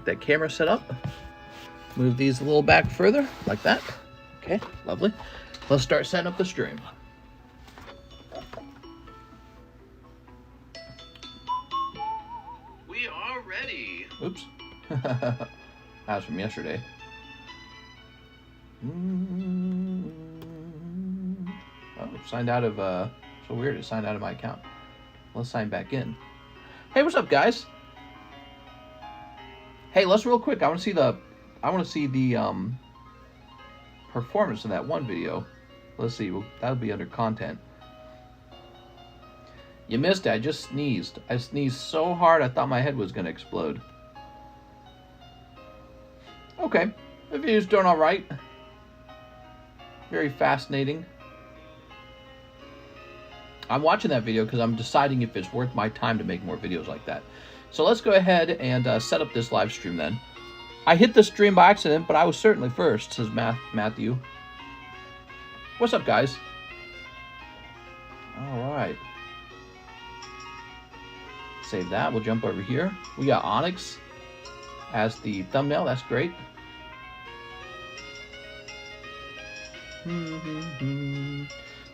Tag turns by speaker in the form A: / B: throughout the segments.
A: that camera set up. Move these a little back further, like that. Okay, lovely. Let's start setting up the stream.
B: We are ready.
A: Oops. That was from yesterday. Oh, signed out of, so weird, it signed out of my account. Let's sign back in. Hey, what's up, guys? Hey, let's real quick, I want to see the performance of that one video. Let's see, that'll be under content. You missed it, I just sneezed. I sneezed so hard I thought my head was going to explode. Okay, the video's doing all right. Very fascinating. I'm watching that video because I'm deciding if it's worth my time to make more videos like that. So let's go ahead and set up this live stream then. I hit the stream by accident, but I was certainly first, says Matthew. What's up, guys? All right. Save that. We'll jump over here. We got Onyx as the thumbnail. That's great.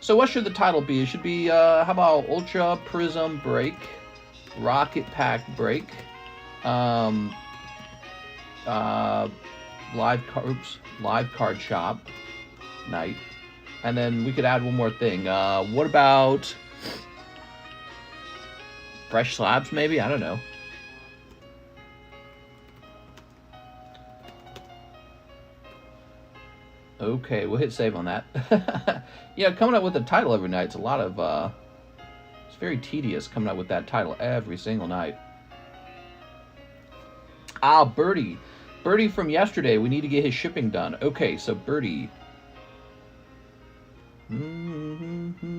A: So what should the title be? It should be, how about Ultra Prism Break, Rocket Pack Break, live card shop night, and then we could add one more thing. What about fresh slabs? Maybe, I don't know. Okay, we'll hit save on that. Yeah, coming up with a title every night, it's a lot of, it's very tedious coming up with that title every single night. Ah, Birdie. Birdie from yesterday, we need to get his shipping done. Okay, so Birdie.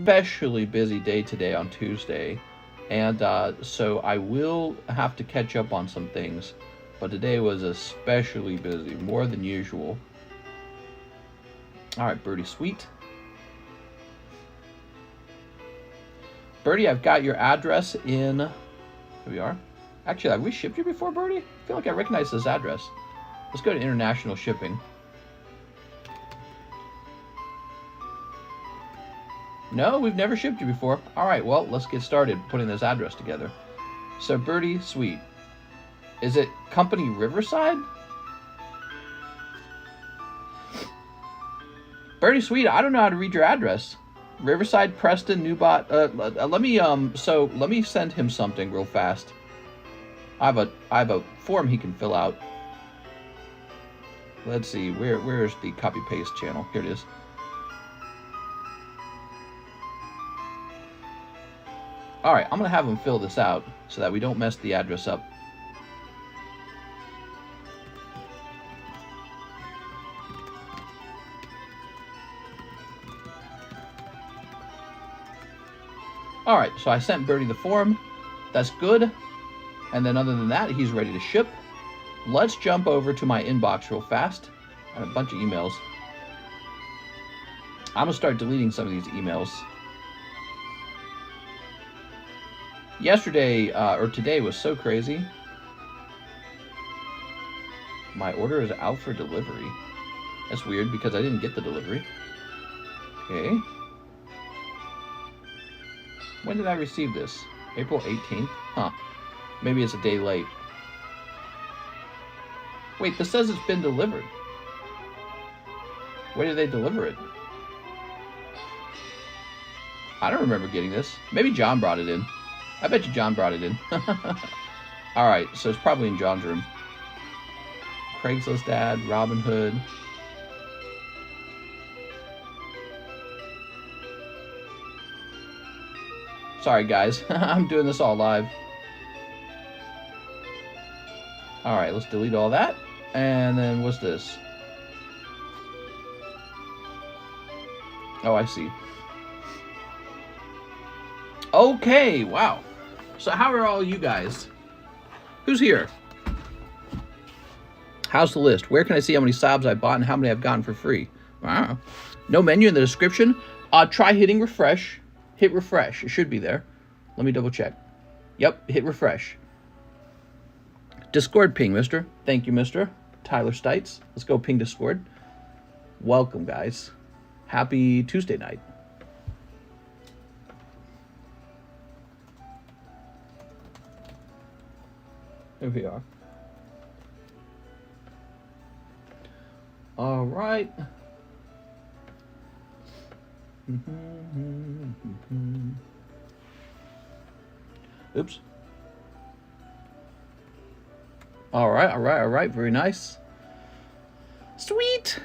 A: Especially busy day today on Tuesday. And so I will have to catch up on some things. But today was especially busy, more than usual. All right, Birdie, sweet. Birdie, I've got your address in. Here we are. Actually, have we shipped you before, Birdie? I feel like I recognize this address. Let's go to international shipping. No, we've never shipped you before. All right, well, let's get started putting this address together. So, Birdie, sweet. Is it Company Riverside? Birdie Sweet, I don't know how to read your address. Riverside, Preston, Newbot. Let me send him something real fast. I have a form he can fill out. Let's see, where's the copy paste channel? Here it is. All right, I'm gonna have him fill this out so that we don't mess the address up. All right, so I sent Birdie the form. That's good. And then other than that, he's ready to ship. Let's jump over to my inbox real fast. I have a bunch of emails. I'm gonna start deleting some of these emails. Yesterday, or today was so crazy. My order is out for delivery. That's weird because I didn't get the delivery. Okay. When did I receive this? April 18th? Huh. Maybe it's a day late. Wait, this says it's been delivered. Where did they deliver it? I don't remember getting this. Maybe John brought it in. I bet you John brought it in. Alright, so it's probably in John's room. Craigslist ad, Robinhood. Sorry, guys. I'm doing this all live. Alright, let's delete all that. And then what's this? Oh, I see. Okay, wow. So how are all you guys? Who's here? How's the list? Where can I see how many subs I bought and how many I've gotten for free? Wow. No menu in the description. Try hitting refresh. Hit refresh. It should be there. Let me double check. Yep, hit refresh. Discord ping, mister. Thank you, mister. Tyler Stites. Let's go ping Discord. Welcome, guys. Happy Tuesday night. Here we are. All right. Oops. All right. Very nice. Sweet.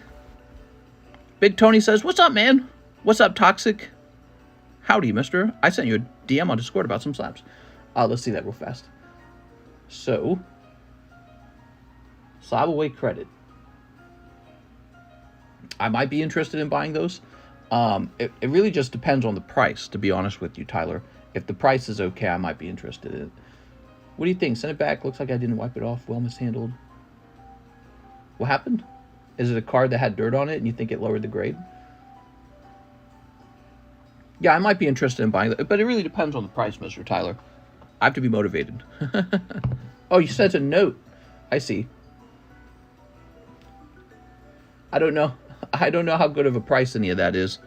A: Big Tony says, "What's up, man? What's up, Toxic? Howdy, mister. I sent you a DM on Discord about some slabs." Let's see that real fast. So, SLAB-AWAY credit. I might be interested in buying those. It really just depends on the price, to be honest with you, Tyler. If the price is okay, I might be interested in it. What do you think? Send it back. Looks like I didn't wipe it off. Well mishandled. What happened? Is it a card that had dirt on it and you think it lowered the grade? Yeah, I might be interested in buying it, but it really depends on the price, Mr. Tyler. I have to be motivated. Oh, you sent a note. I see. I don't know how good of a price any of that is.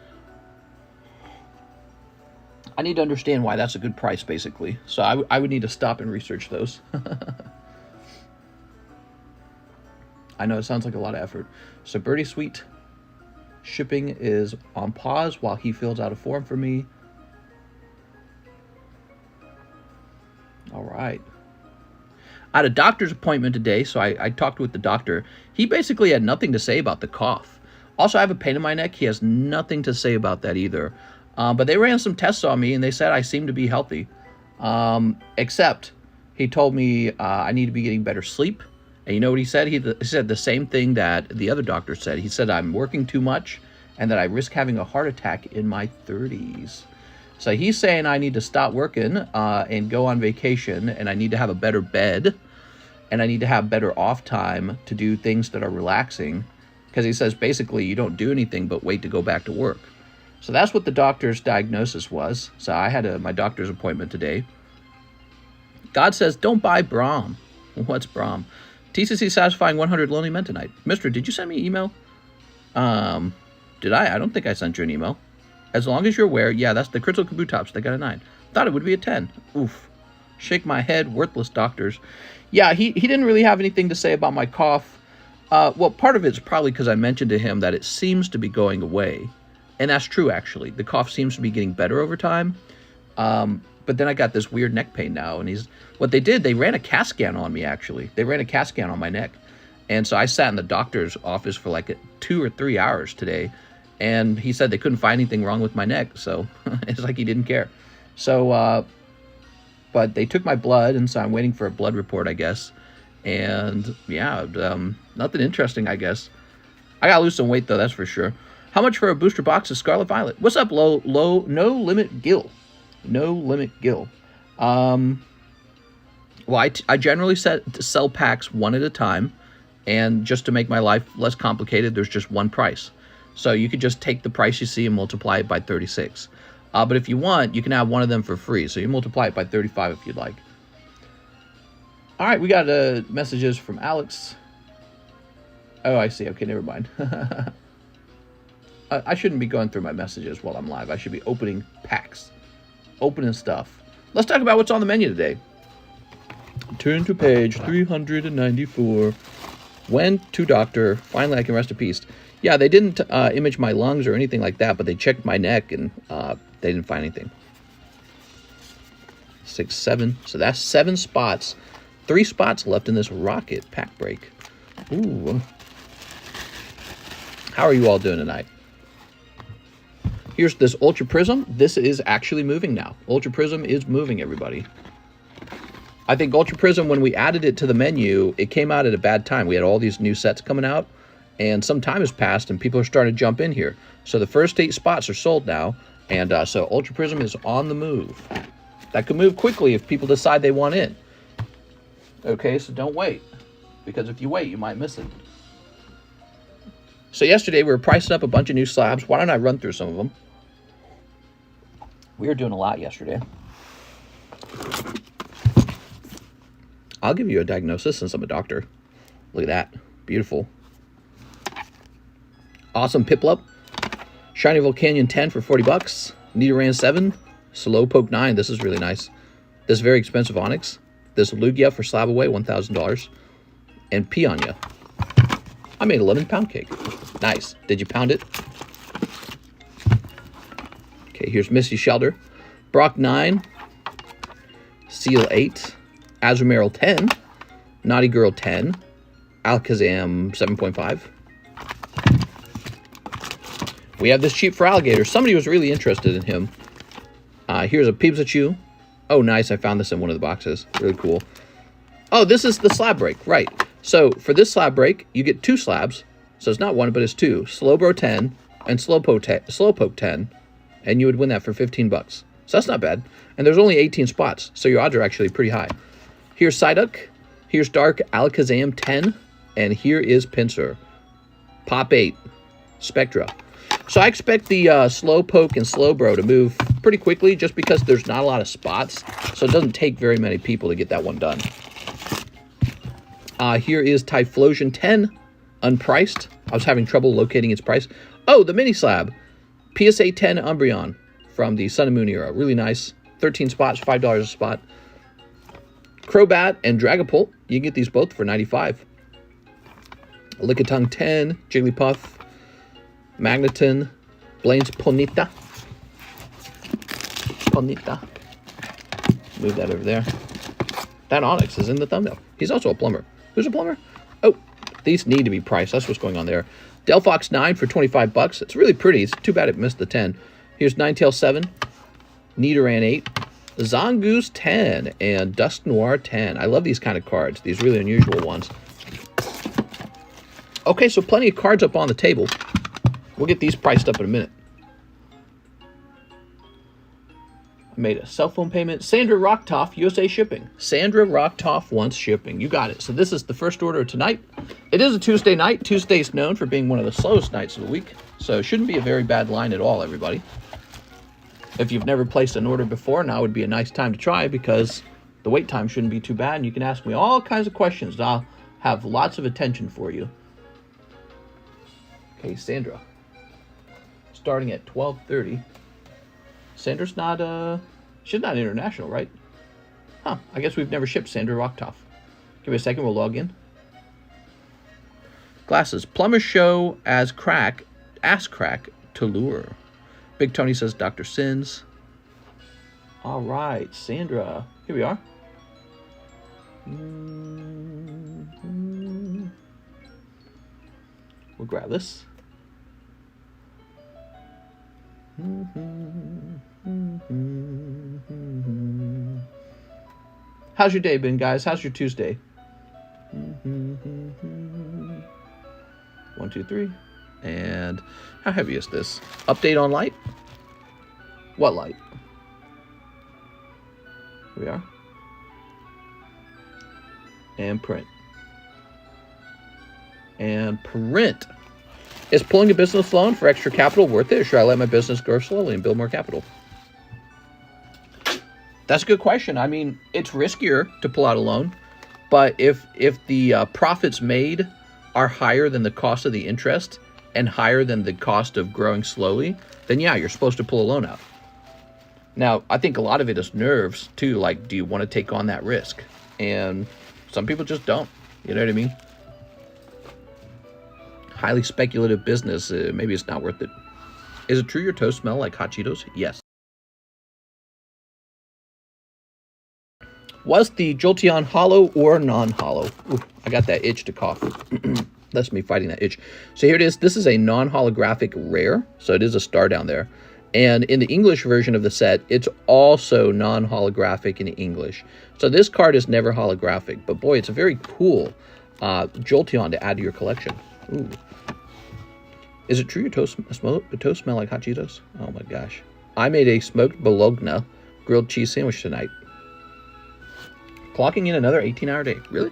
A: I need to understand why that's a good price, basically. So I would need to stop and research those. I know it sounds like a lot of effort. So Birdie Sweet, shipping is on pause while he fills out a form for me. All right. I had a doctor's appointment today, so I talked with the doctor. He basically had nothing to say about the cough. Also, I have a pain in my neck. He has nothing to say about that either. But they ran some tests on me, and they said I seem to be healthy. Except he told me I need to be getting better sleep. And you know what he said? He said the same thing that the other doctor said. He said I'm working too much and that I risk having a heart attack in my 30s. So he's saying I need to stop working and go on vacation, and I need to have a better bed, and I need to have better off time to do things that are relaxing, because he says basically you don't do anything but wait to go back to work. So that's what the doctor's diagnosis was. So I had my doctor's appointment today. God says, don't buy Brahm. What's Brahm? TCC satisfying 100 lonely men tonight. Mister, did you send me an email? Did I? I don't think I sent you an email. As long as you're aware, yeah, that's the Crystal Kabutops. They got a 9. Thought it would be a 10. Oof. Shake my head, worthless doctors. Yeah, he didn't really have anything to say about my cough. Well, part of it's probably because I mentioned to him that it seems to be going away. And that's true, actually. The cough seems to be getting better over time. But then I got this weird neck pain now. And what they did, they ran a CAT scan on me, actually. They ran a CAT scan on my neck. And so I sat in the doctor's office for like 2 or 3 hours today. And he said they couldn't find anything wrong with my neck. So it's like he didn't care. So, but they took my blood. And so I'm waiting for a blood report, I guess. And yeah, nothing interesting, I guess. I gotta lose some weight, though, that's for sure. How much for a booster box of Scarlet Violet? What's up, No Limit Gill? No Limit Gill. Well, I generally sell packs one at a time. And just to make my life less complicated, there's just one price. So you could just take the price you see and multiply it by 36. But if you want, you can have one of them for free. So you multiply it by 35 if you'd like. All right, we got messages from Alex. Oh, I see. Okay, never mind. I shouldn't be going through my messages while I'm live. I should be opening packs. Opening stuff. Let's talk about what's on the menu today. Turn to page 394. Went to doctor. Finally, I can rest in peace. Yeah, they didn't image my lungs or anything like that, but they checked my neck, and they didn't find anything. 6, 7. So that's 7 spots. 3 spots left in this rocket pack break. Ooh. How are you all doing tonight? Here's this Ultra Prism. This is actually moving now. Ultra Prism is moving, everybody. I think Ultra Prism, when we added it to the menu, it came out at a bad time. We had all these new sets coming out, and some time has passed, and people are starting to jump in here. So the first 8 spots are sold now, and so Ultra Prism is on the move. That could move quickly if people decide they want in. Okay, so don't wait, because if you wait, you might miss it. So yesterday, we were pricing up a bunch of new slabs. Why don't I run through some of them? We were doing a lot yesterday. I'll give you a diagnosis since I'm a doctor. Look at that. Beautiful. Awesome Piplup. Shiny Volcanion 10 for 40 bucks. Nidoran 7. Slowpoke 9. This is really nice. This very expensive Onyx. This Lugia for SLAB-AWAY, $1,000. And Peonia. I made a lemon pound cake. Nice. Did you pound it? Okay, here's Misty Shelter. Brock 9. Seal 8. Azumarill 10. Naughty Girl 10. Alakazam 7.5. We have this cheap for alligator. Somebody was really interested in him. Here's a Pikachu. Oh, nice. I found this in one of the boxes. Really cool. Oh, this is the slab break. Right. So for this slab break, you get 2 slabs. So it's not 1, but it's 2. Slowbro 10 and Slowpoke 10. And you would win that for 15 bucks. So that's not bad. And there's only 18 spots. So your odds are actually pretty high. Here's Psyduck. Here's Dark Alakazam 10. And here is Pinsir. Pop 8. Spectra. So I expect the Slowpoke and Slowbro to move pretty quickly just because there's not a lot of spots. So it doesn't take very many people to get that one done. Here is Typhlosion 10, unpriced. I was having trouble locating its price. Oh, the mini slab. PSA 10 Umbreon from the Sun and Moon era. Really nice. 13 spots, $5 a spot. Crobat and Dragapult. You can get these both for $95. Lickitung 10, Jigglypuff. Magneton, Blaine's Ponyta. Move that over there. That Onyx is in the thumbnail. He's also a plumber. Who's a plumber? Oh, these need to be priced. That's what's going on there. Delphox 9 for 25 bucks. It's really pretty. It's too bad it missed the 10. Here's Ninetale 7. Nidoran 8. Zangoose 10. And Dusk Noir 10. I love these kind of cards. These really unusual ones. Okay, so plenty of cards up on the table. We'll get these priced up in a minute. I made a cell phone payment. Sandra Rocktoff, USA shipping. Sandra Rocktoff wants shipping. You got it. So this is the first order tonight. It is a Tuesday night. Tuesday's known for being one of the slowest nights of the week. So it shouldn't be a very bad line at all, everybody. If you've never placed an order before, now would be a nice time to try because the wait time shouldn't be too bad. And you can ask me all kinds of questions. I'll have lots of attention for you. Okay, Sandra. Starting at 12:30. Sandra's not, she's not international, right? Huh, I guess we've never shipped Sandra Rocktoff. Give me a second, we'll log in. Glasses. Plumber show as crack, ass crack to lure. Big Tony says Dr. Sins. All right, Sandra. Here we are. We'll grab this. How's your day been, guys? How's your Tuesday? 1, 2, 3. And how heavy is this? Update on light? What light? Here we are. And print. And print. Is pulling a business loan for extra capital worth it, or should I let my business grow slowly and build more capital? That's a good question. I mean, it's riskier to pull out a loan, but if the profits made are higher than the cost of the interest and higher than the cost of growing slowly, then yeah, you're supposed to pull a loan out. Now, I think a lot of it is nerves too. Like, do you want to take on that risk? And some people just don't. You know what I mean? Highly speculative business. Maybe it's not worth it. Is it true your toast smell like hot Cheetos? Yes. Was the Jolteon hollow or non-hollow? I got that itch to cough. That's me fighting that itch. So here it is. This is a non-holographic rare. So it is a star down there. And in the English version of the set, it's also non-holographic in English. So this card is never holographic. But boy, it's a very cool Jolteon to add to your collection. Ooh. Is it true your toast smell like hot Cheetos? Oh my gosh. I made a smoked bologna grilled cheese sandwich tonight. Clocking in another 18-hour day. Really?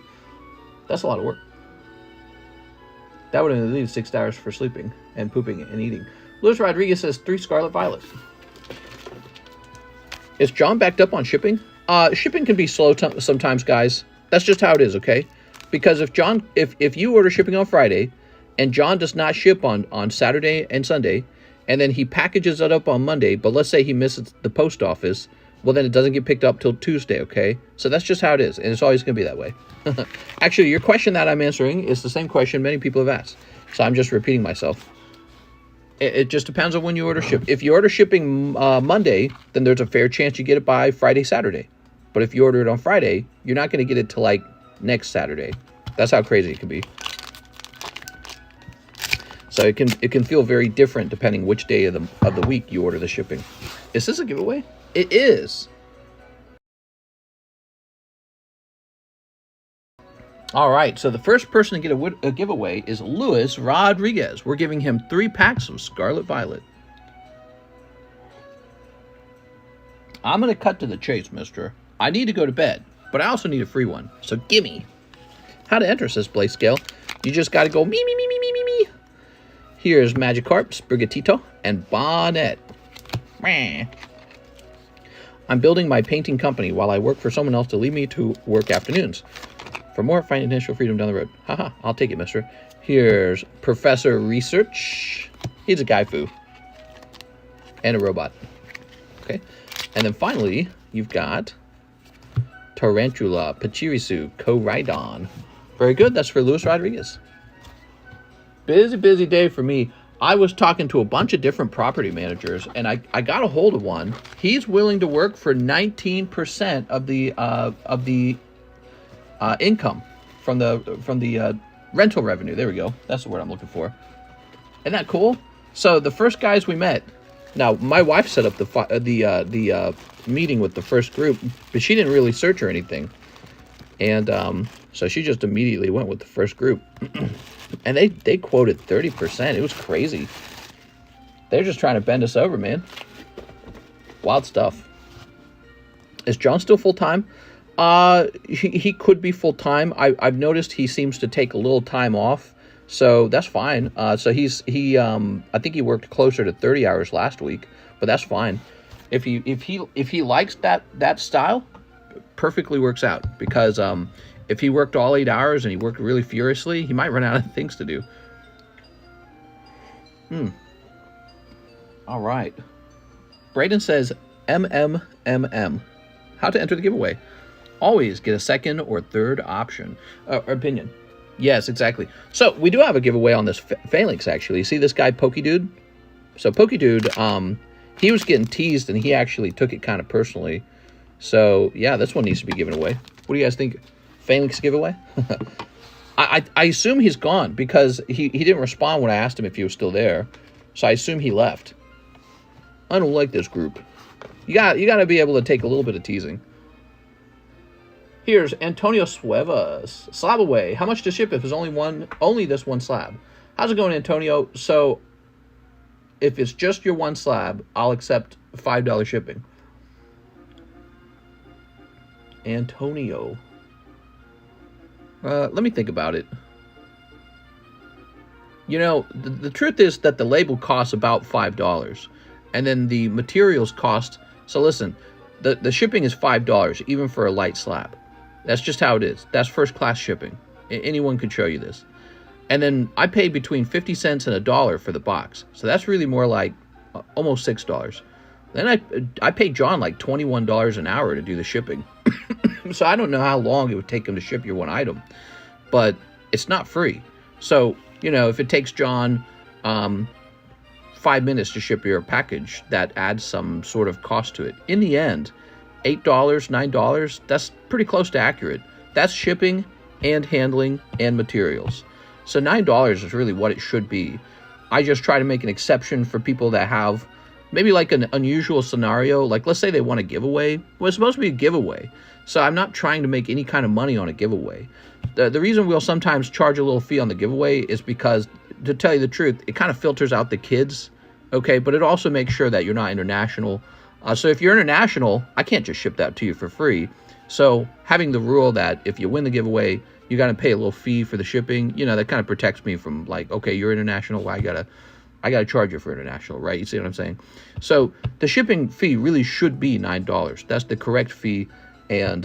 A: That's a lot of work. That would have needed 6 hours for sleeping and pooping and eating. Luis Rodriguez says 3 Scarlet Violet. Is John backed up on shipping? Shipping can be slow sometimes, guys. That's just how it is, okay? Because if you order shipping on Friday and John does not ship on Saturday and Sunday, and then he packages it up on Monday, but let's say he misses the post office, well, then it doesn't get picked up till Tuesday, okay? So that's just how it is, and it's always going to be that way. Actually, your question that I'm answering is the same question many people have asked, so I'm just repeating myself. It just depends on when you order ship. If you order shipping Monday, then there's a fair chance you get it by Friday, Saturday. But if you order it on Friday, you're not going to get it till like next Saturday. That's how crazy it can be. So it can feel very different depending which day of the week you order the shipping. Is this a giveaway? It is. All right, so the first person to get a giveaway is Luis Rodriguez. We're giving him 3 packs of Scarlet Violet. I'm going to cut to the chase, mister. I need to go to bed, but I also need a free one, so gimme. How to enter, says Blaze Scale. You just got to go me, me, me, me, me, me, me. Here's Magikarp, Sprigatito, and Bonnet. I'm building my painting company while I work for someone else to leave me to work afternoons. For more, find initial freedom down the road. Haha, I'll take it, mister. Here's Professor Research. He's a Gaifu. And a robot. Okay. And then finally, you've got Tarantula, Pachirisu, Koraidon. Very good. That's for Luis Rodriguez. Busy day for me. I was talking to a bunch of different property managers, and I got a hold of one. He's willing to work for 19% of the income from the rental revenue. There we go. That's the word I'm looking for. Isn't that cool? So the first guys we met. Now my wife set up the meeting with the first group, but she didn't really search or anything, and so she just immediately went with the first group. And they quoted 30%. It was crazy. They're just trying to bend us over, man. Wild stuff. Is John still full-time? He could be full-time. I've noticed he seems to take a little time off, so that's fine. So I think he worked closer to 30 hours last week, but that's fine. If he likes that style, perfectly works out, because if he worked all 8 hours and he worked really furiously, he might run out of things to do. All right. Braden says, MMMM. How to enter the giveaway. Always get a second or third option. Opinion. Yes, exactly. So, we do have a giveaway on this Phalanx, actually. You see this guy, Pokedude? So, Pokedude, he was getting teased, and he actually took it kind of personally. So, yeah, this one needs to be given away. What do you guys think? Phalanx giveaway? I assume he's gone, because he didn't respond when I asked him if he was still there. So I assume he left. I don't like this group. You got to be able to take a little bit of teasing. Here's Antonio Suevas. SLAB-AWAY. How much to ship if there's only this one slab? How's it going, Antonio? So if it's just your one slab, I'll accept $5 shipping. Antonio. Let me think about it. You know, the truth is that the label costs about $5. And then the materials cost... So listen, the shipping is $5, even for a light slab. That's just how it is. That's first-class shipping. Anyone could show you this. And then I paid between 50 cents and $1 for the box. So that's really more like almost $6. Then I paid John like $21 an hour to do the shipping. So I don't know how long it would take him to ship your one item, but it's not free. So, you know, if it takes John 5 minutes to ship your package, that adds some sort of cost to it. In the end, $8, $9, that's pretty close to accurate. That's shipping and handling and materials. So $9 is really what it should be. I just try to make an exception for people that have maybe like an unusual scenario. Like, let's say they want a giveaway. Well, it's supposed to be a giveaway. So I'm not trying to make any kind of money on a giveaway. The reason we'll sometimes charge a little fee on the giveaway is because, to tell you the truth, it kind of filters out the kids, okay? But it also makes sure that you're not international. So if you're international, I can't just ship that to you for free. So having the rule that if you win the giveaway, you got to pay a little fee for the shipping, you know, that kind of protects me from like, okay, you're international, well, I gotta charge you for international, right? You see what I'm saying? So the shipping fee really should be $9. That's the correct fee. And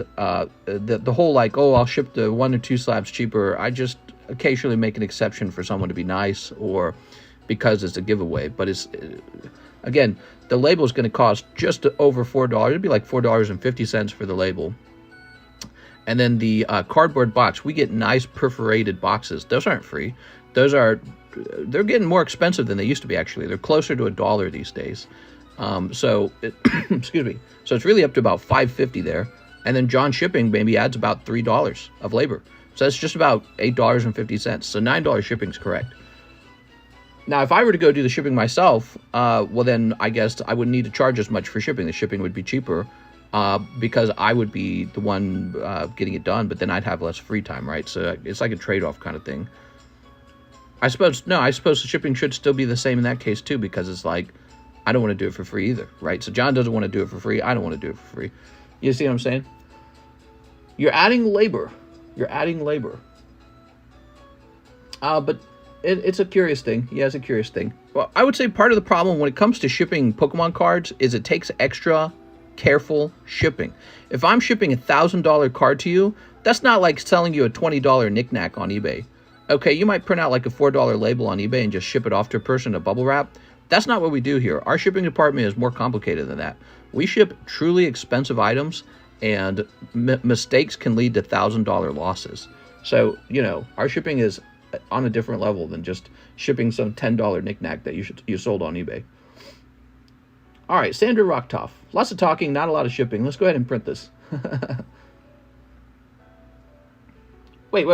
A: the whole like, oh, I'll ship the 1 or 2 slabs cheaper. I just occasionally make an exception for someone to be nice or because it's a giveaway. But it's, again, the label is going to cost just over $4. It'd be like $4.50 for the label. And then the cardboard box, we get nice perforated boxes. Those aren't free. They're getting more expensive than they used to be, actually. They're closer to $1 these days. Excuse me. So it's really up to about $5.50 there. And then John shipping maybe adds about $3 of labor. So that's just about $8.50. So $9 shipping is correct. Now, if I were to go do the shipping myself, well, then I guess I wouldn't need to charge as much for shipping. The shipping would be cheaper because I would be the one getting it done, but then I'd have less free time, right? So it's like a trade-off kind of thing. I suppose the shipping should still be the same in that case, too, because it's like, I don't want to do it for free either, right? So John doesn't want to do it for free. I don't want to do it for free. You see what I'm saying? You're adding labor. But it's a curious thing. Yeah, it's a curious thing. Well, I would say part of the problem when it comes to shipping Pokemon cards is it takes extra careful shipping. If I'm shipping $1,000 card to you, that's not like selling you a $20 knickknack on eBay. Okay, you might print out like a $4 label on eBay and just ship it off to a person in bubble wrap. That's not what we do here. Our shipping department is more complicated than that. We ship truly expensive items, and mistakes can lead to $1,000 losses. So, you know, our shipping is on a different level than just shipping some $10 knickknack that you sold on eBay. All right, Sandra Rocktoff. Lots of talking, not a lot of shipping. Let's go ahead and print this. Wait.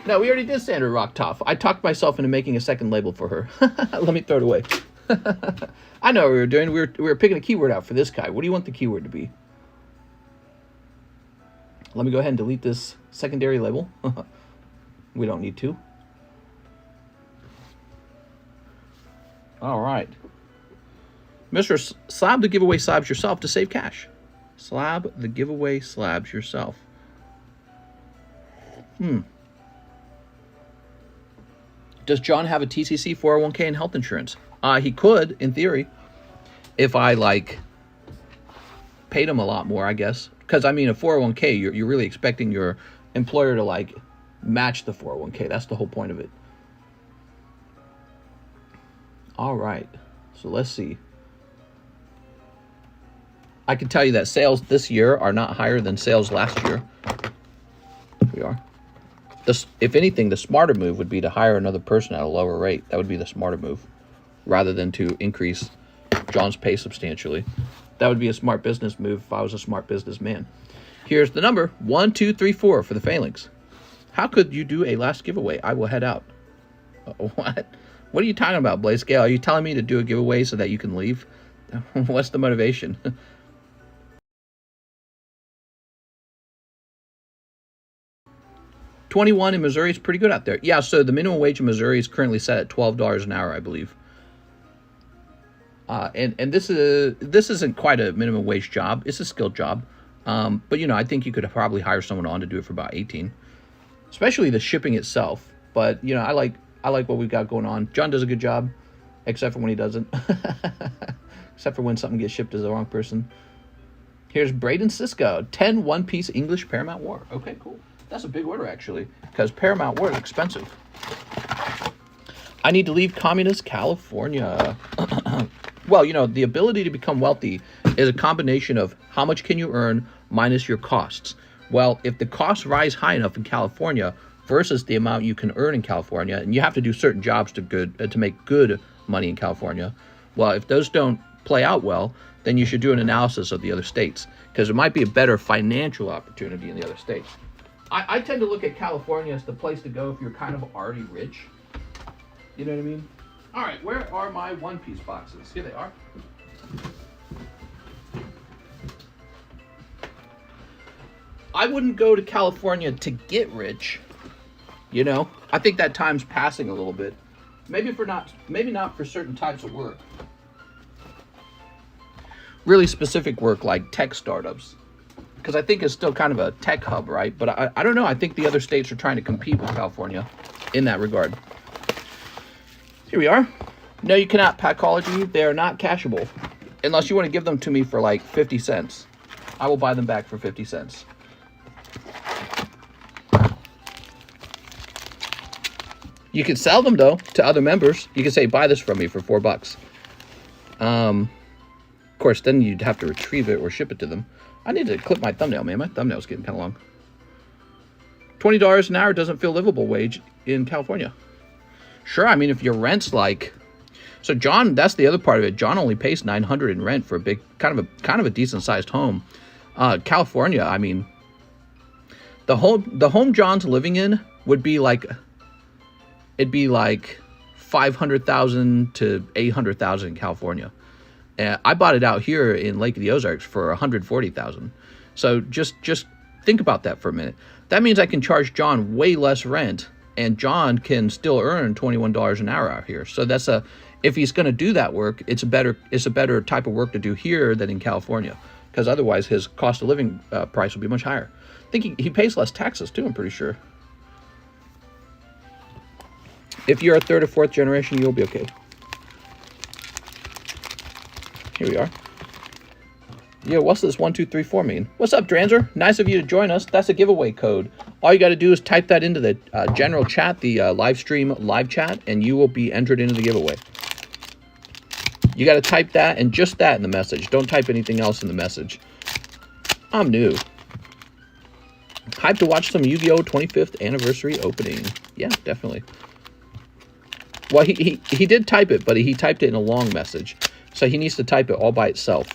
A: No, we already did Sandra Rocktoff. I talked myself into making a second label for her. Let me throw it away. I know what we were doing. We were picking a keyword out for this guy. What do you want the keyword to be? Let me go ahead and delete this secondary label. We don't need to. All right. Mr. Slab the giveaway slabs yourself to save cash. Slab the giveaway slabs yourself. Does John have a TCC, 401k, and health insurance? He could, in theory, if I, like, paid him a lot more, I guess. Because, I mean, a 401k, you're really expecting your employer to, like, match the 401k. That's the whole point of it. All right. So let's see. I can tell you that sales this year are not higher than sales last year. Here we are. If anything, the smarter move would be to hire another person at a lower rate. That would be the smarter move, rather than to increase John's pay substantially. That would be a smart business move if I was a smart businessman. Here's the number, 1234 for the Phalanx. How could you do a last giveaway? I will head out. What? What are you talking about, Blaze Scale? Are you telling me to do a giveaway so that you can leave? What's the motivation? 21 in Missouri is pretty good out there. Yeah, so the minimum wage in Missouri is currently set at $12 an hour, I believe. And this isn't quite a minimum wage job. It's a skilled job. But, you know, I think you could probably hire someone on to do it for about 18. Especially the shipping itself. But, you know, I like what we've got going on. John does a good job, except for when he doesn't. Except for when something gets shipped to the wrong person. Here's Braden Cisco, 10 one-piece English Paramount War. Okay, cool. That's a big order, actually, because Paramount War is expensive. I need to leave communist California. Well, you know, the ability to become wealthy is a combination of how much can you earn minus your costs. Well, if the costs rise high enough in California versus the amount you can earn in California, and you have to do certain jobs to make good money in California, well, if those don't play out well, then you should do an analysis of the other states, because it might be a better financial opportunity in the other states. I tend to look at California as the place to go if you're kind of already rich. You know what I mean? All right, where are my one-piece boxes? Here they are. I wouldn't go to California to get rich. You know, I think that time's passing a little bit. Maybe not for certain types of work. Really specific work like tech startups. Because I think it's still kind of a tech hub, right? But I don't know. I think the other states are trying to compete with California in that regard. Here we are. No, you cannot, Packology. They are not cashable. Unless you want to give them to me for like 50 cents. I will buy them back for 50 cents. You can sell them, though, to other members. You can say, buy this from me for $4. Of course, then you'd have to retrieve it or ship it to them. I need to clip my thumbnail, man. My thumbnail's getting kind of long. $20 an hour doesn't feel livable wage in California. Sure, I mean, if your rent's like... So John, that's the other part of it. John only pays $900 in rent for a big, kind of a decent-sized home. California, I mean, the home John's living in would be like... It'd be like $500,000 to $800,000 in California. I bought it out here in Lake of the Ozarks for $140,000. So just think about that for a minute. That means I can charge John way less rent, and John can still earn $21 an hour out here. So that's if he's going to do that work, it's a better type of work to do here than in California, because otherwise his cost of living price will be much higher. I think he pays less taxes too, I'm pretty sure. If you're a third or fourth generation, you'll be okay. Here we are. Yo, what's this 1234 mean? What's up, Dranzer? Nice of you to join us. That's a giveaway code. All you got to do is type that into the general chat, the live stream live chat, and you will be entered into the giveaway. You got to type that and just that in the message. Don't type anything else in the message. I'm new. Hype to watch some Yu-Gi-Oh! 25th anniversary opening. Yeah, definitely. Well, he did type it, but he typed it in a long message. So he needs to type it all by itself.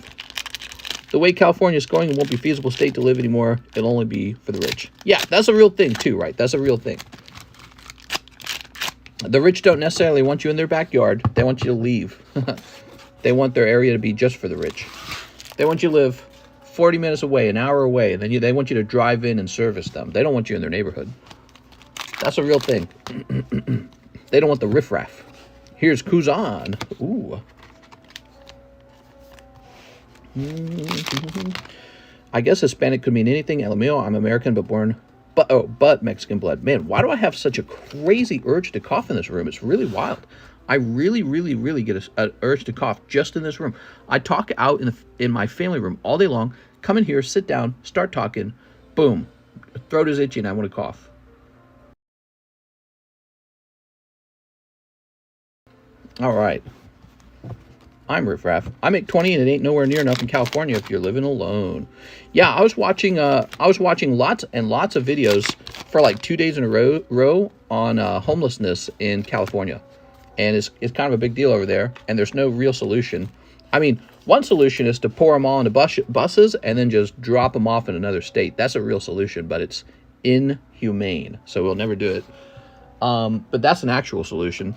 A: The way California is going, it won't be a feasible state to live anymore. It'll only be for the rich. Yeah, that's a real thing too, right? That's a real thing. The rich don't necessarily want you in their backyard. They want you to leave. They want their area to be just for the rich. They want you to live 40 minutes away, an hour away, and then they want you to drive in and service them. They don't want you in their neighborhood. That's a real thing. They don't want the riffraff. Here's Kuzan. Ooh. I guess Hispanic could mean anything. El mío, I'm American but born, but Mexican blood. Man, why do I have such a crazy urge to cough in this room? It's really wild. I really get an urge to cough just in this room. I talk out in my family room all day long. Come in here, sit down, start talking. Boom, throat is itchy and I want to cough. All right. I'm riffraff. I make 20 and it ain't nowhere near enough in California if you're living alone. Yeah, I was watching lots and lots of videos for like 2 days in a row on homelessness in California. And it's kind of a big deal over there, and there's no real solution. I mean, one solution is to pour them all into buses and then just drop them off in another state. That's a real solution, but it's inhumane, so we'll never do it. But that's an actual solution.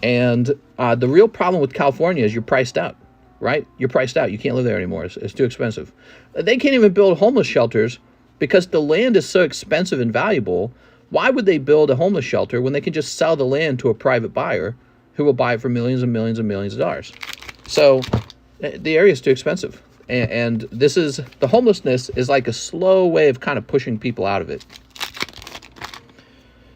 A: And the real problem with California is you're priced out, right? You're priced out. You can't live there anymore. It's too expensive. They can't even build homeless shelters because the land is so expensive and valuable. Why would they build a homeless shelter when they can just sell the land to a private buyer who will buy it for millions and millions and millions of dollars? So the area is too expensive. And the homelessness is like a slow way of kind of pushing people out of it.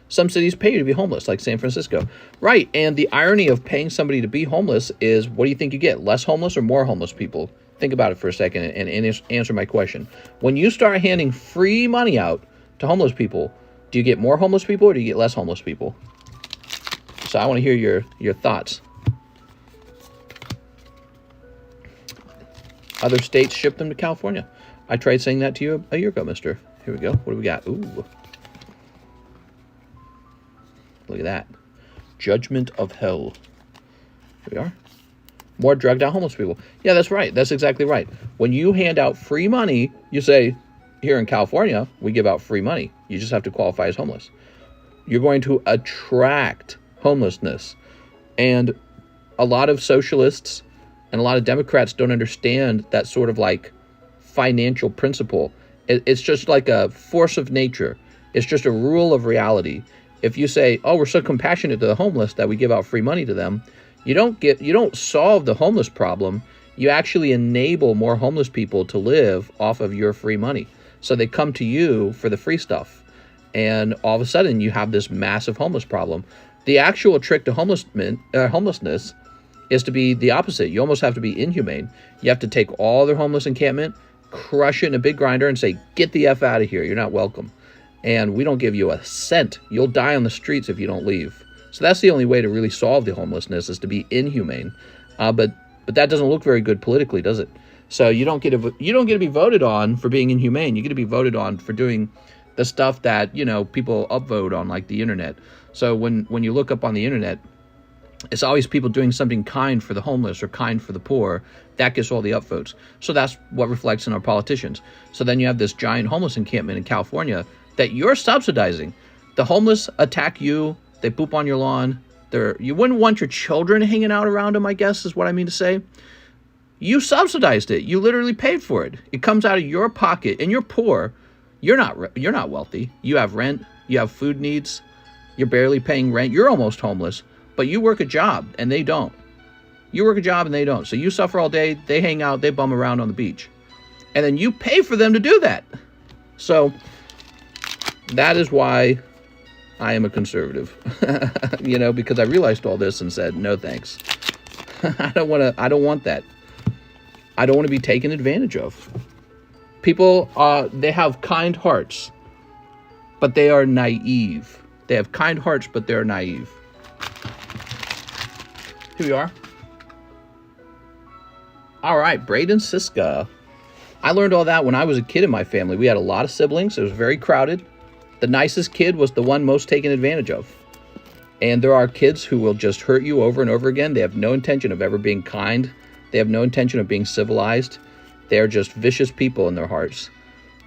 A: Some cities pay you to be homeless, like San Francisco. Right, and the irony of paying somebody to be homeless is, what do you think you get? Less homeless or more homeless people? Think about it for a second and answer my question. When you start handing free money out to homeless people, do you get more homeless people or do you get less homeless people? So I want to hear your thoughts. Other states ship them to California. I tried saying that to you a year ago, mister. Here we go. What do we got? Ooh. Look at that. Judgment of hell. Here we are. More drugged out homeless people. Yeah, that's right. That's exactly right. When you hand out free money, you say, here in California, we give out free money. You just have to qualify as homeless. You're going to attract homelessness. And a lot of socialists and a lot of Democrats don't understand that sort of like financial principle. It's just like a force of nature. It's just a rule of reality. If you say, oh, we're so compassionate to the homeless that we give out free money to them, you don't solve the homeless problem. You actually enable more homeless people to live off of your free money. So they come to you for the free stuff. And all of a sudden you have this massive homeless problem. The actual trick to homelessness is to be the opposite. You almost have to be inhumane. You have to take all their homeless encampment crush it in a big grinder and say, get the F out of here. You're not welcome. And we don't give you a cent. You'll die on the streets if you don't leave. So that's the only way to really solve the homelessness, is to be inhumane. But that doesn't look very good politically, does it? So you don't get to be voted on for being inhumane. You get to be voted on for doing the stuff that, you know, people upvote on, like the internet. So when you look up on the internet, it's always people doing something kind for the homeless or kind for the poor. That gets all the upvotes. So that's what reflects in our politicians. So then you have this giant homeless encampment in California that you're subsidizing. The homeless attack you. They poop on your lawn. You wouldn't want your children hanging out around them, I guess, is what I mean to say. You subsidized it. You literally paid for it. It comes out of your pocket, and you're poor. You're not wealthy. You have rent. You have food needs. You're barely paying rent. You're almost homeless. But you work a job, and they don't. You work a job, and they don't. So you suffer all day. They hang out. They bum around on the beach. And then you pay for them to do that. So that is why I am a conservative. You know, because I realized all this and said, no thanks. I don't want that. I don't want to be taken advantage of. People, they have kind hearts, but they are naive. They have kind hearts, but they're naive. Here we are. All right, Braden Siska. I learned all that when I was a kid in my family. We had a lot of siblings. It was very crowded. The nicest kid was the one most taken advantage of. And there are kids who will just hurt you over and over again. They have no intention of ever being kind. They have no intention of being civilized. They are just vicious people in their hearts.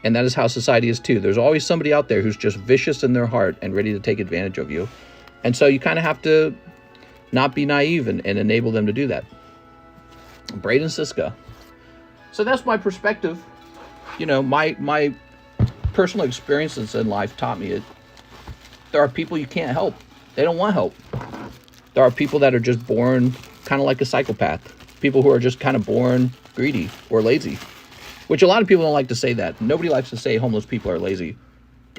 A: And that is how society is too. There's always somebody out there who's just vicious in their heart and ready to take advantage of you. And so you kind of have to not be naive and enable them to do that. Braden Siska. So that's my perspective. You know, my personal experiences in life taught me it. There are people you can't help. They don't want help. There are people that are just born kind of like a psychopath. People who are just kind of born greedy or lazy, which a lot of people don't like to say that. Nobody likes to say homeless people are lazy.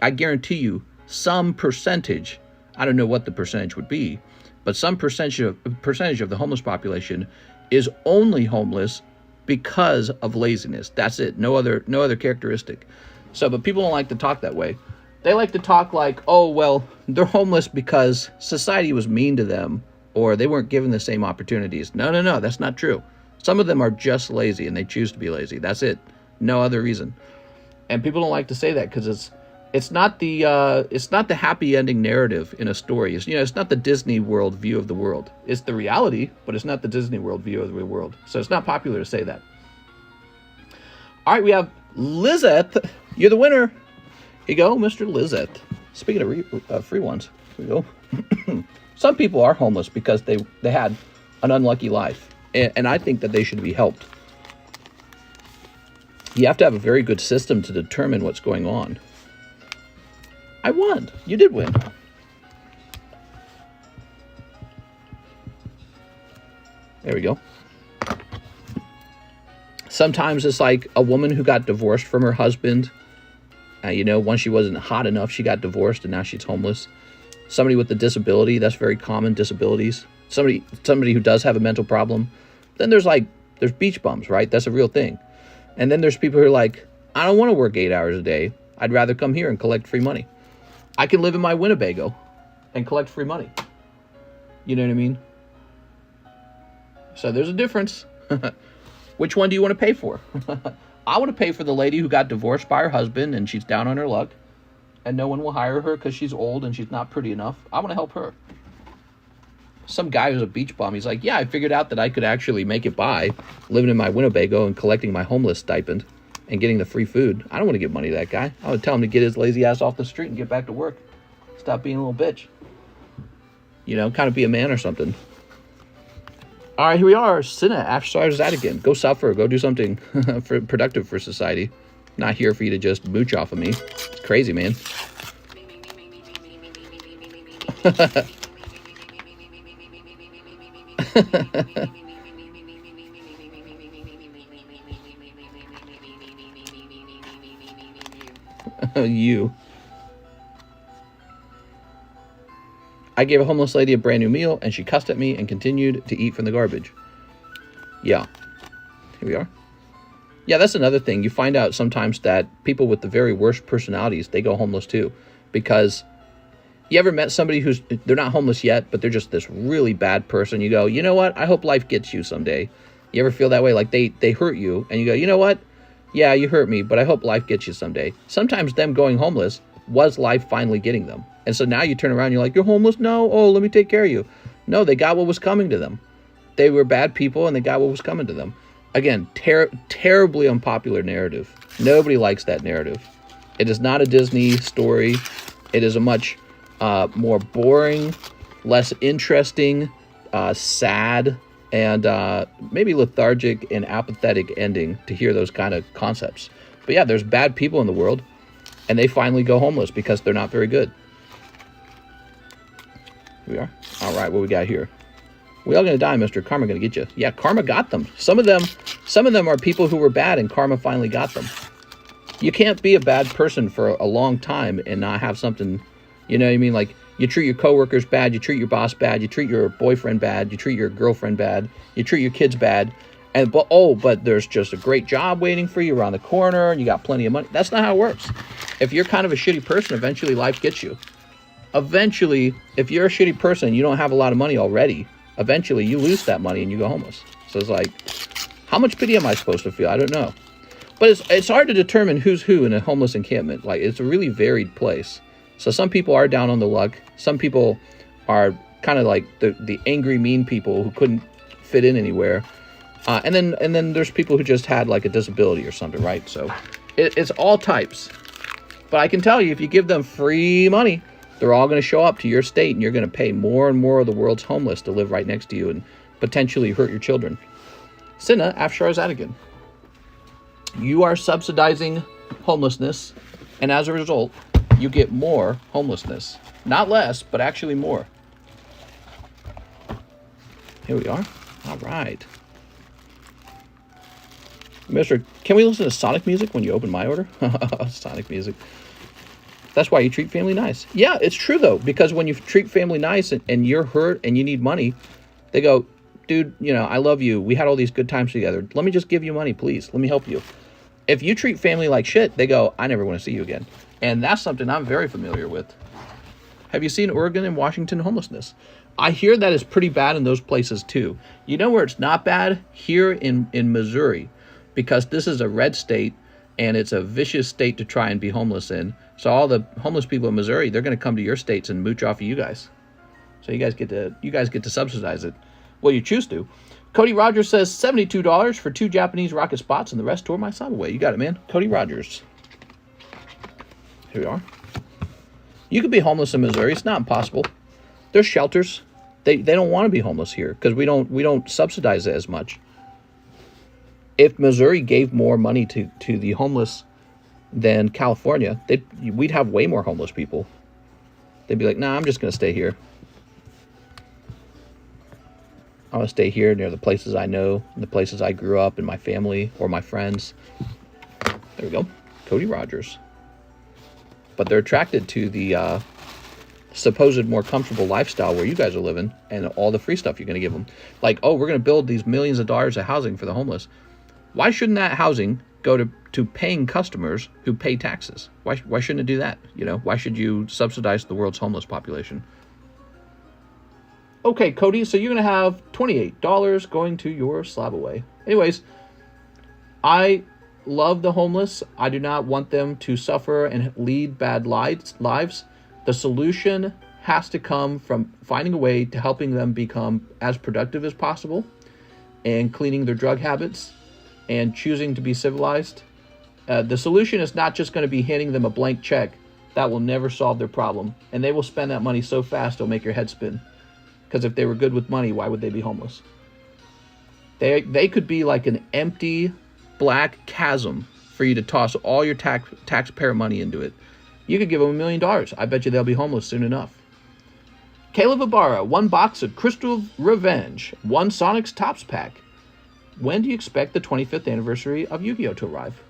A: I guarantee you some percentage, I don't know what the percentage would be, but some percentage of the homeless population is only homeless because of laziness. That's it. No other characteristic. So, but people don't like to talk that way. They like to talk like, oh, well, they're homeless because society was mean to them or they weren't given the same opportunities. No, that's not true. Some of them are just lazy and they choose to be lazy. That's it. No other reason. And people don't like to say that because it's not the happy ending narrative in a story. It's not the Disney World view of the world. It's the reality, but it's not the Disney World view of the world. So it's not popular to say that. All right, we have Lizette. You're the winner. Here you go, Mr. Lizette. Speaking of free ones, here we go. Some people are homeless because they had an unlucky life, and I think that they should be helped. You have to have a very good system to determine what's going on. I won. You did win. There we go. Sometimes it's like a woman who got divorced from her husband. Once she wasn't hot enough, she got divorced and now she's homeless. Somebody with a disability, that's very common, disabilities. Somebody who does have a mental problem. Then there's beach bums, right? That's a real thing. And then there's people who are like, I don't want to work 8 hours a day. I'd rather come here and collect free money. I can live in my Winnebago and collect free money. You know what I mean? So there's a difference. Which one do you want to pay for? I want to pay for the lady who got divorced by her husband and she's down on her luck and no one will hire her because she's old and she's not pretty enough. I want to help her. Some guy who's a beach bum, he's like, yeah, I figured out that I could actually make it by living in my Winnebago and collecting my homeless stipend and getting the free food. I don't want to give money to that guy. I would tell him to get his lazy ass off the street and get back to work. Stop being a little bitch. Kind of be a man or something. All right, here we are. Cinna starts that again. Go suffer. Go do something productive for society. Not here for you to just mooch off of me. It's crazy, man. You. I gave a homeless lady a brand new meal and she cussed at me and continued to eat from the garbage. Yeah. Here we are. Yeah, that's another thing. You find out sometimes that people with the very worst personalities, they go homeless too. Because you ever met somebody who's, they're not homeless yet, but they're just this really bad person. You go, you know what? I hope life gets you someday. You ever feel that way? Like they hurt you and you go, you know what? Yeah, you hurt me, but I hope life gets you someday. Sometimes them going homeless was life finally getting them. And so now you turn around, you're like, you're homeless? No. Oh, let me take care of you. No, they got what was coming to them. They were bad people and they got what was coming to them. Again, terribly unpopular narrative. Nobody likes that narrative. It is not a Disney story. It is a much more boring, less interesting, sad, and maybe lethargic and apathetic ending to hear those kind of concepts. But yeah, there's bad people in the world, and they finally go homeless because they're not very good. Here we are. All right, what we got here? We all gonna die, mister. Karma gonna get you. Yeah, karma got them. Some of them are people who were bad, and karma finally got them. You can't be a bad person for a long time and not have something, you know what I mean? Like, you treat your coworkers bad, you treat your boss bad, you treat your boyfriend bad, you treat your girlfriend bad, you treat your kids bad, and but there's just a great job waiting for you around the corner, and you got plenty of money. That's not how it works. If you're kind of a shitty person, eventually life gets you. Eventually, if you're a shitty person, you don't have a lot of money already. Eventually, you lose that money and you go homeless. So it's like, how much pity am I supposed to feel? I don't know. But it's hard to determine who's who in a homeless encampment. Like, it's a really varied place. So some people are down on the luck. Some people are kind of like the angry, mean people who couldn't fit in anywhere. And then there's people who just had like a disability or something, right? So it's all types. But I can tell you, if you give them free money, they're all going to show up to your state, and you're going to pay more and more of the world's homeless to live right next to you and potentially hurt your children. Sinna Afshar Zadigan. You are subsidizing homelessness, and as a result, you get more homelessness. Not less, but actually more. Here we are. All right. Mister, can we listen to Sonic music when you open my order? Sonic music. That's why you treat family nice. Yeah, it's true, though, because when you treat family nice and you're hurt and you need money, they go, dude, you know, I love you. We had all these good times together. Let me just give you money, please. Let me help you. If you treat family like shit, they go, I never want to see you again. And that's something I'm very familiar with. Have you seen Oregon and Washington homelessness? I hear that it's pretty bad in those places, too. You know where it's not bad? Here in Missouri, because this is a red state, and it's a vicious state to try and be homeless in. So all the homeless people in Missouri, they're going to come to your states and mooch off of you guys. So you guys get to subsidize it. Well, you choose to. Cody Rogers says $72 for 2 Japanese rocket spots, and the rest tore my SLAB-AWAY. You got it, man. Cody Rogers. Here we are. You could be homeless in Missouri. It's not impossible. There's shelters. They don't want to be homeless here because we don't subsidize it as much. If Missouri gave more money to the homeless than California, we'd have way more homeless people. They'd be like, nah, I'm just going to stay here. I want to stay here near the places I know, the places I grew up, and my family or my friends. There we go. Cody Rogers. But they're attracted to the supposed more comfortable lifestyle where you guys are living and all the free stuff you're going to give them. Like, oh, we're going to build these millions of dollars of housing for the homeless. Why shouldn't that housing go to paying customers who pay taxes? Why shouldn't it do that? You know, why should you subsidize the world's homeless population? Okay, Cody, so you're going to have $28 going to your SLAB-AWAY. Anyways, I love the homeless. I do not want them to suffer and lead bad lives. The solution has to come from finding a way to helping them become as productive as possible and cleaning their drug habits and choosing to be civilized. The solution is not just going to be handing them a blank check. That will never solve their problem. And they will spend that money so fast it'll make your head spin. Because if they were good with money, why would they be homeless? They could be like an empty black chasm for you to toss all your taxpayer money into it. You could give them $1 million. I bet you they'll be homeless soon enough. Caleb Ibarra, 1 box of Crystal Revenge, 1 Sonic's Tops pack. When do you expect the 25th anniversary of Yu-Gi-Oh! To arrive?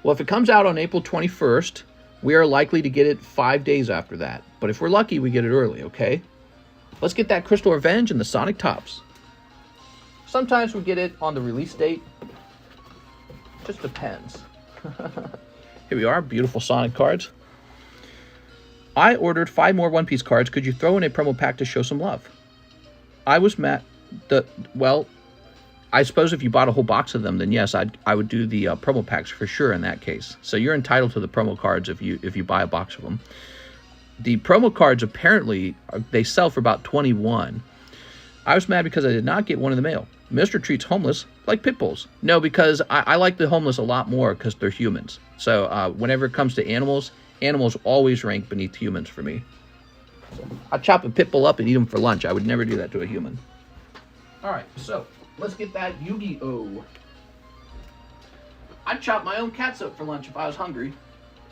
A: Well, if it comes out on April 21st, we are likely to get it 5 days after that. But if we're lucky, we get it early, okay? Let's get that Crystal Revenge and the Sonic Tops. Sometimes we get it on the release date. Just depends. Here we are, beautiful Sonic cards. I ordered 5 more One Piece cards. Could you throw in a promo pack to show some love? I was mad. Well, I suppose if you bought a whole box of them, then yes, I would do the promo packs for sure in that case. So you're entitled to the promo cards if you buy a box of them. The promo cards apparently they sell for about 21. I was mad because I did not get one in the mail. Mr. treats homeless like pit bulls. No, because I like the homeless a lot more because they're humans. So whenever it comes to animals, animals always rank beneath humans for me. I'd chop a pit bull up and eat them for lunch. I would never do that to a human. All right, so let's get that Yu-Gi-Oh. I'd chop my own cats up for lunch if I was hungry.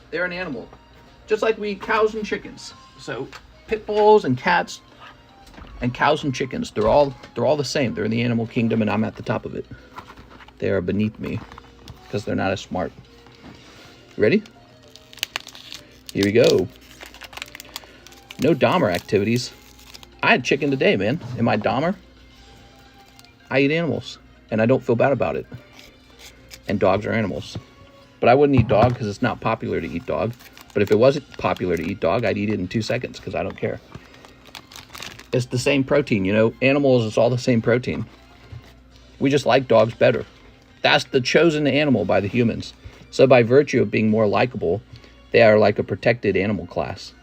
A: They're an animal. Just like we eat cows and chickens. So pit bulls and cats and cows and chickens, they're all the same. They're in the animal kingdom and I'm at the top of it. They are beneath me because they're not as smart. Ready? Here we go. No Dahmer activities. I had chicken today, man. Am I Dahmer? I eat animals, and I don't feel bad about it. And dogs are animals. But I wouldn't eat dog because it's not popular to eat dog. But if it wasn't popular to eat dog, I'd eat it in 2 seconds because I don't care. It's the same protein, you know. Animals, it's all the same protein. We just like dogs better. That's the chosen animal by the humans. So by virtue of being more likable, they are like a protected animal class.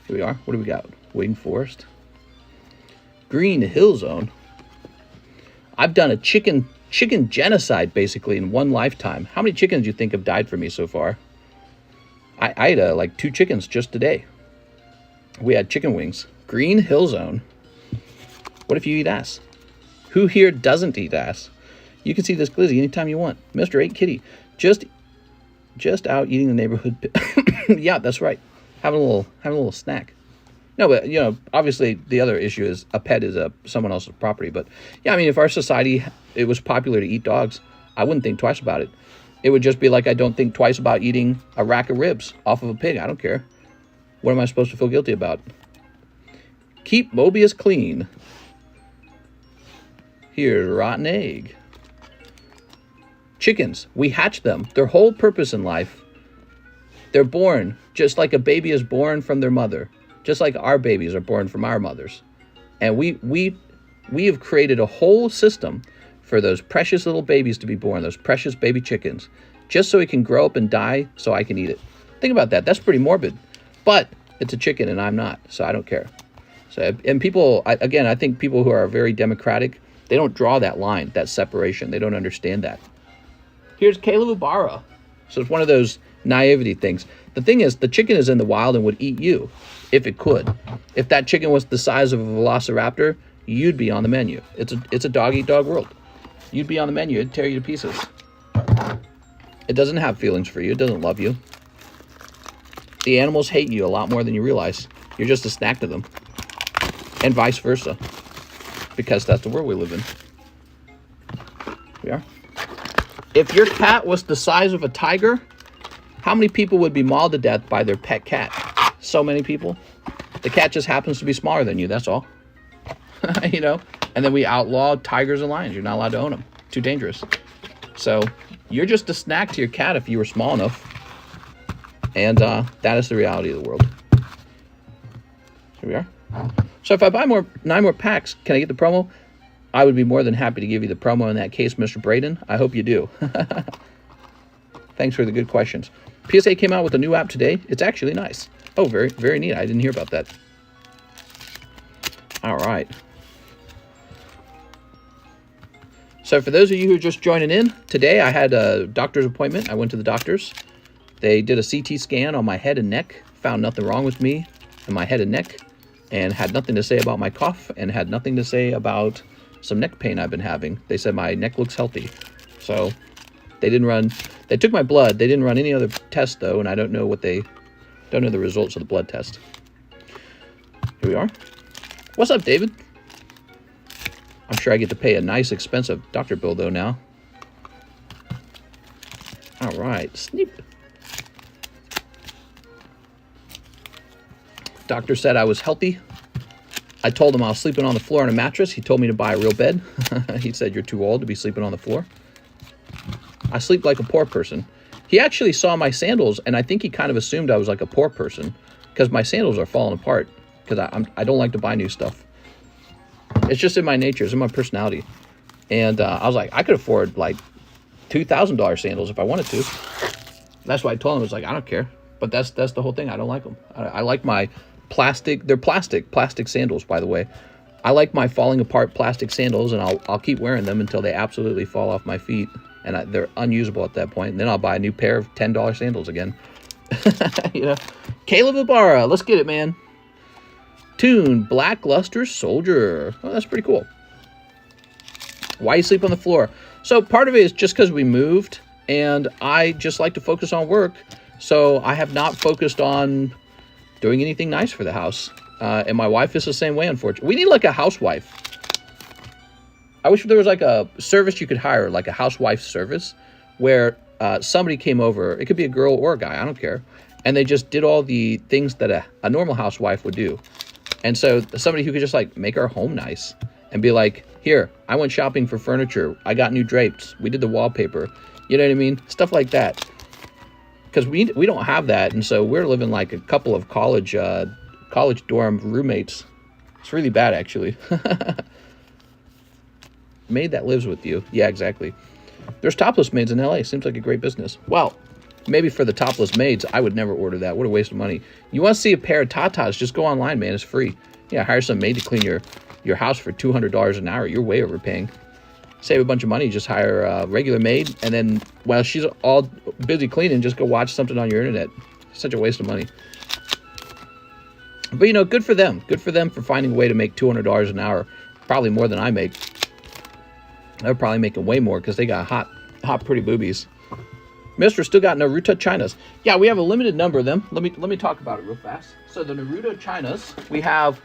A: Here we are. What do we got? Wing Forest. Green Hill Zone. I've done a chicken genocide basically in one lifetime. How many chickens do you think have died for me so far? I ate like 2 chickens just today. We had chicken wings. Green Hill Zone. What if you eat ass? Who here doesn't eat ass? You can see this glizzy anytime you want. Mr. 8 Kitty. Just out eating the neighborhood. Yeah, that's right. Having a little snack. No, but you know, obviously the other issue is a pet is someone else's property. But yeah, I mean, if our society it was popular to eat dogs, I wouldn't think twice about it. It would just be like I don't think twice about eating a rack of ribs off of a pig. I don't care. What am I supposed to feel guilty about? Keep Mobius clean. Here's a rotten egg. Chickens, we hatch them. Their whole purpose in life, they're born just like a baby is born from their mother. Just like our babies are born from our mothers. And we have created a whole system for those precious little babies to be born, those precious baby chickens, just so it can grow up and die so I can eat it. Think about that. That's pretty morbid. But it's a chicken and I'm not, so I don't care. So, and people, again, I think people who are very democratic, they don't draw that line, that separation. They don't understand that. Here's Caleb Ubara. So it's one of those naivety things. The thing is, the chicken is in the wild and would eat you if it could. If that chicken was the size of a velociraptor, you'd be on the menu. It's a dog-eat-dog world. You'd be on the menu. It'd tear you to pieces. It doesn't have feelings for you. It doesn't love you. The animals hate you a lot more than you realize. You're just a snack to them. And vice versa. Because that's the world we live in. Here we are. If your cat was the size of a tiger, how many people would be mauled to death by their pet cat? So many people. The cat just happens to be smaller than you, that's all. You know? And then we outlaw tigers and lions. You're not allowed to own them. Too dangerous. So, you're just a snack to your cat if you were small enough. And that is the reality of the world. Here we are. So if I buy 9 more packs, can I get the promo? I would be more than happy to give you the promo in that case, Mr. Braden. I hope you do. Thanks for the good questions. PSA came out with a new app today. It's actually nice. Oh, very, very neat. I didn't hear about that. All right. So for those of you who are just joining in, today I had a doctor's appointment. I went to the doctor's. They did a CT scan on my head and neck, found nothing wrong with me and my head and neck, and had nothing to say about my cough, and had nothing to say about some neck pain I've been having. They said my neck looks healthy. So they took my blood. They didn't run any other test though, and I don't know the results of the blood test. Here we are. What's up, David? I'm sure I get to pay a nice expensive doctor bill though now. All right, sneak. Doctor said I was healthy. I told him I was sleeping on the floor on a mattress. He told me to buy a real bed. He said, you're too old to be sleeping on the floor. I sleep like a poor person. He actually saw my sandals, and I think he kind of assumed I was like a poor person because my sandals are falling apart because I don't like to buy new stuff. It's just in my nature. It's in my personality. And I was like, I could afford like $2,000 sandals if I wanted to. That's why I told him. I was like, I don't care. But that's the whole thing. I don't like them. I like my plastic. They're plastic sandals, by the way. I like my falling apart plastic sandals, and I'll keep wearing them until they absolutely fall off my feet. And they're unusable at that point. And then I'll buy a new pair of $10 sandals again. You know, Caleb Ibarra, let's get it, man. Tune, Blackluster Soldier. Oh, that's pretty cool. Why you sleep on the floor? So part of it is just because we moved, and I just like to focus on work. So I have not focused on doing anything nice for the house. And my wife is the same way, unfortunately. We need like a housewife. I wish there was like a service you could hire, like a housewife service, where somebody came over. It could be a girl or a guy, I don't care. And they just did all the things that a normal housewife would do. And so somebody who could just like make our home nice and be like, here, I went shopping for furniture. I got new drapes. We did the wallpaper. You know what I mean? Stuff like that. Because we don't have that. And so we're living like a couple of college dorm roommates. It's really bad, actually. Maid that lives with you. Yeah, exactly. There's topless maids in LA. Seems like a great business. Well, maybe for the topless maids, I would never order that. What a waste of money. You want to see a pair of tatas, just go online, man. It's free. Yeah, hire some maid to clean your house for $200 an hour. You're way overpaying. Save a bunch of money, just hire a regular maid, and then while she's all busy cleaning, just go watch something on your internet. Such a waste of money. But, you know, good for them. Good for them for finding a way to make $200 an hour. Probably more than I make. They're probably making way more because they got hot, pretty boobies. Mister still got Naruto Chinas. Yeah, we have a limited number of them. Let me talk about it real fast. So the Naruto Chinas, we have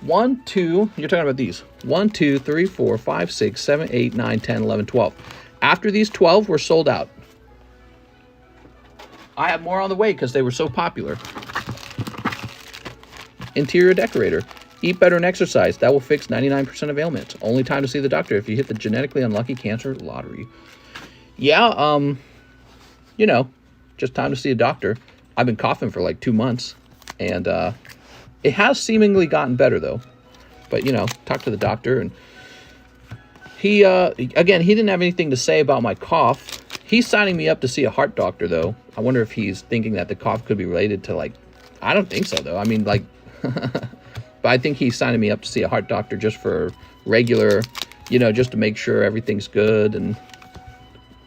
A: 1, 2, you're talking about these. 1, 2, 3, 4, 5, 6, 7, 8, 9, 10, 11, 12. After these 12 were sold out. I have more on the way because they were so popular. Interior decorator. Eat better and exercise. That will fix 99% of ailments. Only time to see the doctor if you hit the genetically unlucky cancer lottery. Yeah, you know, just time to see a doctor. I've been coughing for like 2 months, and it has seemingly gotten better though. But you know, talk to the doctor, and he again, he didn't have anything to say about my cough. He's signing me up to see a heart doctor though. I wonder if he's thinking that the cough could be related to like, I don't think so though. I mean, like, but I think he's signing me up to see a heart doctor just for regular, you know, just to make sure everything's good, and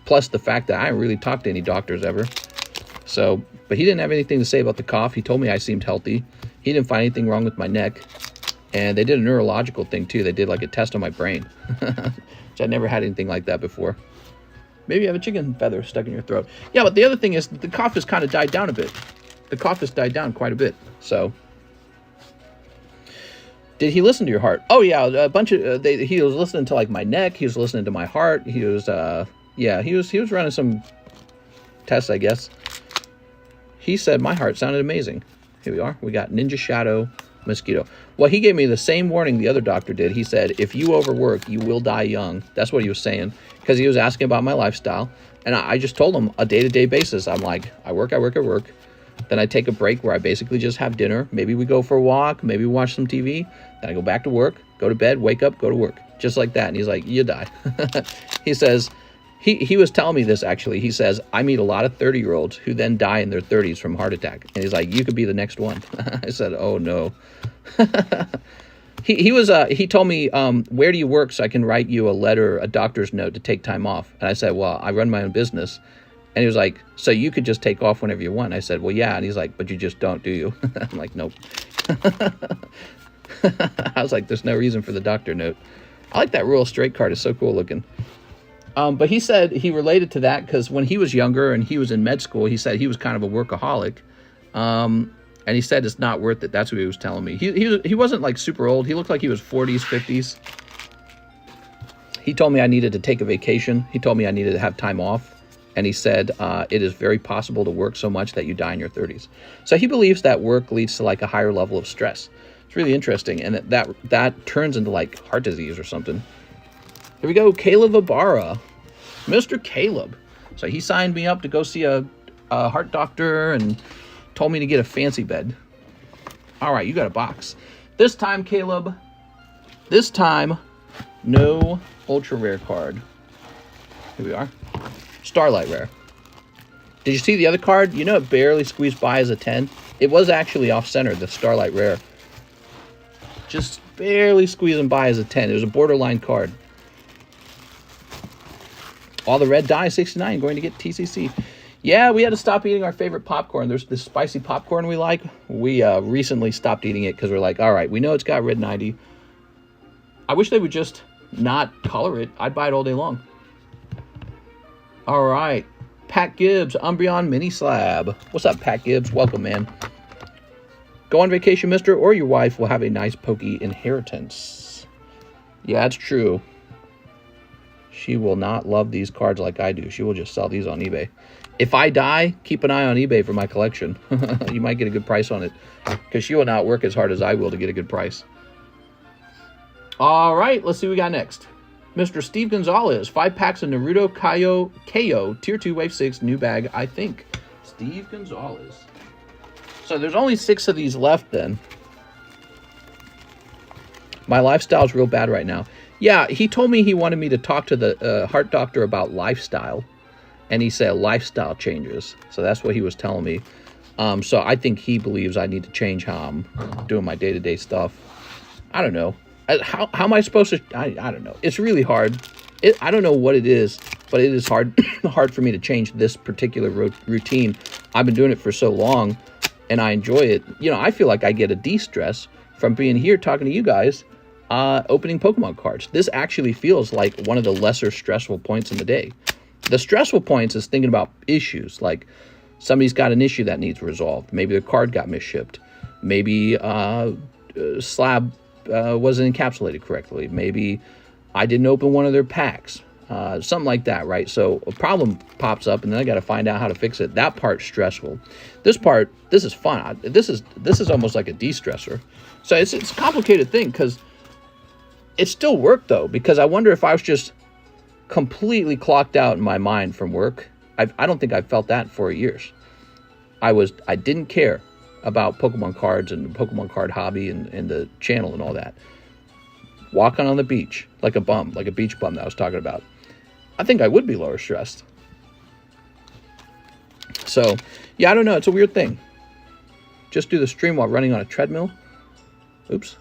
A: plus the fact that I haven't really talked to any doctors ever. So, but he didn't have anything to say about the cough. He told me I seemed healthy. He didn't find anything wrong with my neck. And they did a neurological thing too. They did like a test on my brain, which I never had anything like that before. Maybe you have a chicken feather stuck in your throat. Yeah, but the other thing is the cough has kind of died down a bit. The cough has died down quite a bit. So, did he listen to your heart? Oh yeah, a bunch of he was listening to like my neck. He was listening to my heart. He was yeah, he was running some tests, I guess. He said my heart sounded amazing. Here we are. We got Ninja Shadow Mosquito. Well, he gave me the same warning the other doctor did. He said, if you overwork, you will die young. That's what he was saying, because he was asking about my lifestyle. And I just told him a day-to-day basis. I'm like, I work. Then I take a break where I basically just have dinner. Maybe we go for a walk. Maybe we watch some TV. Then I go back to work, go to bed, wake up, go to work. Just like that. And he's like, you die. He says, he was telling me this actually. He says, I meet a lot of 30-year-olds who then die in their 30s from heart attack. And he's like, you could be the next one. I said, oh no. He told me, where do you work so I can write you a letter, a doctor's note to take time off? And I said, well, I run my own business. And he was like, so you could just take off whenever you want? I said, well, yeah. And he's like, but you just don't, do you? I'm like, nope. I was like, there's no reason for the doctor note. I like that Royal Straight card. It's so cool looking. But he said he related to that because when he was younger and he was in med school, he said he was kind of a workaholic. And he said it's not worth it. That's what he was telling me. He wasn't like super old. He looked like he was 40s, 50s. He told me I needed to take a vacation. He told me I needed to have time off. And he said it is very possible to work so much that you die in your 30s. So he believes that work leads to like a higher level of stress. It's really interesting. And that turns into like heart disease or something. Here we go, Caleb Ibarra. Mr. Caleb. So he signed me up to go see a heart doctor and told me to get a fancy bed. All right, you got a box. This time, Caleb, this time, no ultra rare card. Here we are. Starlight rare. Did you see the other card? You know it barely squeezed by as a 10? It was actually off-center, the Starlight rare. Just barely squeezing by as a 10. It was a borderline card. All the red die, 69, going to get TCC. Yeah, we had to stop eating our favorite popcorn. There's this spicy popcorn we like. We recently stopped eating it because we're like, all right, we know it's got red 90. I wish they would just not color it. I'd buy it all day long. All right. Pat Gibbs, Umbreon Mini Slab. What's up, Pat Gibbs? Welcome, man. Go on vacation, mister, or your wife will have a nice pokey inheritance. Yeah, it's true. She will not love these cards like I do. She will just sell these on eBay. If I die, keep an eye on eBay for my collection. You might get a good price on it, because she will not work as hard as I will to get a good price. All right, let's see what we got next. Mr. Steve Gonzalez, 5 packs of Naruto KO Tier 2 Wave 6 new bag, I think. Steve Gonzalez. So there's only 6 of these left then. My lifestyle is real bad right now. Yeah, he told me he wanted me to talk to the heart doctor about lifestyle. And he said lifestyle changes. So that's what he was telling me. So I think he believes I need to change how I'm doing my day-to-day stuff. I don't know. How am I supposed to? I don't know. It's really hard. I don't know what it is, but it is hard hard for me to change this particular routine. I've been doing it for so long, and I enjoy it. You know, I feel like I get a de-stress from being here talking to you guys, opening Pokemon cards. This actually feels like one of the lesser stressful points in the day. The stressful points is thinking about issues, like somebody's got an issue that needs resolved. Maybe their card got misshipped. Maybe Slab wasn't encapsulated correctly. Maybe I didn't open one of their packs. Something like that, right? So a problem pops up, and then I got to find out how to fix it. That part's stressful. This part, this is fun. This is almost like a de-stressor. So it's a complicated thing, because it still worked though. Because I wonder if I was just completely clocked out in my mind from work. I don't think I felt that for years. I didn't care about Pokemon cards and the Pokemon card hobby and the channel and all that. Walking on the beach like a bum, like a beach bum that I was talking about. I think I would be lower stressed. So, yeah, I don't know. It's a weird thing. Just do the stream while running on a treadmill. Oops.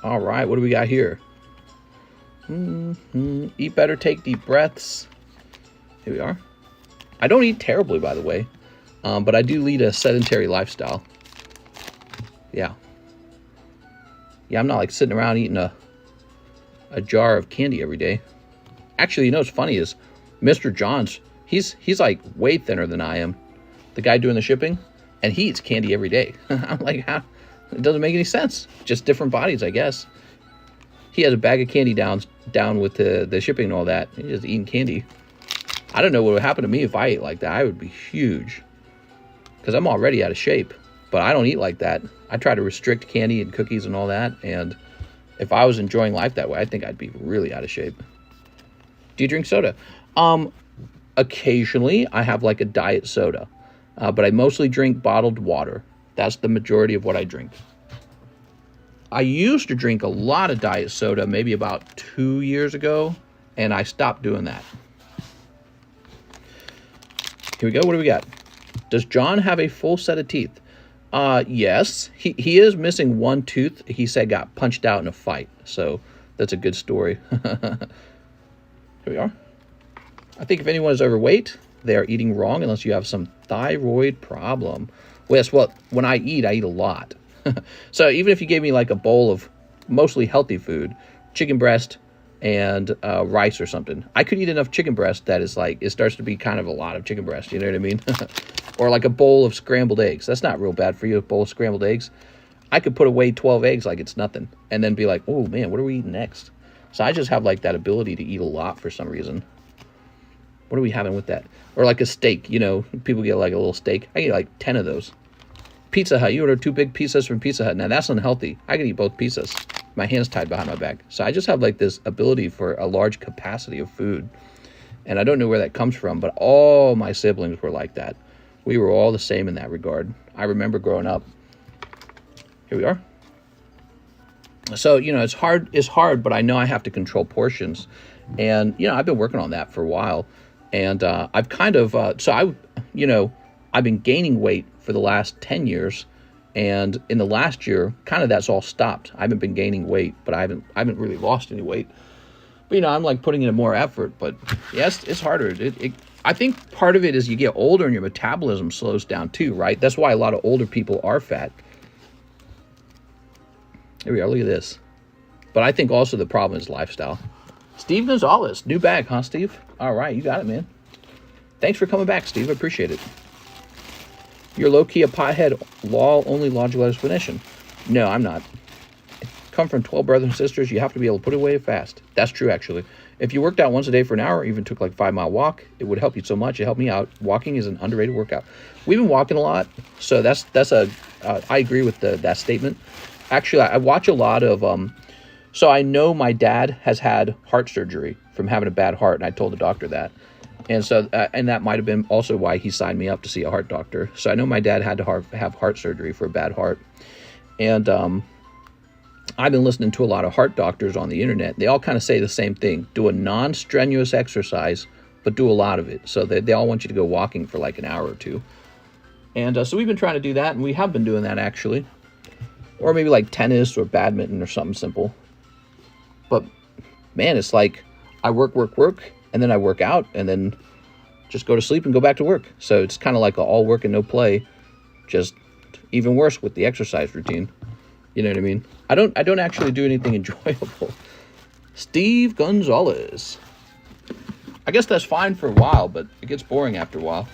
A: All right, what do we got here? Eat better, take deep breaths. Here we are. I don't eat terribly, by the way. But I do lead a sedentary lifestyle. Yeah. Yeah, I'm not like sitting around eating a jar of candy every day. Actually, you know what's funny is Mr. John's, he's like way thinner than I am. The guy doing the shipping, and he eats candy every day. I'm like, how? It doesn't make any sense. Just different bodies, I guess. He has a bag of candy down with the shipping and all that. He's just eating candy. I don't know what would happen to me if I ate like that. I would be huge. Because I'm already out of shape. But I don't eat like that. I try to restrict candy and cookies and all that. And if I was enjoying life that way, I think I'd be really out of shape. Do you drink soda? Occasionally, I have like a diet soda. But I mostly drink bottled water. That's the majority of what I drink. I used to drink a lot of diet soda maybe about 2 years ago. And I stopped doing that. Here we go. What do we got? Does John have a full set of teeth? Yes. He is missing one tooth. He said got punched out in a fight. So that's a good story. Here we are. I think if anyone is overweight, they are eating wrong unless you have some thyroid problem. Well, yes, well, when I eat a lot. So even if you gave me like a bowl of mostly healthy food, chicken breast and rice or something, I could eat enough chicken breast that is like, it starts to be kind of a lot of chicken breast, you know what I mean? Or like a bowl of scrambled eggs. That's not real bad for you, a bowl of scrambled eggs. I could put away 12 eggs like it's nothing and then be like, oh man, what are we eating next? So I just have like that ability to eat a lot for some reason. What are we having with that? Or like a steak, you know, people get like a little steak. I get like 10 of those. Pizza Hut, you order 2 big pizzas from Pizza Hut. Now that's unhealthy. I can eat both pizzas. My hand's tied behind my back. So I just have like this ability for a large capacity of food. And I don't know where that comes from, but all my siblings were like that. We were all the same in that regard. I remember growing up. Here we are. So, you know, it's hard, but I know I have to control portions. And, you know, I've been working on that for a while. And I've kind of, I've been gaining weight for the last 10 years. And in the last year, kind of that's all stopped. I haven't been gaining weight, but I haven't really lost any weight. But, you know, I'm like putting in more effort. But, yes, it's harder. I think part of it is you get older and your metabolism slows down too, right? That's why a lot of older people are fat. Here we are. Look at this. But I think also the problem is lifestyle. Steve Gonzalez. New bag, huh, Steve? All right. You got it, man. Thanks for coming back, Steve. I appreciate it. You're low-key a pothead. Law only logical explanation. No, I'm not. Come from 12 brothers and sisters. You have to be able to put it away fast. That's true, actually. If you worked out once a day for an hour, or even took like a 5-mile walk, it would help you so much. It helped me out. Walking is an underrated workout. We've been walking a lot, so I agree with that statement. Actually, I watch a lot of, so I know my dad has had heart surgery from having a bad heart, and I told the doctor that. And so, and that might have been also why he signed me up to see a heart doctor. So I know my dad had to have heart surgery for a bad heart. And I've been listening to a lot of heart doctors on the internet. They all kind of say the same thing. Do a non-strenuous exercise, but do a lot of it. So they all want you to go walking for like an hour or two. And so we've been trying to do that, and we have been doing that actually. Or maybe like tennis or badminton or something simple. But man, it's like I work, and then I work out, and then just go to sleep and go back to work. So it's kind of like all work and no play, just even worse with the exercise routine. You know what I mean? I don't actually do anything enjoyable. Steve Gonzalez. I guess that's fine for a while, but it gets boring after a while.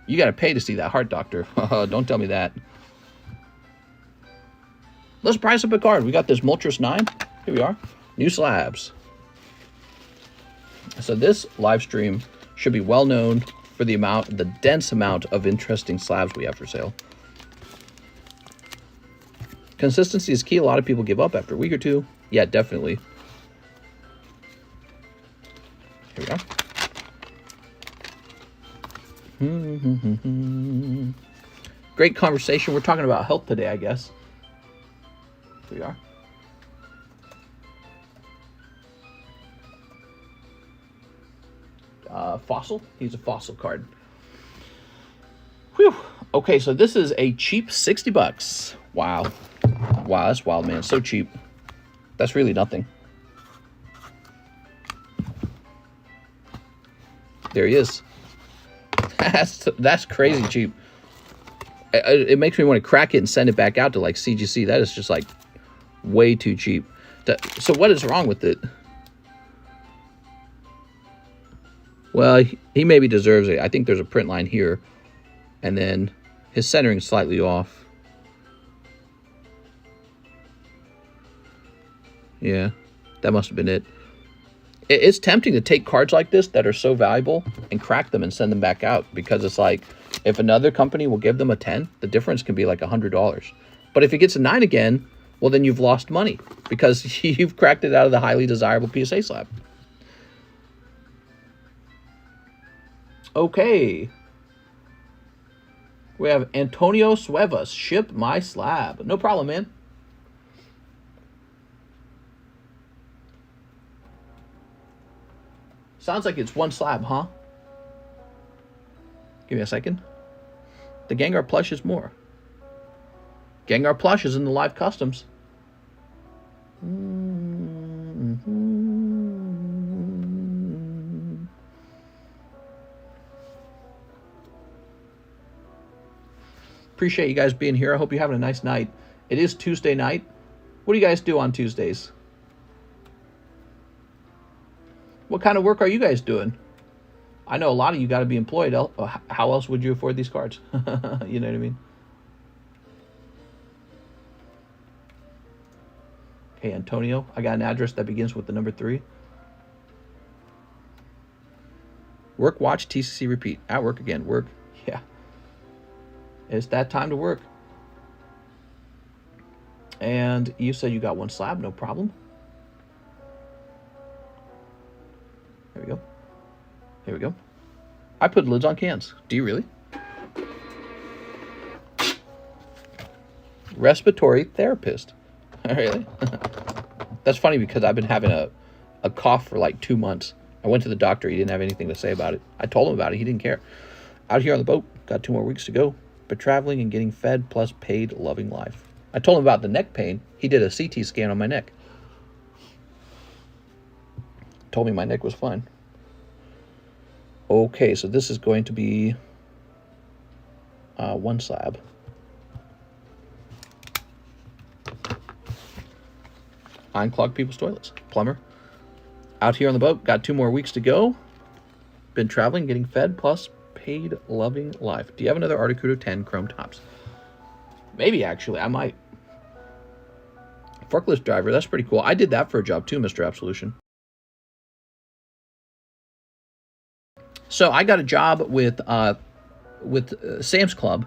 A: You got to pay to see that heart doctor. Don't tell me that. Let's price up a card. We got this Moltres 9. Here we are. New slabs. So this live stream should be well known for the dense amount of interesting slabs we have for sale. Consistency is key. A lot of people give up after a week or two. Yeah, definitely. Here we are. Great conversation. We're talking about health today, I guess. Here we are. Fossil. He's a fossil card. Whew. Okay, so this is a cheap 60 bucks. Wow. Wow, that's wild, man. So cheap. That's really nothing. There he is. That's crazy cheap. It makes me want to crack it and send it back out to like CGC. That is just like way too cheap. So what is wrong with it? Well, he maybe deserves it. I think there's a print line here. And then his centering is slightly off. Yeah, that must have been it. It's tempting to take cards like this that are so valuable and crack them and send them back out. Because it's like, if another company will give them a 10, the difference can be like $100. But if it gets a 9 again, well, then you've lost money. Because you've cracked it out of the highly desirable PSA slab. Okay. We have Antonio Suevas. Ship my slab. No problem, man. Sounds like it's one slab, huh? Give me a second. The Gengar plush is more. Gengar plush is in the live customs. Appreciate you guys being here. I hope you're having a nice night. It is Tuesday night. What do you guys do on Tuesdays? What kind of work are you guys doing? I know a lot of you got to be employed. How else would you afford these cards? You know what I mean? Okay, Antonio. I got an address that begins with the number 3. Work, watch, TCC, repeat. At work again. Work. Yeah. It's that time to work. And you said you got one slab. No problem. Here we go. I put lids on cans. Do you really? Respiratory therapist. Really? That's funny because I've been having a cough for like 2 months. I went to the doctor. He didn't have anything to say about it. I told him about it. He didn't care. Out here on the boat. Got 2 more weeks to go. But traveling and getting fed plus paid, loving life. I told him about the neck pain. He did a CT scan on my neck. Told me my neck was fine. Okay, so this is going to be 1 slab. Unclog people's toilets. Plumber. Out here on the boat. Got 2 more weeks to go. Been traveling, getting fed, plus paid, loving life. Do you have another Articuno 10 chrome tops? Maybe, actually. I might. Forklift driver. That's pretty cool. I did that for a job, too, Mr. Absolution. So I got a job with Sam's Club,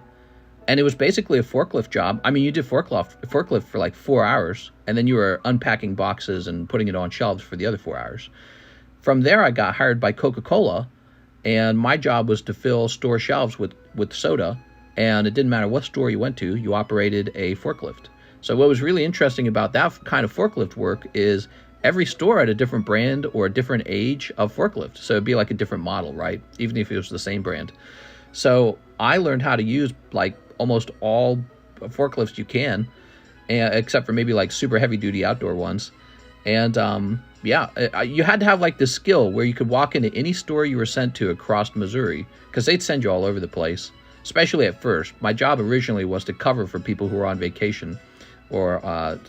A: and it was basically a forklift job. I mean, you did forklift for like 4 hours, and then you were unpacking boxes and putting it on shelves for the other 4 hours. From there, I got hired by Coca-Cola, and my job was to fill store shelves with soda, and it didn't matter what store you went to, you operated a forklift. So what was really interesting about that kind of forklift work is every store had a different brand or a different age of forklift. So it'd be like a different model, right? Even if it was the same brand. So I learned how to use like almost all forklifts you can, except for maybe like super heavy duty outdoor ones. And yeah, you had to have like this skill where you could walk into any store you were sent to across Missouri, because they'd send you all over the place, especially at first. My job originally was to cover for people who were on vacation. So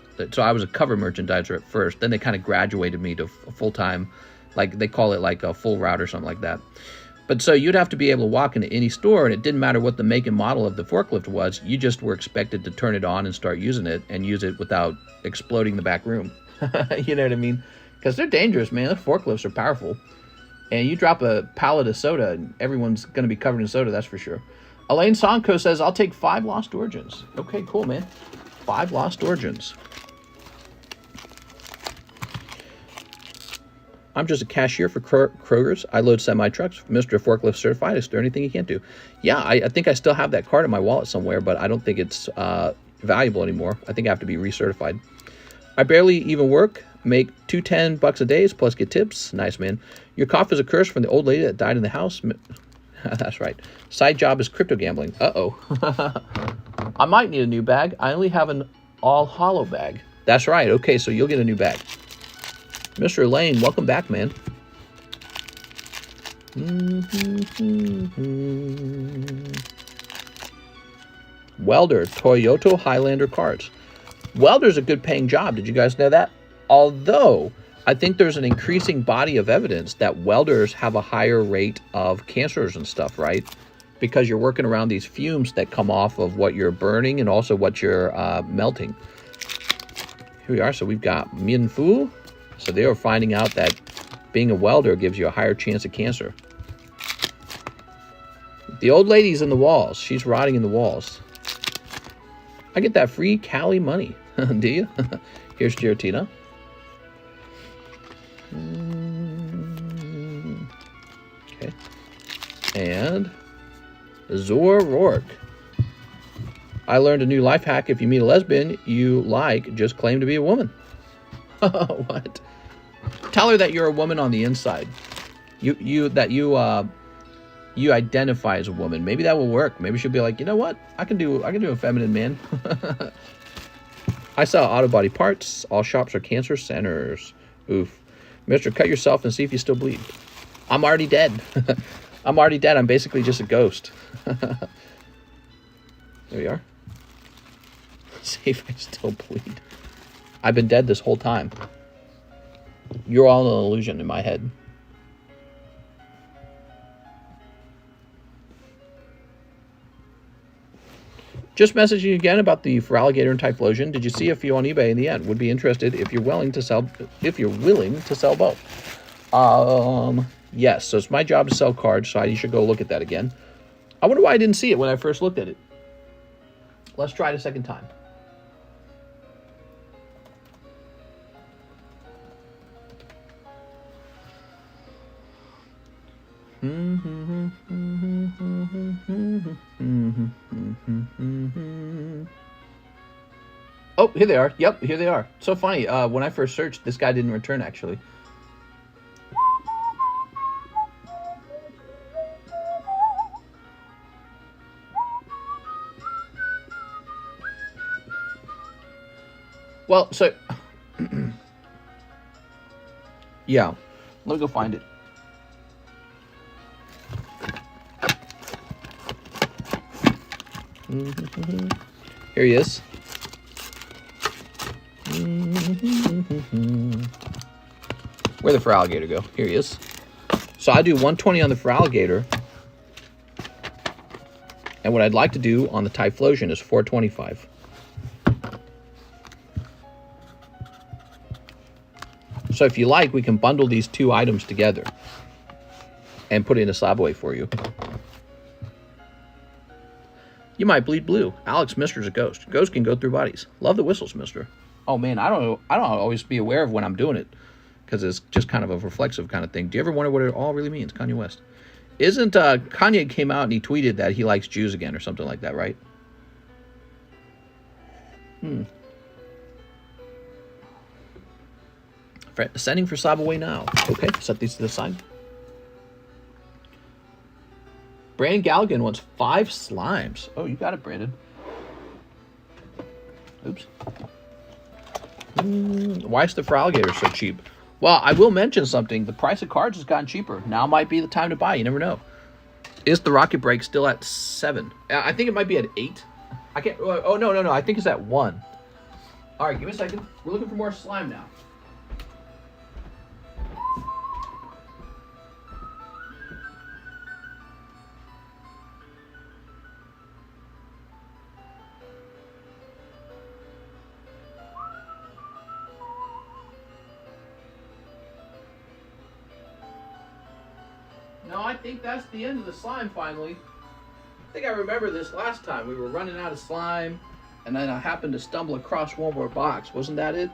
A: I was a cover merchandiser at first. Then they kind of graduated me to full-time, like they call it like a full route or something like that. But so you'd have to be able to walk into any store, and it didn't matter what the make and model of the forklift was. You just were expected to turn it on and start using it, and use it without exploding the back room. You know what I mean? Because they're dangerous, man. The forklifts are powerful. And you drop a pallet of soda, and everyone's going to be covered in soda, that's for sure. Elaine Sonko says, I'll take 5 Lost Origins. Okay, cool, man. 5 Lost Origins. I'm just a cashier for Kroger's. I load semi-trucks. Mr. Forklift Certified. Is there anything you can't do? Yeah, I think I still have that card in my wallet somewhere, but I don't think it's valuable anymore. I think I have to be recertified. I barely even work. Make $210 a day plus get tips. Nice, man. Your cough is a curse from the old lady that died in the house. That's right. Side job is crypto gambling. Uh-oh. I might need a new bag. I only have an all hollow bag. That's right. Okay, so you'll get a new bag. Mr. Lane, welcome back, man. Welder, Toyota Highlander cards. Welder's a good paying job. Did you guys know that? Although, I think there's an increasing body of evidence that welders have a higher rate of cancers and stuff, right? Because you're working around these fumes that come off of what you're burning and also what you're melting. Here we are. So we've got Min Fu. So they are finding out that being a welder gives you a higher chance of cancer. The old lady's in the walls. She's rotting in the walls. I get that free Cali money. Do you? Here's Giratina. Okay. And Zor Rourke. I learned a new life hack. If you meet a lesbian you like, just claim to be a woman. What? Tell her that you're a woman on the inside. You identify as a woman. Maybe that will work. Maybe she'll be like, you know what? I can do a feminine man. I sell auto body parts. All shops are cancer centers. Oof. Mister, cut yourself and see if you still bleed. I'm already dead. I'm already dead. I'm basically just a ghost. There we are. See if I still bleed. I've been dead this whole time. You're all an illusion in my head. Just messaging again about the for alligator and typhlosion. Did you see a few on eBay in the end? Would be interested if you're willing to sell. If you're willing to sell both. Yes. So it's my job to sell cards. So you should go look at that again. I wonder why I didn't see it when I first looked at it. Let's try it a second time. Oh, here they are. Yep, here they are. So funny. When I first searched, this guy didn't return, actually. Well, so... yeah. Let me go find it. Here he is. Where'd the for alligator go? Here he is. So I do 120 on the for alligator. And what I'd like to do on the Typhlosion is 425. So if you like, we can bundle these two items together and put it in a slab away for you. You might bleed blue. Alex, Mister's a ghost. Ghosts can go through bodies. Love the whistles, Mister. Oh man, I don't always be aware of when I'm doing it because it's just kind of a reflexive kind of thing. Do you ever wonder what it all really means? Kanye West. Isn't Kanye came out and he tweeted that he likes Jews again or something like that, right? Sending for SLAB-AWAY now. Okay, set these to the side. Brandon Galligan wants 5 slimes. Oh, you got it, Brandon. Oops. Why is the for alligator so cheap? Well, I will mention something. The price of cards has gotten cheaper. Now might be the time to buy. You never know. Is the Rocket Break still at 7? I think it might be at 8. I can't. Oh, no. I think it's at 1. All right, give me a second. We're looking for more slime now. No, I think that's the end of the slime finally. I think I remember this last time. We were running out of slime, and then I happened to stumble across one more box. Wasn't that it?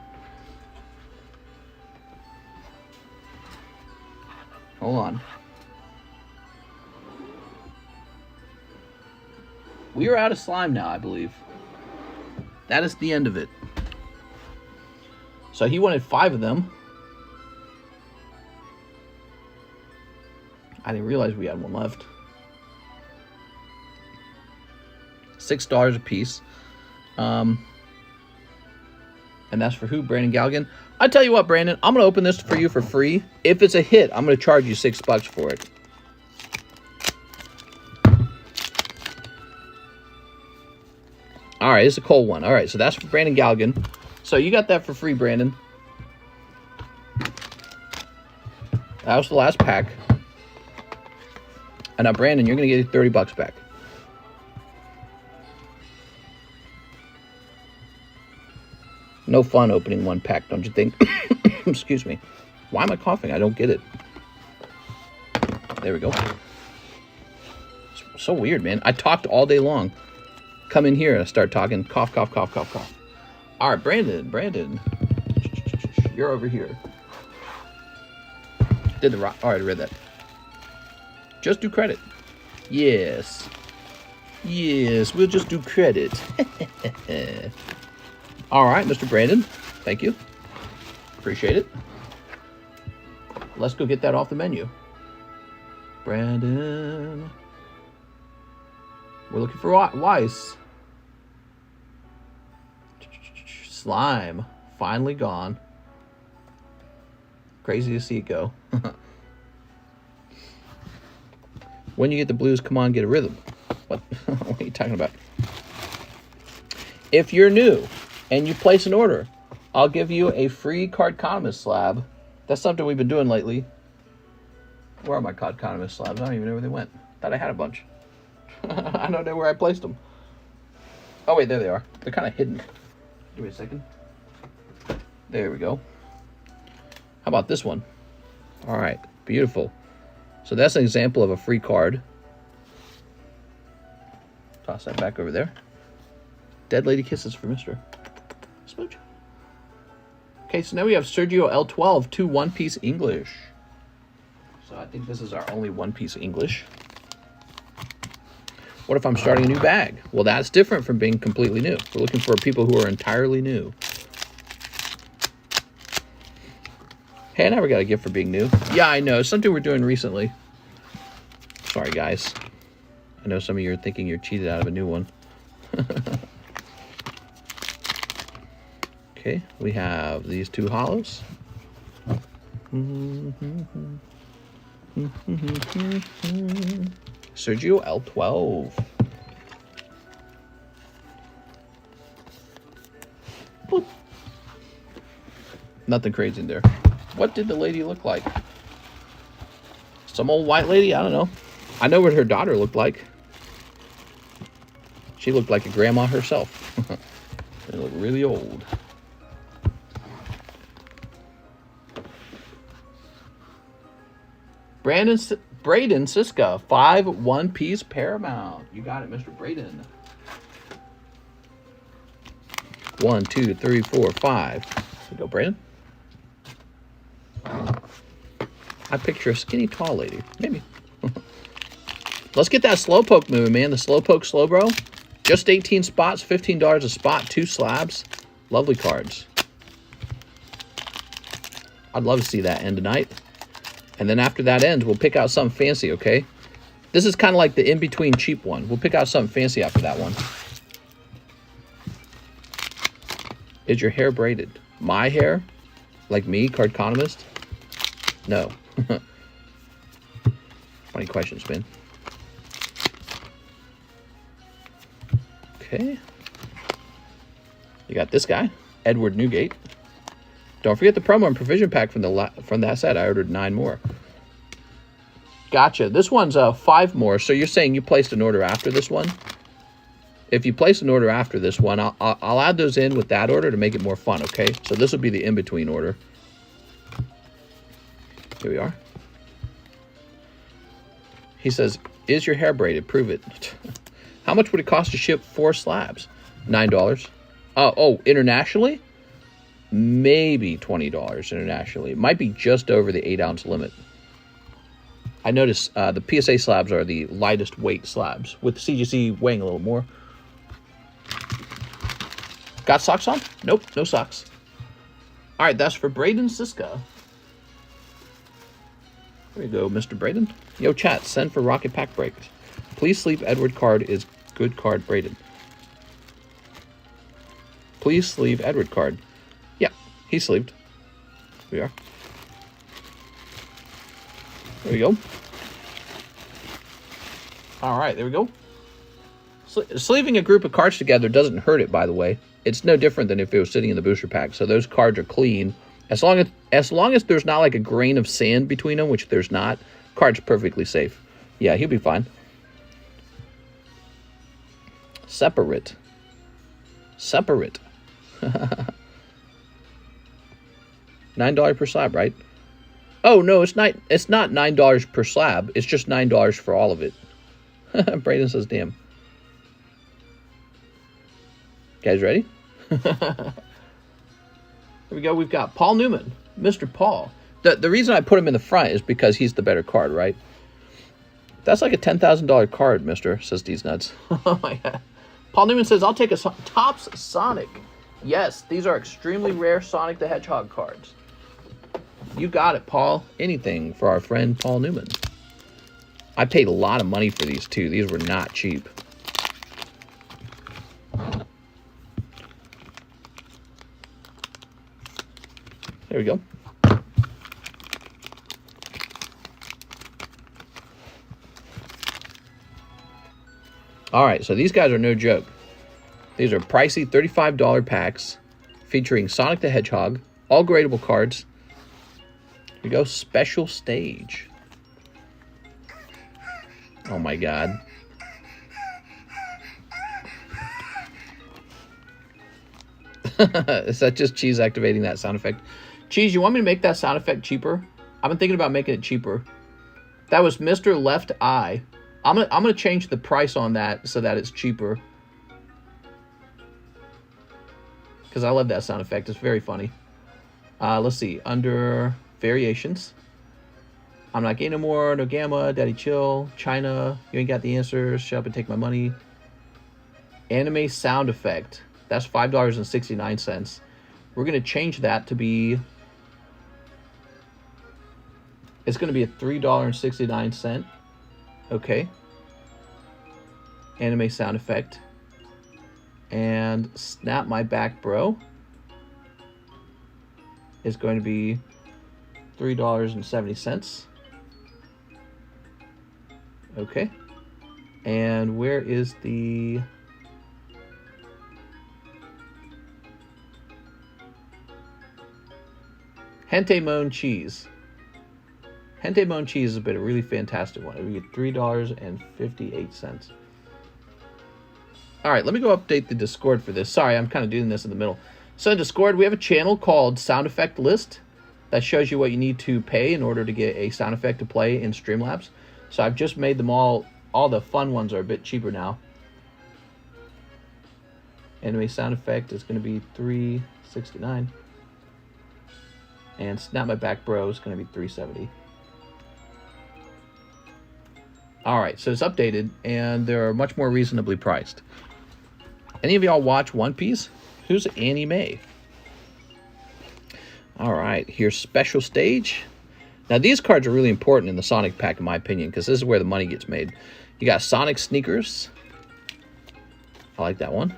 A: Hold on. We are out of slime now, I believe. That is the end of it. So he wanted 5 of them. I didn't realize we had one left. $6 a piece. And that's for who? Brandon Galligan? I tell you what, Brandon, I'm going to open this for you for free. If it's a hit, I'm going to charge you $6 for it. All right, it's a cold one. All right, so that's for Brandon Galligan. So you got that for free, Brandon. That was the last pack. And now, Brandon, you're going to get $30 back. No fun opening one pack, don't you think? Excuse me. Why am I coughing? I don't get it. There we go. It's so weird, man. I talked all day long. Come in here and I start talking. Cough, cough, cough, cough, cough. All right, Brandon. You're over here. Did the rock. All right, I read that. Just do credit. Yes. Yes, we'll just do credit. All right, Mr. Brandon. Thank you. Appreciate it. Let's go get that off the menu. Brandon. We're looking for WEISS. Slime. Finally gone. Crazy to see it go. When you get the blues, come on, get a rhythm. What? What are you talking about? If you're new and you place an order, I'll give you a free Cardconomist slab. That's something we've been doing lately. Where are my Cardconomist slabs? I don't even know where they went. Thought I had a bunch. I don't know where I placed them. Oh, wait, there they are. They're kind of hidden. Give me a second. There we go. How about this one? All right, beautiful. So that's an example of a free card. Toss that back over there. Dead Lady Kisses for Mr. Smooch. Okay, so now we have Sergio L12, 2 one-piece English. So I think this is our only one-piece English. What if I'm starting a new bag? Well, that's different from being completely new. We're looking for people who are entirely new. Hey, I never got a gift for being new. Yeah, I know. Something we're doing recently. Sorry, guys. I know some of you are thinking you're cheated out of a new one. Okay, we have these two hollows. Sergio L12. Boop. Nothing crazy in there. What did the lady look like? Some old white lady? I don't know. I know what her daughter looked like. She looked like a grandma herself. They look really old. Braden Siska, 5 one-piece Paramount. You got it, Mr. Braden. 1, 2, 3, 4, 5. There you go, Braden. I picture a skinny, tall lady. Maybe. Let's get that slowpoke moving, man. The slowpoke slow bro. Just 18 spots, $15 a spot, 2 slabs. Lovely cards. I'd love to see that end tonight. And then after that ends, we'll pick out something fancy, okay? This is kind of like the in-between cheap one. We'll pick out something fancy after that one. Is your hair braided? My hair? Like me, card economist? No. Funny question, Spin. Okay. You got this guy, Edward Newgate. Don't forget the promo and provision pack from that set. I ordered 9 more. Gotcha. This one's 5 more. So you're saying you placed an order after this one? If you place an order after this one, I'll add those in with that order to make it more fun, okay? So this will be the in-between order. Here we are. He says, is your hair braided? Prove it. How much would it cost to ship 4 slabs? $9. Oh, internationally? Maybe $20 internationally. It might be just over the 8-ounce limit. I noticed the PSA slabs are the lightest weight slabs, with the CGC weighing a little more. Got socks on? Nope, no socks. All right, that's for Braden Siska. There you go, Mr. Braden. Yo, chat, send for Rocket Pack breaks. Please sleep Edward card is good card Braden. Please sleeve Edward card. Yeah, he sleeved. Here we are. There we go. All right, there we go. Sleeving a group of cards together doesn't hurt it, by the way. It's no different than if it was sitting in the booster pack. So those cards are clean. As long as there's not like a grain of sand between them, which there's not, card's perfectly safe. Yeah, he'll be fine. Separate. $9 per slab, right? Oh no, it's not $9 per slab. It's just $9 for all of it. Braden says, damn. Guys ready? Here we go. We've got Paul Newman, Mr. Paul. The reason I put him in the front is because he's the better card, right? That's like a $10,000 card, mister, says These Nuts. Oh my God. Paul Newman says, I'll take a Topps Sonic. Yes, these are extremely rare Sonic the Hedgehog cards. You got it, Paul. Anything for our friend Paul Newman. I paid a lot of money for these, too. These were not cheap. There we go. All right, so these guys are no joke. These are pricey $35 packs featuring Sonic the Hedgehog, all gradable cards. Here we go, special stage. Oh my God. Is that just Cheese activating that sound effect? Cheese, you want me to make that sound effect cheaper? I've been thinking about making it cheaper. That was Mr. Left Eye. I'm gonna change the price on that so that it's cheaper. Because I love that sound effect. It's very funny. Let's see. Under variations. I'm not gay no more. No gamma. Daddy chill. China. You ain't got the answers. Shut up and take my money. Anime sound effect. That's $5.69. We're going to change that to be... It's going to be a $3.69. Okay. Anime sound effect. And Snap My Back Bro is going to be $3.70. Okay. And where is the... Hente Moan Cheese. Hente Moan Cheese has been a really fantastic one. We get $3.58. All right, let me go update the Discord for this. Sorry, I'm kind of doing this in the middle. So in Discord, we have a channel called Sound Effect List that shows you what you need to pay in order to get a sound effect to play in Streamlabs. So I've just made them all the fun ones are a bit cheaper now. Anime sound effect is going to be $3.69. And Snap My Back Bro is going to be $3.70. All right, so it's updated, and they're much more reasonably priced. Any of y'all watch One Piece? Who's Annie Mae? All right, here's Special Stage. Now, these cards are really important in the Sonic pack, in my opinion, because this is where the money gets made. You got Sonic Sneakers. I like that one.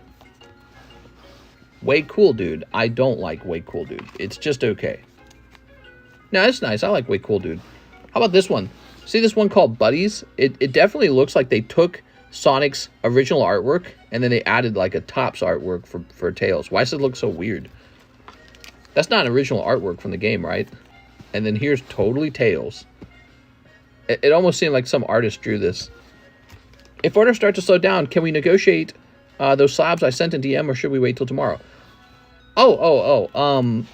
A: Way Cool Dude. I don't like Way Cool Dude. It's just okay. No, it's nice. I like Way Cool Dude. How about this one? See this one called Buddies? It definitely looks like they took Sonic's original artwork and then they added like a Topps artwork for Tails. Why does it look so weird? That's not an original artwork from the game, right? And then here's totally Tails. It almost seemed like some artist drew this. If orders start to slow down, can we negotiate those slabs I sent in DM, or should we wait till tomorrow? Oh,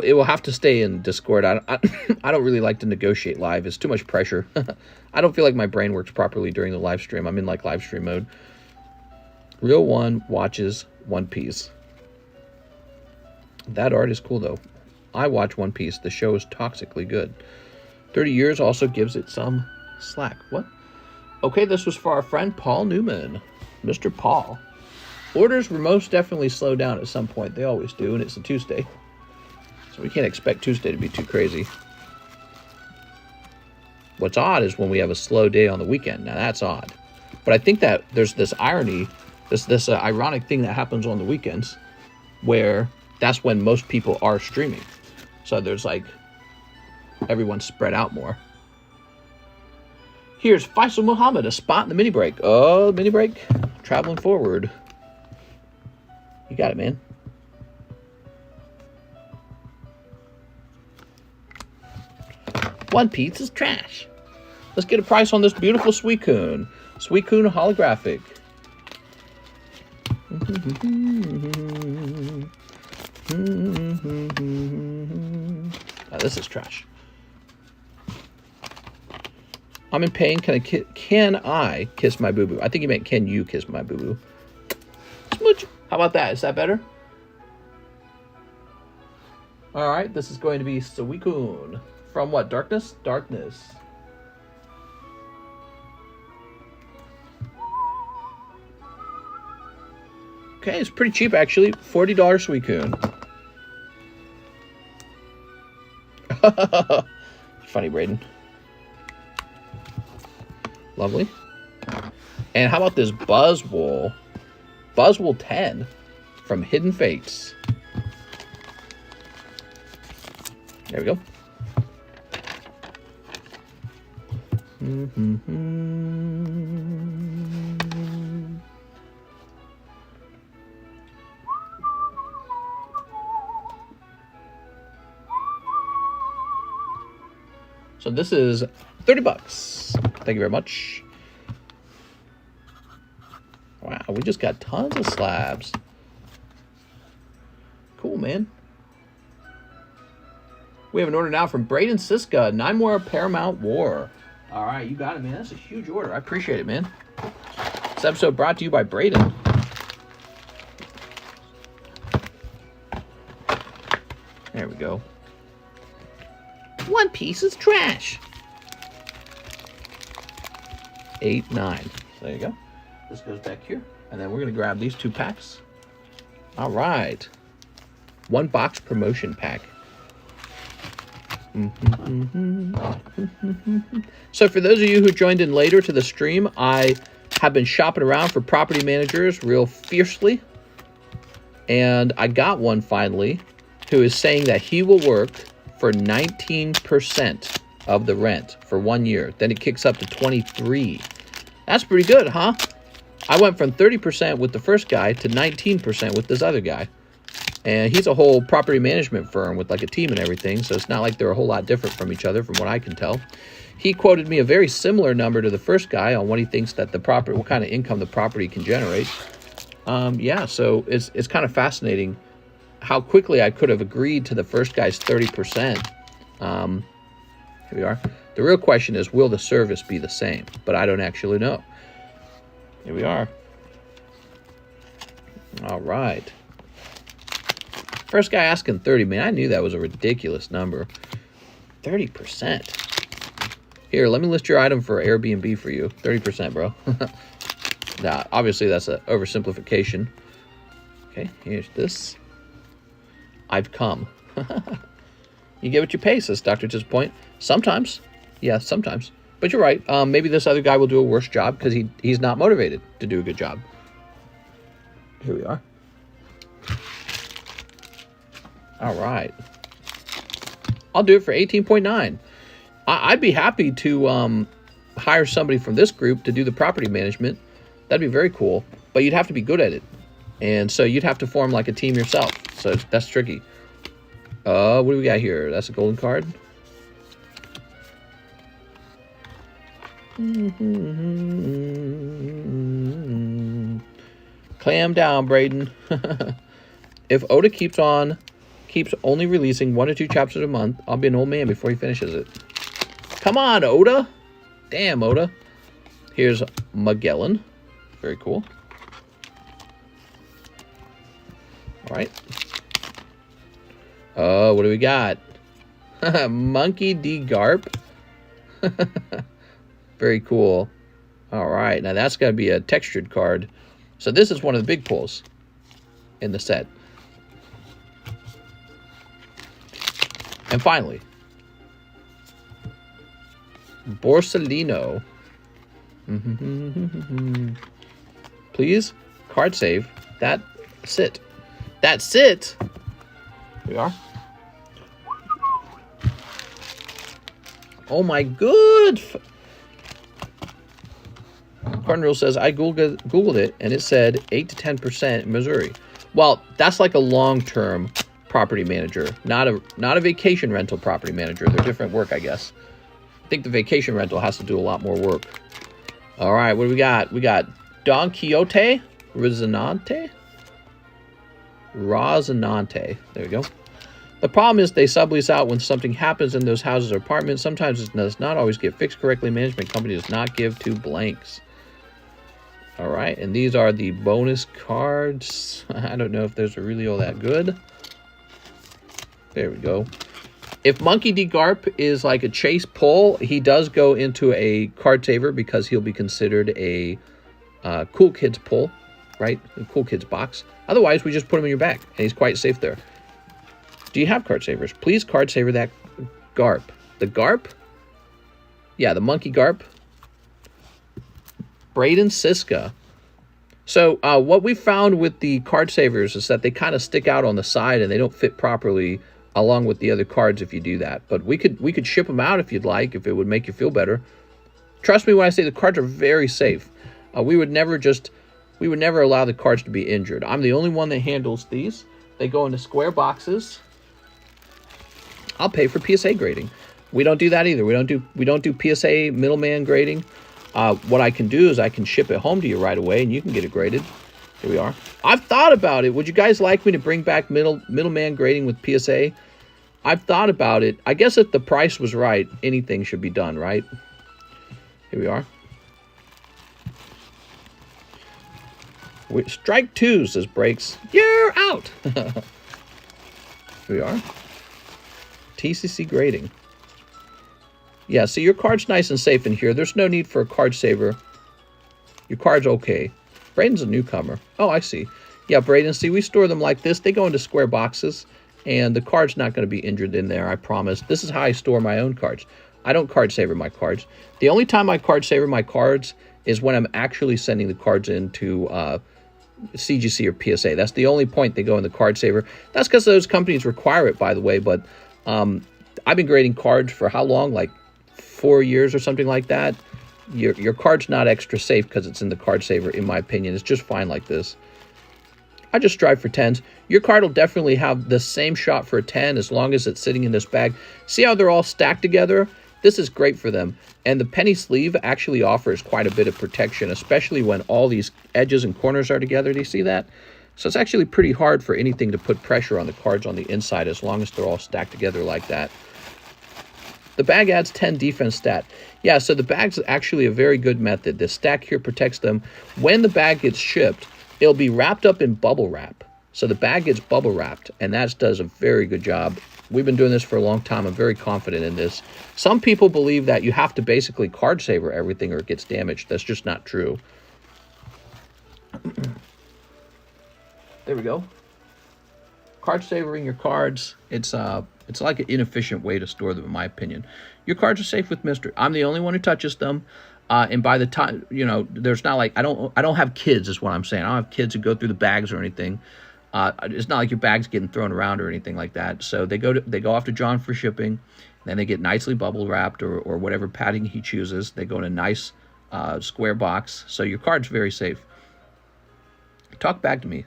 A: it will have to stay in Discord. I don't really like to negotiate live. It's too much pressure. I don't feel like my brain works properly during the live stream. I'm in like live stream mode. Real One watches One Piece. That art is cool though. I watch One Piece. The show is toxically good. 30 years also gives it some slack. What? Okay, this was for our friend Paul Newman. Mr. Paul. Orders will most definitely slow down at some point. They always do, and it's a Tuesday. So we can't expect Tuesday to be too crazy. What's odd is when we have a slow day on the weekend. Now that's odd. But I think that there's this irony, this ironic thing that happens on the weekends where that's when most people are streaming. So there's like, everyone's spread out more. Here's Faisal Muhammad, a spot in the mini break. Oh, mini break. Traveling forward. You got it, man. One Piece is trash. Let's get a price on this beautiful Suicune. Suicune holographic. Now, this is trash. I'm in pain. Can I kiss my boo-boo? I think he meant, can you kiss my boo-boo? Smooch. How about that? Is that better? All right. This is going to be Suicune. From what? Darkness? Darkness. Okay, it's pretty cheap actually. $40 Suicune. Funny, Braden. Lovely. And how about this Buzzwole? Buzzwole 10 from Hidden Fates. There we go. So this is $30. Thank you very much. Wow, we just got tons of slabs. Cool, man. We have an order now from Braden Siska. 9 more Paramount War. All right, you got it, man. That's a huge order. I appreciate it, man. This episode brought to you by Braden. There we go. One piece is trash. 8, 9. There you go. This goes back here. And then we're going to grab these 2 packs. All right. 1 box promotion pack. So for those of you who joined in later to the stream, I have been shopping around for property managers real fiercely. And I got one finally who is saying that he will work for 19% of the rent for 1 year. Then it kicks up to 23. That's pretty good, huh? I went from 30% with the first guy to 19% with this other guy. And he's a whole property management firm with like a team and everything, so it's not like they're a whole lot different from each other from what I can tell. He quoted me a very similar number to the first guy on what he thinks that the property, what kind of income the property can generate. Yeah, so it's kind of fascinating how quickly I could have agreed to the first guy's 30%. Here we are. The real question is, will the service be the same? But I don't actually know. Here we are. All right. First guy asking 30, man, I knew that was a ridiculous number. 30%. Here, let me list your item for Airbnb for you. 30%, bro. Nah, obviously that's an oversimplification. Okay, here's this. I've come. You get what you pay, says Dr. Tiz Point. Sometimes. Yeah, sometimes. But you're right. Maybe this other guy will do a worse job because he's not motivated to do a good job. Here we are. All right. I'll do it for 18.9. I'd be happy to hire somebody from this group to do the property management. That'd be very cool. But you'd have to be good at it. And so you'd have to form like a team yourself. So that's tricky. What do we got here? That's a golden card. Clam down, Braden. If Oda keeps only releasing 1 or 2 chapters a month, I'll be an old man before he finishes it. Come on, Oda. Damn, Oda. Here's Magellan. Very cool. All right. What do we got? Monkey D. Garp. Very cool. All right. Now that's got to be a textured card. So this is one of the big pulls in the set. And finally, Borsellino. Please, card save. That's it. That's it. Here we are. Oh my good. Cardinal says, I Googled it, and it said 8 to 10% in Missouri. Well, that's like a long-term property manager, not a vacation rental property manager. They're different work, I guess. I think the vacation rental has to do a lot more work. All right, what do we got? We got Don Quixote, Rosinante. There we go. The problem is they sublease out when something happens in those houses or apartments. Sometimes it does not always get fixed correctly. Management company does not give 2 blanks. All right, and these are the bonus cards. I don't know if those are really all that good. There we go. If Monkey D. Garp is like a chase pull, he does go into a card saver because he'll be considered a cool kids pull, right? A cool kids box. Otherwise, we just put him in your bag, and he's quite safe there. Do you have card savers? Please card saver that Garp. The Garp? Yeah, the Monkey Garp. Braden Siska. So what we found with the card savers is that they kind of stick out on the side and they don't fit properly along with the other cards if you do that. But we could ship them out if you'd like, if it would make you feel better. Trust me when I say the cards are very safe. We would never allow the cards to be injured. I'm the only one that handles these. They go into square boxes. I'll pay for PSA grading. We don't do that either. We don't do PSA middleman grading. What I can do is I can ship it home to you right away, and you can get it graded. Here we are. I've thought about it. Would you guys like me to bring back middleman grading with PSA? I've thought about it. I guess if the price was right, anything should be done, right? Here we are. Strike 2, says Breaks. You're out. Here we are. TCC grading. Yeah, see, your card's nice and safe in here. There's no need for a card saver. Your card's okay. Braden's a newcomer. Oh, I see. Yeah, Braden, see, we store them like this. They go into square boxes, and the card's not going to be injured in there, I promise. This is how I store my own cards. I don't card saver my cards. The only time I card saver my cards is when I'm actually sending the cards into CGC or PSA. That's the only point they go in the card saver. That's because those companies require it, by the way, but I've been grading cards for how long? Like 4 years or something like that. Your card's not extra safe because it's in the card saver, in my opinion. It's just fine like this. I just strive for 10s. Your card will definitely have the same shot for a 10 as long as it's sitting in this bag. See how they're all stacked together? This is great for them. And the penny sleeve actually offers quite a bit of protection, especially when all these edges and corners are together. Do you see that? So it's actually pretty hard for anything to put pressure on the cards on the inside as long as they're all stacked together like that. The bag adds 10 defense stat. Yeah, so the bag's actually a very good method. The stack here protects them. When the bag gets shipped, it'll be wrapped up in bubble wrap. So the bag gets bubble wrapped, and that does a very good job. We've been doing this for a long time. I'm very confident in this. Some people believe that you have to basically card saver everything or it gets damaged. That's just not true. There we go. Card savering your cards, it's like an inefficient way to store them, in my opinion. Your cards are safe with mystery. I'm the only one who touches them. And by the time, you know, there's not like, I don't have kids is what I'm saying. I don't have kids who go through the bags or anything. It's not like your bag's getting thrown around or anything like that. So they go off to John for shipping. Then they get nicely bubble wrapped or whatever padding he chooses. They go in a nice square box. So your card's very safe. Talk back to me.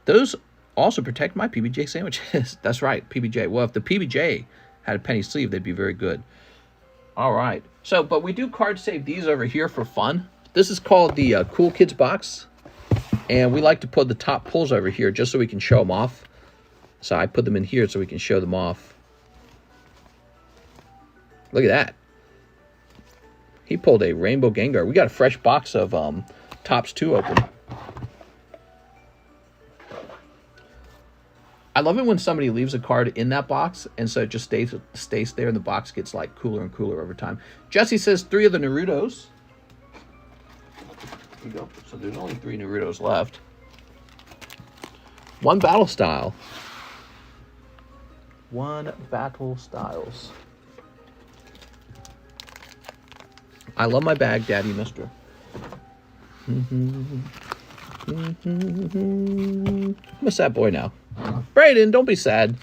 A: Those also protect my PBJ sandwiches. That's right, PBJ. Well, if the PBJ had a penny sleeve, they'd be very good. All right. So, but we do card save these over here for fun. This is called the Cool Kids box. And we like to put the top pulls over here just so we can show them off. So I put them in here so we can show them off. Look at that. He pulled a Rainbow Gengar. We got a fresh box of Tops 2 open. I love it when somebody leaves a card in that box, and so it just stays there, and the box gets like cooler and cooler over time. Jesse says 3 of the Narutos. There you go. So there's only 3 Narutos left. 1 Battle Style. 1 Battle Styles. I love my bag, Daddy Mister. Miss that boy now. Brayden, don't be sad.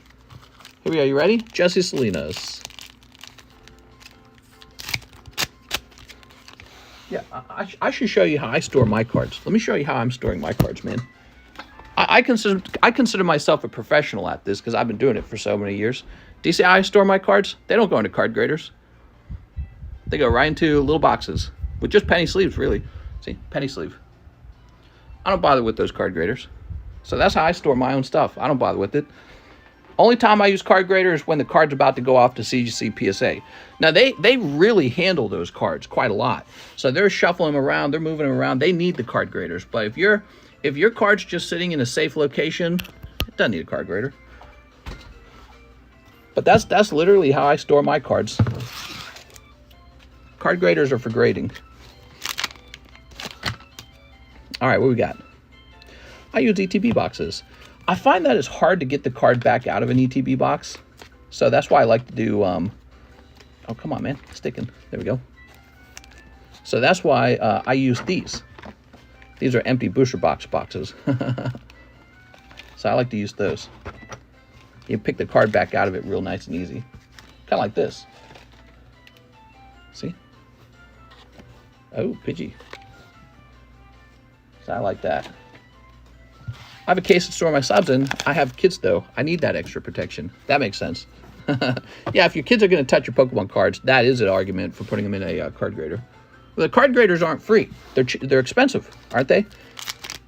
A: Here we go. You ready? Jesse Salinas. Yeah, I should show you how I store my cards. Let me show you how I'm storing my cards, man. I consider myself a professional at this because I've been doing it for so many years. Do you see how I store my cards? They don't go into card graders. They go right into little boxes with just penny sleeves, really. See, penny sleeve. I don't bother with those card graders. So that's how I store my own stuff. I don't bother with it. Only time I use card grader is when the card's about to go off to CGC PSA. Now, they really handle those cards quite a lot. So they're shuffling them around. They're moving them around. They need the card graders. But if your card's just sitting in a safe location, it doesn't need a card grader. But that's literally how I store my cards. Card graders are for grading. All right, what we got? I use ETB boxes. I find that it's hard to get the card back out of an ETB box. So that's why I like to do, oh, come on, man, sticking. There we go. So that's why I use these. These are empty booster box boxes. So I like to use those. You pick the card back out of it real nice and easy. Kind of like this. See? Oh, Pidgey. So I like that. I have a case to store my slabs in. I have kids, though. I need that extra protection. That makes sense. Yeah, if your kids are going to touch your Pokemon cards, that is an argument for putting them in a card grader. Well, the card graders aren't free. They're expensive, aren't they?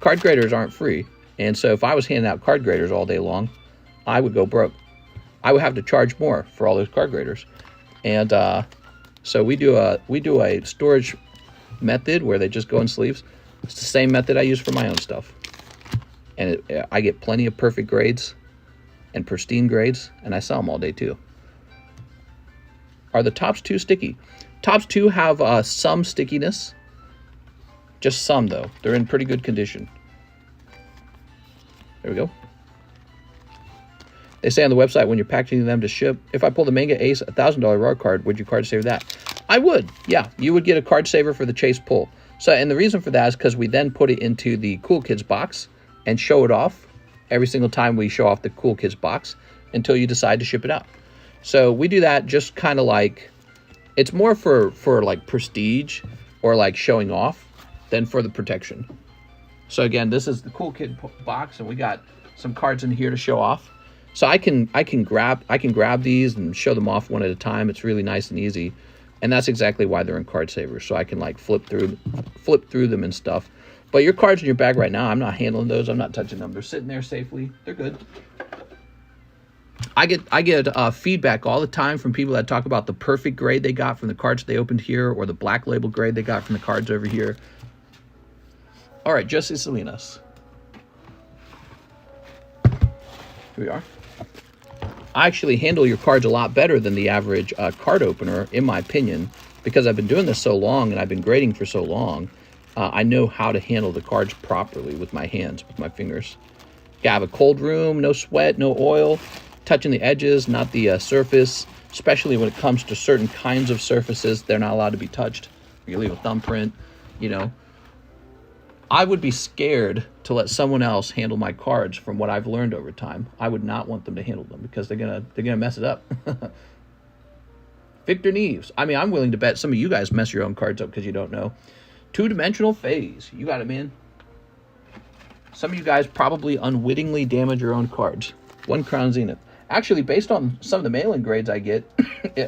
A: Card graders aren't free. And so if I was handing out card graders all day long, I would go broke. I would have to charge more for all those card graders. And so we do a storage method where they just go in sleeves. It's the same method I use for my own stuff. And I get plenty of perfect grades and pristine grades, and I sell them all day too. Are the tops too sticky? Tops 2 have some stickiness. Just some, though. They're in pretty good condition. There we go. They say on the website when you're packaging them to ship, if I pull the Manga Ace $1,000 raw card, would you card saver that? I would. Yeah, you would get a card saver for the Chase pull. So, and the reason for that is because we then put it into the Cool Kids box and show it off every single time we show off the Cool Kids box until you decide to ship it out. So we do that just kind of like, it's more for like prestige or like showing off than for the protection. So again, this is the Cool Kid box, and we got some cards in here to show off. So I can grab these and show them off one at a time. It's really nice and easy, and that's exactly why they're in card savers. So I can like flip through them and stuff. But your cards in your bag right now, I'm not handling those. I'm not touching them. They're sitting there safely. They're good. I get feedback all the time from people that talk about the perfect grade they got from the cards they opened here, or the black label grade they got from the cards over here. All right, Jesse Salinas. Here we are. I actually handle your cards a lot better than the average card opener, in my opinion, because I've been doing this so long and I've been grading for so long. I know how to handle the cards properly with my hands, with my fingers. You have a cold room, no sweat, no oil, touching the edges, not the surface, especially when it comes to certain kinds of surfaces. They're not allowed to be touched. You leave a thumbprint, you know. I would be scared to let someone else handle my cards from what I've learned over time. I would not want them to handle them because they're gonna mess it up. Victor Neves. I mean, I'm willing to bet some of you guys mess your own cards up because you don't know. Two-dimensional phase. You got it, man. Some of you guys probably unwittingly damage your own cards. 1 Crown Zenith. Actually, based on some of the mailing grades I get,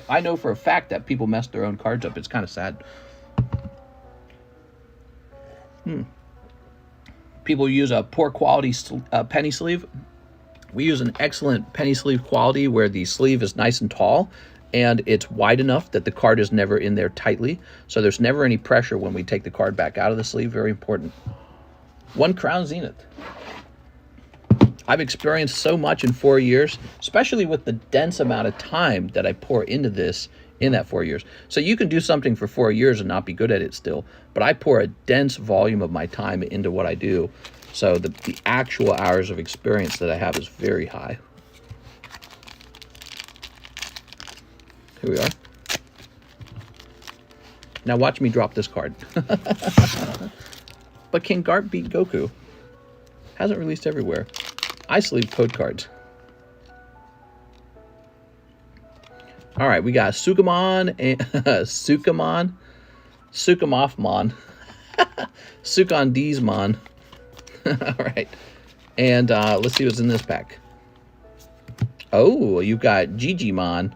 A: I know for a fact that people mess their own cards up. It's kind of sad. People use a poor quality penny sleeve. We use an excellent penny sleeve quality where the sleeve is nice and tall and it's wide enough that the card is never in there tightly. So there's never any pressure when we take the card back out of the sleeve. Very important. 1 Crown Zenith. I've experienced so much in 4 years, especially with the dense amount of time that I pour into this in that 4 years. So you can do something for 4 years and not be good at it still, but I pour a dense volume of my time into what I do. So the actual hours of experience that I have is very high. Here we are. Now watch me drop this card. But can Garp beat Goku? Hasn't released everywhere. I sleeve code cards. All right, we got Sukamon and Sukamon, Sukamothmon, Sukon Deesmon. All right, and let's see what's in this pack. Oh, you've got Gigimon.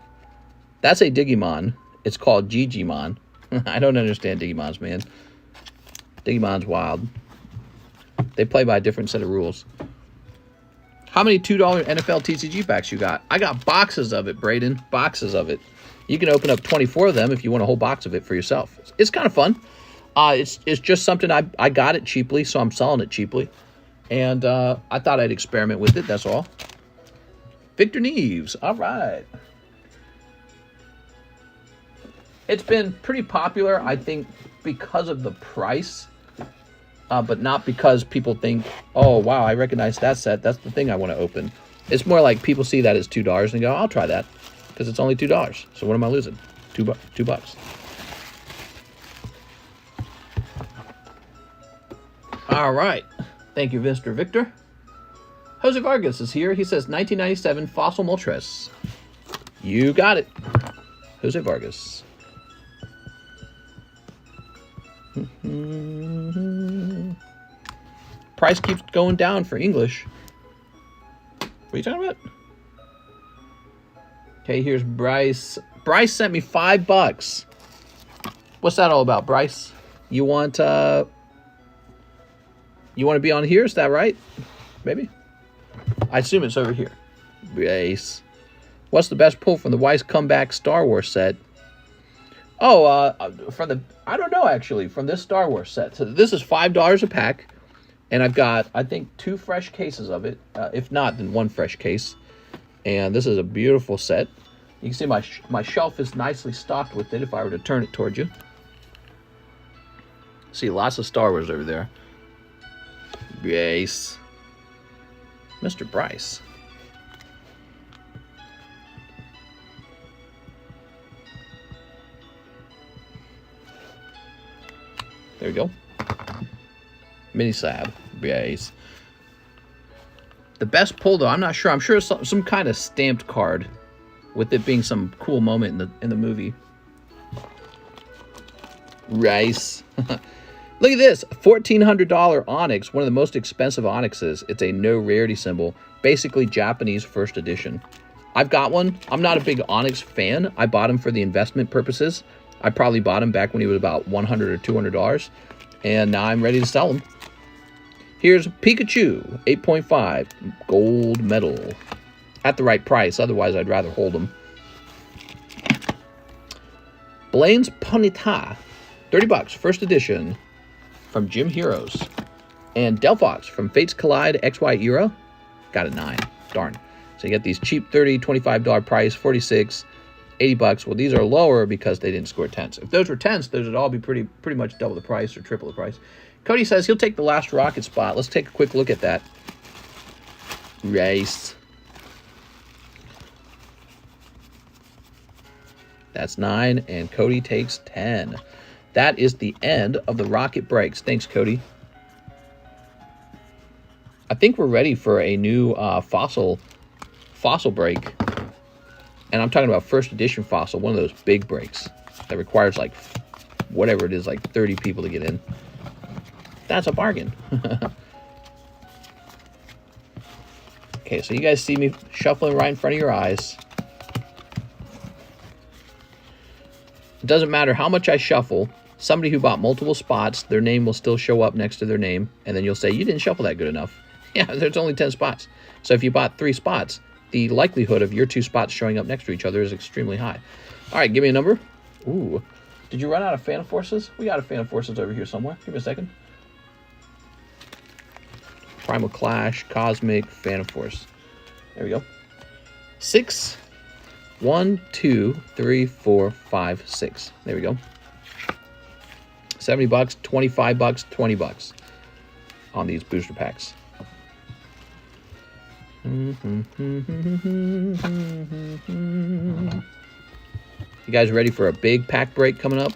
A: That's a Digimon. It's called Gigimon. I don't understand Digimons, man. Digimon's wild. They play by a different set of rules. How many $2 NFL TCG packs you got? I got boxes of it, Braden. Boxes of it. You can open up 24 of them if you want a whole box of it for yourself. It's kind of fun. It's just something I got it cheaply, so I'm selling it cheaply. And I thought I'd experiment with it, that's all. Victor Neves. All right. It's been pretty popular, I think, because of the price. But not because people think, oh, wow, I recognize that set. That's the thing I want to open. It's more like people see that as $2 and go, I'll try that because it's only $2. So what am I losing? $2 bucks. All right. Thank you, Mr. Victor. Jose Vargas is here. He says 1997 Fossil Moltres. You got it. Jose Vargas. Price keeps going down for English. What are you talking about? Okay, here's Bryce. Bryce sent me $5. What's that all about, Bryce? You want to be on here? Is that right? Maybe. I assume it's over here. Bryce. What's the best pull from the WEISS comeback Star Wars set? Oh, I don't know actually, from this Star Wars set. So this is $5 a pack. And I've got, I think, 2 fresh cases of it. If not, then 1 fresh case. And this is a beautiful set. You can see my shelf is nicely stocked with it if I were to turn it towards you. See lots of Star Wars over there. Yes. Mr. Bryce. There we go. Mini slab. Yes. The best pull, though, I'm not sure. I'm sure it's some kind of stamped card, with it being some cool moment in the movie. Rice. Look at this, $1,400 Onyx, one of the most expensive Onyxes. It's a no rarity symbol, basically Japanese first edition. I've got one. I'm not a big Onyx fan. I bought him for the investment purposes. I probably bought him back when he was about $100 or $200, and now I'm ready to sell him. Here's Pikachu, 8.5, gold medal. At the right price, otherwise I'd rather hold him. Blaine's Ponyta, $30, first edition, from Jim Heroes. And Delphox from Fates Collide XY Era, got a 9. Darn. So you get these cheap $30, $25 price, 46, $80. Well, these are lower because they didn't score 10s. If those were 10s, those would all be pretty much double the price or triple the price. Cody says he'll take the last rocket spot. Let's take a quick look at that. Race. That's 9, and Cody takes 10. That is the end of the rocket breaks. Thanks, Cody. I think we're ready for a new fossil break. And I'm talking about first edition fossil, one of those big breaks that requires like whatever it is, like 30 people to get in. That's a bargain. Okay, so you guys see me shuffling right in front of your eyes. It doesn't matter how much I shuffle. Somebody who bought multiple spots, their name will still show up next to their name, and then you'll say, you didn't shuffle that good enough. Yeah, there's only 10 spots. So if you bought 3 spots, the likelihood of your 2 spots showing up next to each other is extremely high. All right, give me a number. Ooh, did you run out of Phantom Forces? We got a Phantom Forces over here somewhere. Give me a second. Primal Clash, Cosmic, Phantom Force. There we go. 6. 1, 2, 3, 4, 5, 6. There we go. $70, $25, $20 on these booster packs. You guys ready for a big pack break coming up?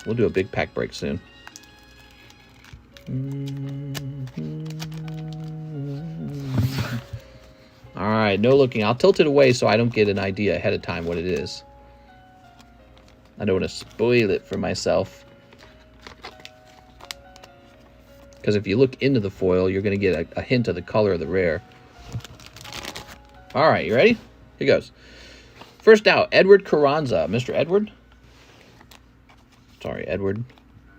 A: We'll do a big pack break soon. All right, no looking. I'll tilt it away so I don't get an idea ahead of time what it is. I don't want to spoil it for myself. Because if you look into the foil, you're going to get a hint of the color of the rare. All right, you ready? Here goes. First out, Edward Carranza. Mr. Edward? Sorry, Edward.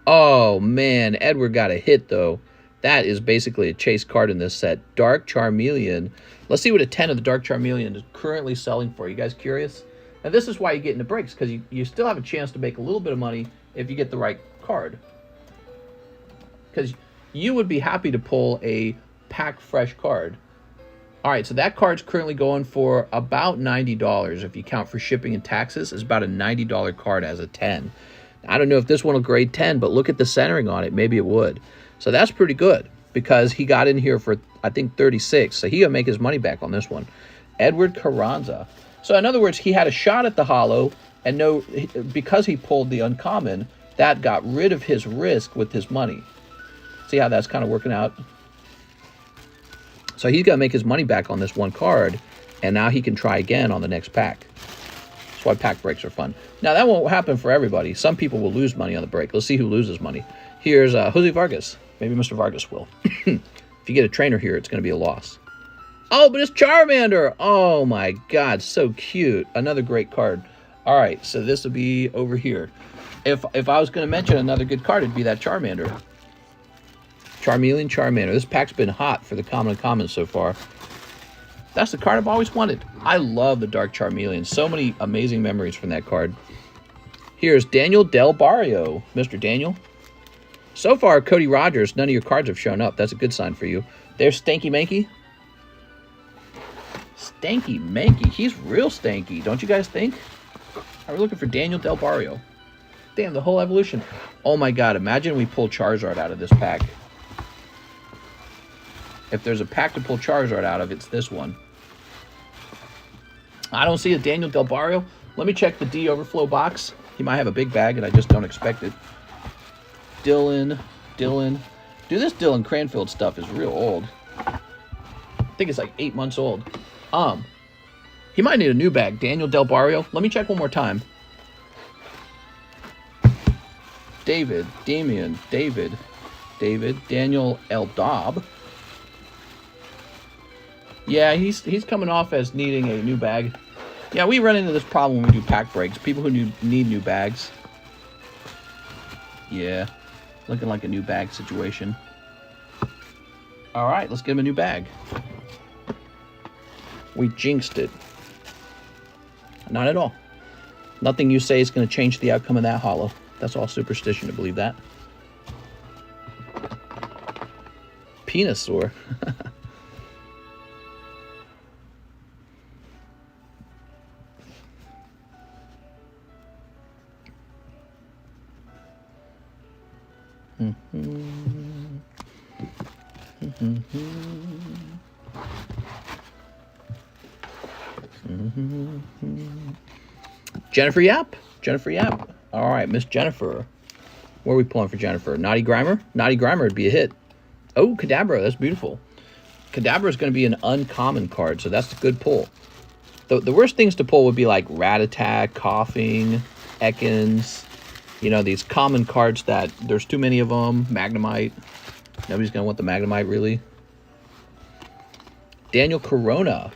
A: Oh, man, Edward got a hit, though. That is basically a chase card in this set. Dark Charmeleon. Let's see what a 10 of the Dark Charmeleon is currently selling for. You guys curious? And this is why you get into breaks, because you still have a chance to make a little bit of money if you get the right card. Because you would be happy to pull a pack fresh card. All right, so that card's currently going for about $90 if you count for shipping and taxes. It's about a $90 card as a 10. I don't know if this one will grade 10, but look at the centering on it. Maybe it would. So that's pretty good because he got in here for, I think, 36. So he'll make his money back on this one. Edward Carranza. So in other words, he had a shot at the holo, and because he pulled the uncommon, that got rid of his risk with his money. See how that's kind of working out? So he's got to make his money back on this one card, and now he can try again on the next pack. That's why pack breaks are fun. Now, that won't happen for everybody. Some people will lose money on the break. Let's see who loses money. Here's Jose Vargas. Maybe Mr. Vargas will. If you get a trainer here, it's going to be a loss. Oh, but it's Charmander. Oh, my God. So cute. Another great card. All right, so this will be over here. If I was going to mention another good card, it'd be that Charmander. Charmeleon, Charmander. This pack's been hot for the common and common so far. That's the card I've always wanted. I love the Dark Charmeleon. So many amazing memories from that card. Here's Daniel Del Barrio. Mr. Daniel. So far, Cody Rogers, none of your cards have shown up. That's a good sign for you. There's Stanky Manky. Stanky Manky. He's real stanky, don't you guys think? Are we looking for Daniel Del Barrio? Damn, the whole evolution. Oh my god, imagine we pull Charizard out of this pack. If there's a pack to pull Charizard out of, it's this one. I don't see a Daniel Del Barrio. Let me check the D overflow box. He might have a big bag and I just don't expect it. Dylan. Dude, this Dylan Cranfield stuff is real old. I think it's like 8 months old. He might need a new bag. Daniel Del Barrio. Let me check one more time. David, Damian, David, Daniel L. Dobb. Yeah, he's coming off as needing a new bag. Yeah, we run into this problem when we do pack breaks. People who need new bags. Yeah, looking like a new bag situation. All right, let's get him a new bag. We jinxed it. Not at all. Nothing you say is going to change the outcome of that holo. That's all superstition to believe that. Penisaur. Jennifer Yap. Jennifer Yap. All right, Miss Jennifer. Where are we pulling for Jennifer? Naughty Grimer? Naughty Grimer would be a hit. Oh, Kadabra. That's beautiful. Kadabra is going to be an uncommon card, so that's a good pull. The worst things to pull would be like Rat Attack, Coughing, Ekans. You know, these common cards that there's too many of them. Magnemite. Nobody's going to want the Magnemite, really. Daniel Corona.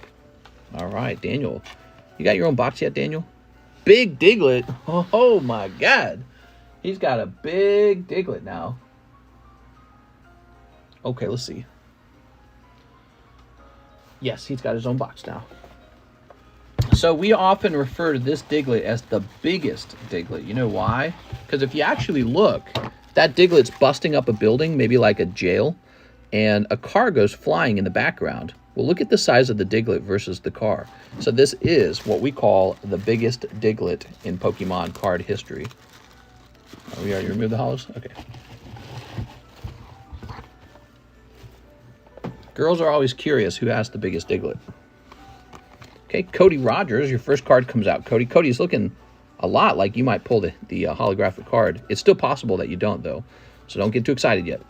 A: All right, Daniel. You got your own box yet, Daniel? Big Diglett. Oh my god. He's got a big Diglett now. Okay, let's see. Yes, he's got his own box now. So we often refer to this Diglett as the biggest Diglett. You know why? Because if you actually look, that Diglett's busting up a building, maybe like a jail, and a car goes flying in the background. Well, look at the size of the Diglett versus the car. So this is what we call the biggest Diglett in Pokemon card history. Oh, we already removed the holos? Okay. Girls are always curious who has the biggest Diglett. Okay, Cody Rogers, your first card comes out. Cody's looking a lot like you might pull the holographic card. It's still possible that you don't, though. So don't get too excited yet.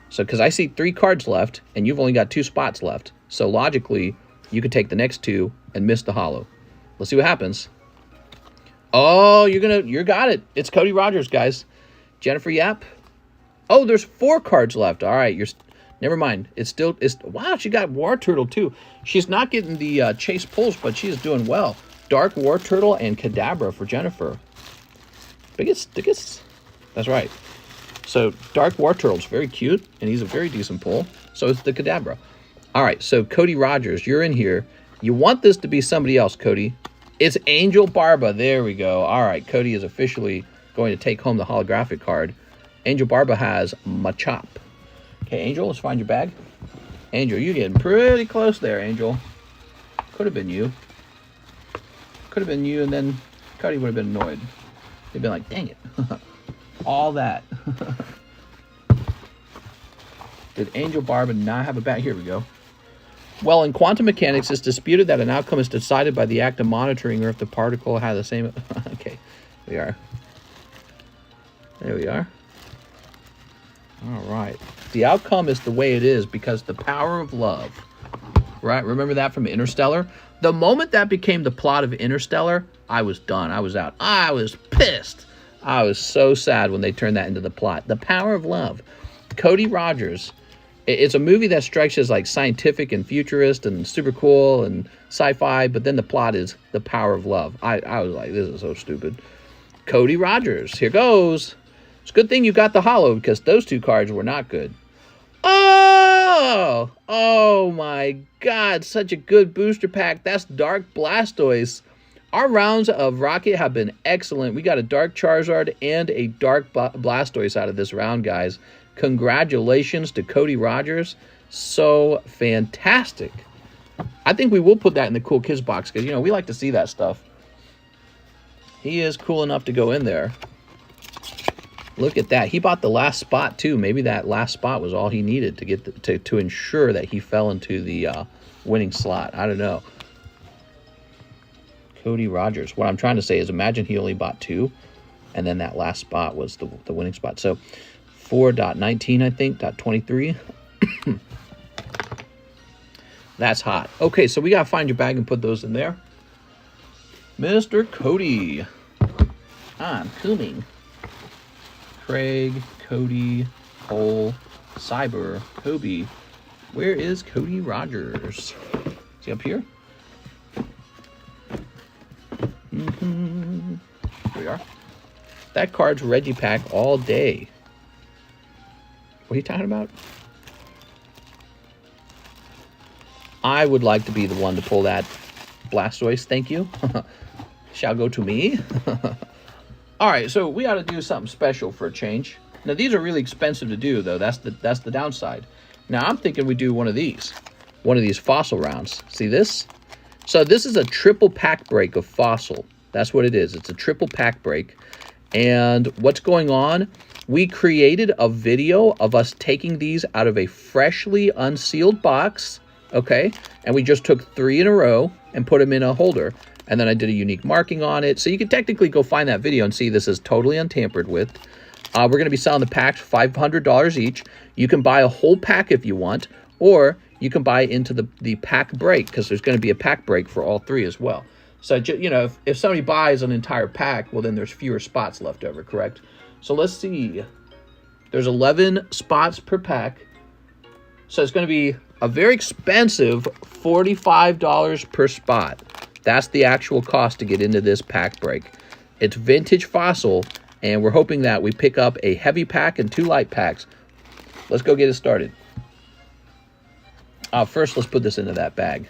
A: So, because I see 3 cards left, and you've only got 2 spots left. So, logically, you could take the next 2 and miss the holo. Let's see what happens. Oh, you got it. It's Cody Rogers, guys. Jennifer Yap. Oh, there's 4 cards left. All right, never mind. Wow, she got War Turtle, too. She's not getting the chase pulls, but she is doing well. Dark War Turtle and Kadabra for Jennifer. Biggest. That's right. So, Dark War Turtle's very cute, and he's a very decent pull. So is the Kadabra. All right, so Cody Rogers, you're in here. You want this to be somebody else, Cody. It's Angel Barba. There we go. All right, Cody is officially going to take home the holographic card. Angel Barba has Machop. Okay, Angel, let's find your bag. Angel, you're getting pretty close there, Angel. Could have been you. Could have been you, and then Cody would have been annoyed. They'd been like, dang it. All that. Did Angel Barba not have a bag? Here we go. Well, in quantum mechanics, it's disputed that an outcome is decided by the act of monitoring or if the particle has the same... Okay, we are. There we are. All right. The outcome is the way it is because the power of love. Right? Remember that from Interstellar? The moment that became the plot of Interstellar, I was done. I was out. I was pissed. I was so sad when they turned that into the plot. The power of love. Cody Rogers. It's a movie that strikes as like scientific and futurist and super cool and sci-fi, but then the plot is the power of love. I was like, this is so stupid. Cody Rogers. Here goes. It's a good thing you got the holo because those 2 cards were not good. Oh! Oh my god, such a good booster pack. That's Dark Blastoise. Our rounds of Rocket have been excellent. We got a Dark Charizard and a Dark Blastoise out of this round, guys. Congratulations to Cody Rogers. So fantastic. I think we will put that in the cool kids box because, you know, we like to see that stuff. He is cool enough to go in there. Look at that. He bought the last spot, too. Maybe that last spot was all he needed to get to ensure that he fell into the winning slot. I don't know. Cody Rogers. What I'm trying to say is imagine he only bought 2, and then that last spot was the winning spot. So 4.19, I think, .23. That's hot. Okay, so we got to find your bag and put those in there. Mr. Cody. I'm coming. Craig, Cody, Cole, Cyber, Kobe. Where is Cody Rogers? Is he up here? Here we are. That card's Regipack all day. What are you talking about? I would like to be the one to pull that Blastoise. Thank you. Shall go to me. All right, so we ought to do something special for a change. Now, these are really expensive to do, though. That's the downside. Now, I'm thinking we do one of these fossil rounds. See this? So this is a triple pack break of fossil. That's what it is. It's a triple pack break. And what's going on? We created a video of us taking these out of a freshly unsealed box, okay? And we just took 3 in a row and put them in a holder. And then I did a unique marking on it. So you can technically go find that video and see this is totally untampered with. We're going to be selling the packs $500 each. You can buy a whole pack if you want, or you can buy into the pack break because there's going to be a pack break for all 3 as well. So, you know, if somebody buys an entire pack, well, then there's fewer spots left over, correct? So let's see. There's 11 spots per pack. So it's going to be a very expensive $45 per spot. That's the actual cost to get into this pack break. It's vintage fossil, and we're hoping that we pick up a heavy pack and 2 light packs. Let's go get it started. First, let's put this into that bag.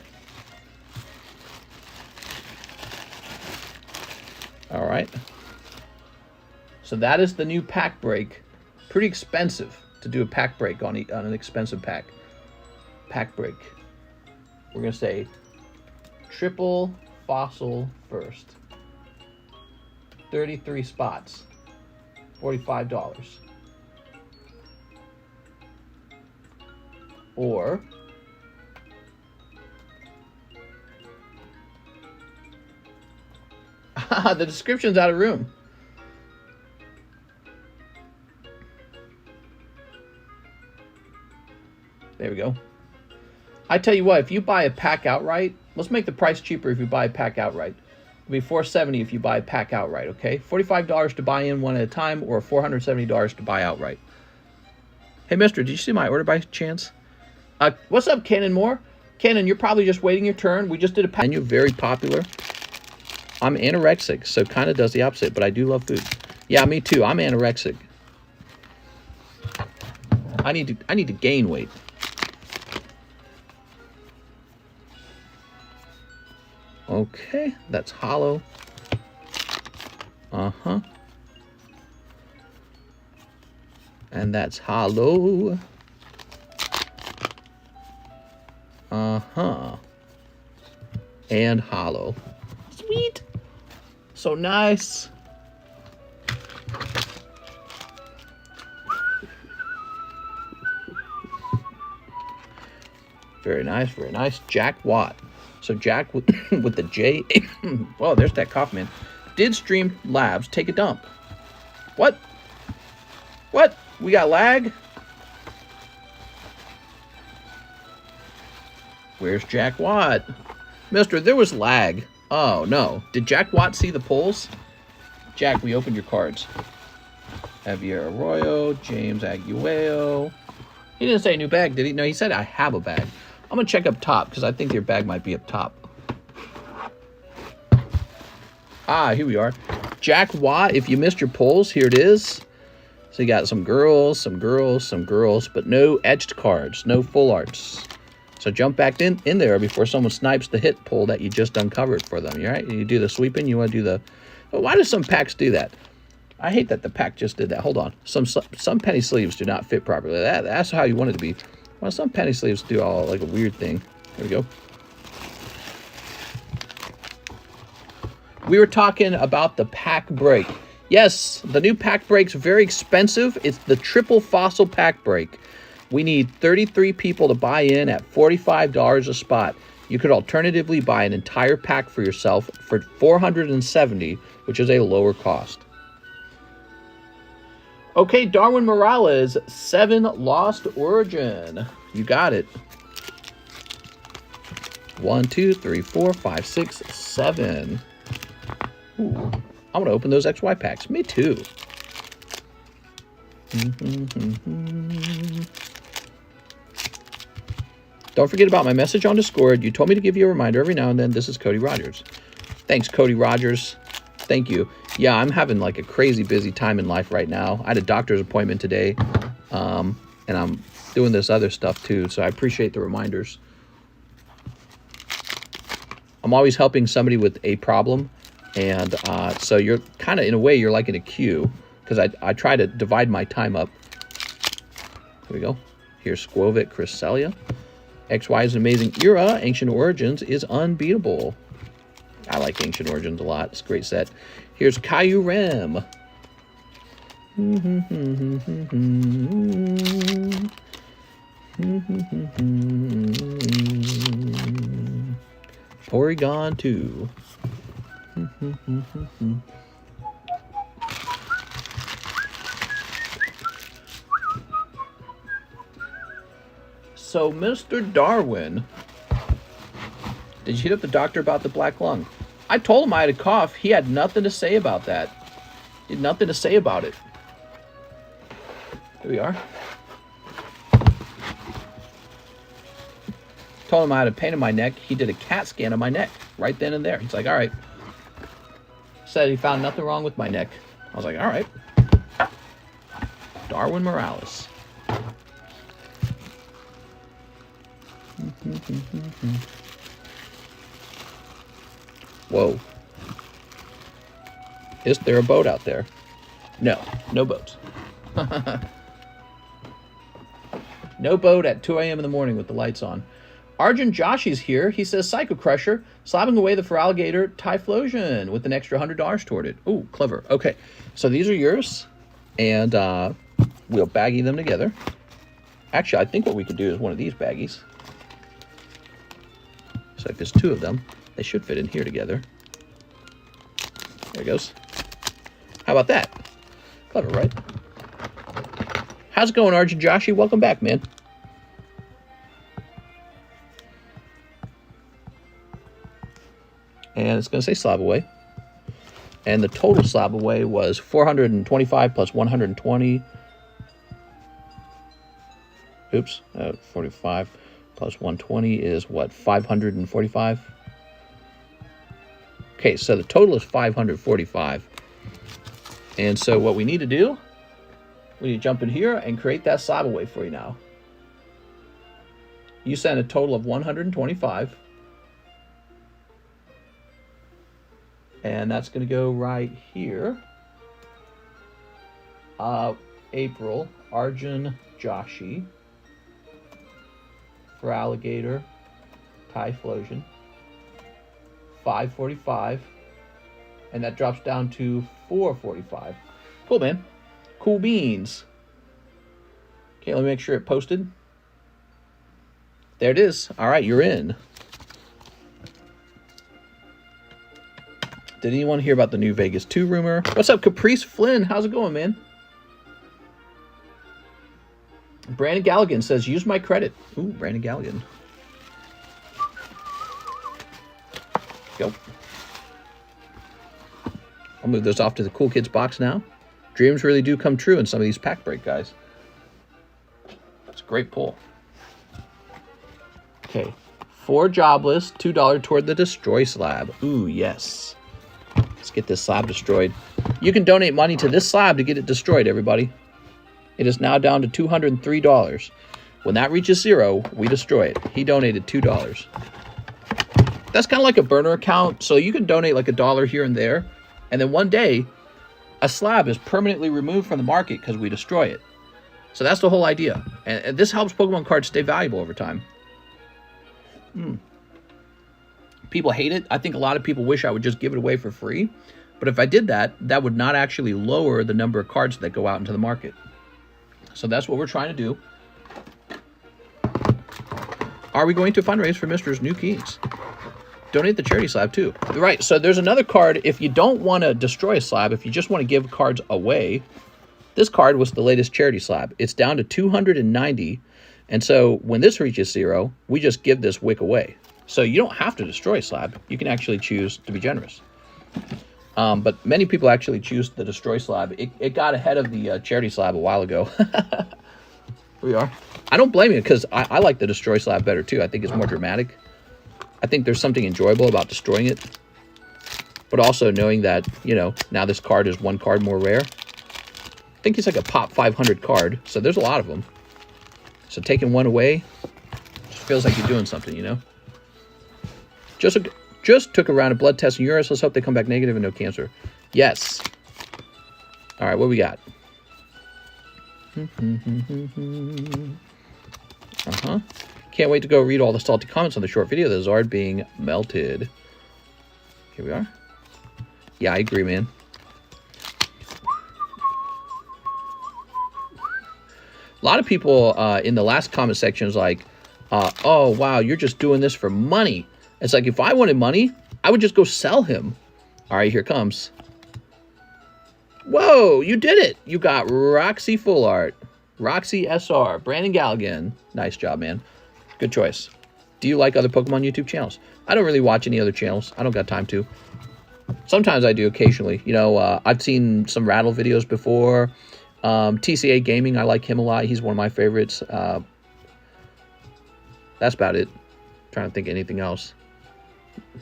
A: All right. So that is the new pack break. Pretty expensive to do a pack break on an expensive pack. Pack break. We're going to say triple fossil first. 33 spots. $45. Or the description's out of room. There we go. I tell you what, if you buy a pack outright, let's make the price cheaper if you buy a pack outright. It'll be $470 if you buy a pack outright, okay? $45 to buy in one at a time, or $470 to buy outright. Hey, mister, did you see my order by chance? What's up, Cannon Moore? Cannon, you're probably just waiting your turn. We just did a pack menu, very popular. I'm anorexic, so kind of does the opposite, but I do love food. Yeah, me too. I'm anorexic. I need to gain weight. Okay, that's hollow. Uh-huh. And that's hollow. Uh-huh. And hollow. Sweet. So nice. Very nice, very nice. Jack Watt. So Jack with the J. Well, there's that cough, man. Did stream Labs take a dump? What? What? We got lag? Where's Jack Watt? Mister, there was lag. Oh, no. Did Jack Watt see the polls? Jack, we opened your cards. Javier Arroyo, James Aguayo. He didn't say a new bag, did he? No, he said I have a bag. I'm going to check up top because I think your bag might be up top. Ah, here we are. Jack Watt, if you missed your polls, here it is. So you got some girls, but no etched cards, no full arts. So jump back in there before someone snipes the hit pull that you just uncovered for them. All right? You do the sweeping, you want to do the... Well, why do some packs do that? I hate that the pack just did that. Hold on. Some penny sleeves do not fit properly. That's how you want it to be. Well, some penny sleeves do all like a weird thing. There we go. we were talking about the pack break. Yes, the new pack break's very expensive. It's the triple fossil pack break. We need 33 people to buy in at $45 a spot. You could alternatively buy an entire pack for yourself for $470, which is a lower cost. Okay, Darwin Morales, 7 Lost Origin. You got it. 1, 2, 3, 4, 5, 6, 7. Ooh, I want to open those XY packs. Me too. Don't forget about my message on Discord. You told me to give you a reminder every now and then. This is Cody Rogers. Thanks, Cody Rogers. Thank you. Yeah, I'm having like a crazy busy time in life right now. I had a doctor's appointment today, and I'm doing this other stuff too, so I appreciate the reminders. I'm always helping somebody with a problem, and so you're kind of, in a way, you're like in a queue, because I try to divide my time up. Here we go. Here's Skwovic, Chris Celia. XY is an amazing era. Ancient Origins is unbeatable. I like Ancient Origins a lot. It's a great set. Here's Caillou Rem. Porygon 2. So, Mr. Darwin, did you hit up the doctor about the black lung? I told him I had a cough. He had nothing to say about that. He had nothing to say about it. Here we are. Told him I had a pain in my neck. He did a CAT scan of my neck right then and there. He's like, all right. Said he found nothing wrong with my neck. I was like, all right. Darwin Morales. Whoa. Is there a boat out there? No, no boats. No boat at 2 a.m. in the morning with the lights on. Arjun Joshi's here. He says, Psycho Crusher, slabbing away the Feraligatr Typhlosion with an extra $100 toward it. Ooh, clever. Okay, so these are yours, and we'll baggie them together. Actually, I think what we could do is one of these baggies. So if there's 2 of them, they should fit in here together. There it goes. How about that? Clever, right? How's it going, Arjun Joshi? Welcome back, man. And it's going to say slab-away. And the total slab-away was 425 plus 120. Oops, 45 plus 120 is what, 545? Okay, so the total is 545. And so what we need to do, we need to jump in here and create that slab-away for you now. You sent a total of 125. And that's going to go right here. April, Arjun Joshi, Feraligatr Typhlosion, 545, and that drops down to 445. Cool, man. Cool beans. Okay, let me make sure it posted. There it is. All right, you're in. Did anyone hear about the new Vegas 2 rumor? What's up, Caprice Flynn? How's it going, man? Brandon Galligan says, use my credit. Ooh, Brandon Galligan. Go. I'll move those off to the Cool Kids box now. Dreams really do come true in some of these pack break guys. It's a great pull. Okay. 4 jobless, $2 toward the destroy slab. Ooh, yes. Let's get this slab destroyed. You can donate money to this slab to get it destroyed, everybody. It is now down to $203. When that reaches 0, we destroy it. He donated $2. That's kind of like a burner account. So you can donate like $1 here and there. And then one day, a slab is permanently removed from the market because we destroy it. So that's the whole idea. And this helps Pokemon cards stay valuable over time. People hate it. I think a lot of people wish I would just give it away for free. But if I did that, that would not actually lower the number of cards that go out into the market. So that's what we're trying to do. Are we going to fundraise for Mr.'s new keys? Donate the charity slab too. Right, so there's another card. If you don't want to destroy a slab, if you just want to give cards away, this card was the latest charity slab. It's down to 290. And so when this reaches 0, we just give this wick away. So you don't have to destroy a slab. You can actually choose to be generous. But many people actually choose the destroy slab. It got ahead of the charity slab a while ago. Here we are. I don't blame you, because I like the destroy slab better too. I think it's more dramatic. I think there's something enjoyable about destroying it. But also knowing that, you know, now this card is 1 card more rare. I think it's like a pop 500 card. So there's a lot of them. So taking 1 away just feels like you're doing something, you know. Just took a round of blood tests and urine. Let's hope they come back negative and no cancer. Yes. All right, what we got? Can't wait to go read all the salty comments on the short video. The Zard being melted. Here we are. Yeah, I agree, man. A lot of people in the last comment section is like, oh, wow, you're just doing this for money. It's like, if I wanted money, I would just go sell him. All right, here comes. Whoa, you did it. You got Roxy Full Art, Roxy SR, Brandon Galligan. Nice job, man. Good choice. Do you like other Pokemon YouTube channels? I don't really watch any other channels. I don't got time to. Sometimes I do occasionally. You know, I've seen some Rattle videos before. TCA Gaming, I like him a lot. He's one of my favorites. That's about it. Trying to think of anything else.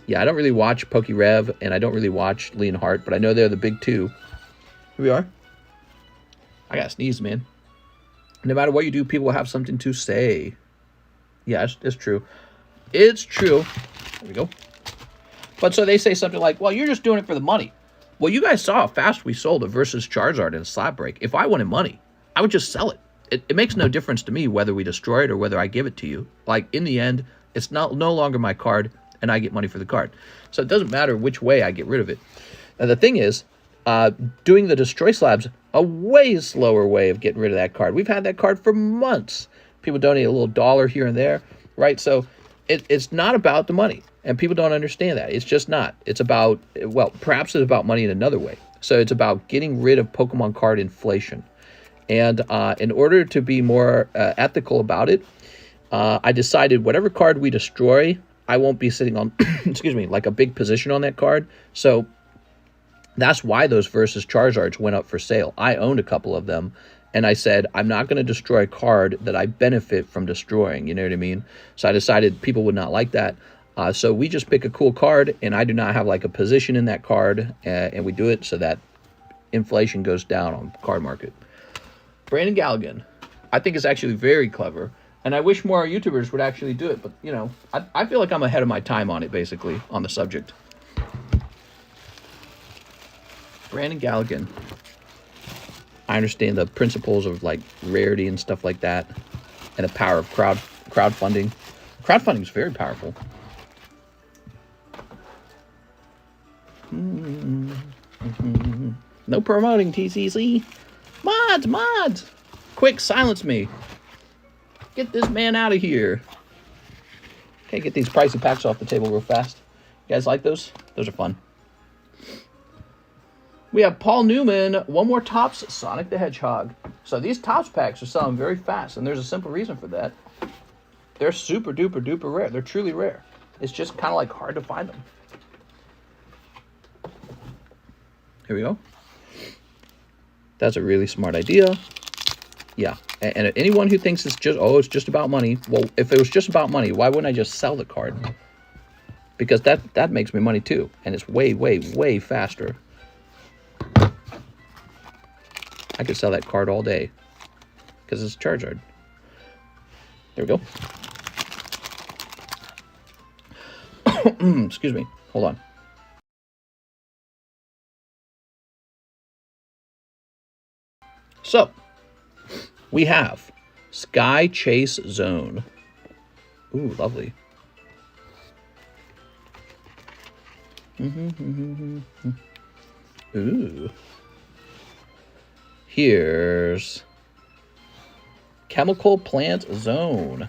A: Yeah, I don't really watch PokeRev, and I don't really watch Leon Hart, but I know they're the big 2. Here we are. I gotta sneeze, man. No matter what you do, people will have something to say. Yeah, it's true. It's true. There we go. But so they say something like, well, you're just doing it for the money. Well, you guys saw how fast we sold a versus Charizard in a slab break. If I wanted money, I would just sell it. It makes no difference to me whether we destroy it or whether I give it to you. Like, in the end, it's no longer my card, and I get money for the card. So it doesn't matter which way I get rid of it. And the thing is, doing the destroy slabs, a way slower way of getting rid of that card. We've had that card for months. People donate a little dollar here and there, right? So it's not about the money, and people don't understand that. It's just not. It's about, well, perhaps it's about money in another way. So it's about getting rid of Pokemon card inflation. And in order to be more ethical about it, I decided whatever card we destroy, I won't be sitting on, excuse me, like a big position on that card. So that's why those versus Charizards went up for sale. I owned a couple of them, and I said, I'm not going to destroy a card that I benefit from destroying. You know what I mean? So I decided people would not like that. So we just pick a cool card, and I do not have like a position in that card, and we do it so that inflation goes down on the card market. Brandon Galligan, I think it's actually very clever, and I wish more YouTubers would actually do it, but, you know, I feel like I'm ahead of my time on it, basically, on the subject. Brandon Galligan. I understand the principles of, like, rarity and stuff like that, and the power of crowdfunding. Crowdfunding is very powerful. No promoting, TCC. Mods! Quick, silence me. Get this man out of here. Okay, get these pricey packs off the table real fast. You guys like those? Those are fun. We have Paul Newman, one more Topps Sonic the Hedgehog. So these Topps packs are selling very fast, and there's a simple reason for that. They're super duper duper rare. They're truly rare. It's just kind of like hard to find them. Here we go. That's a really smart idea. Yeah, and anyone who thinks it's just about money, well, if it was just about money, why wouldn't I just sell the card? Because that makes me money too, and it's way, way, way faster. I could sell that card all day because it's Charizard. There we go. Excuse me. Hold on. So, we have Sky Chase Zone. Ooh, lovely. Ooh. Here's Chemical Plant Zone.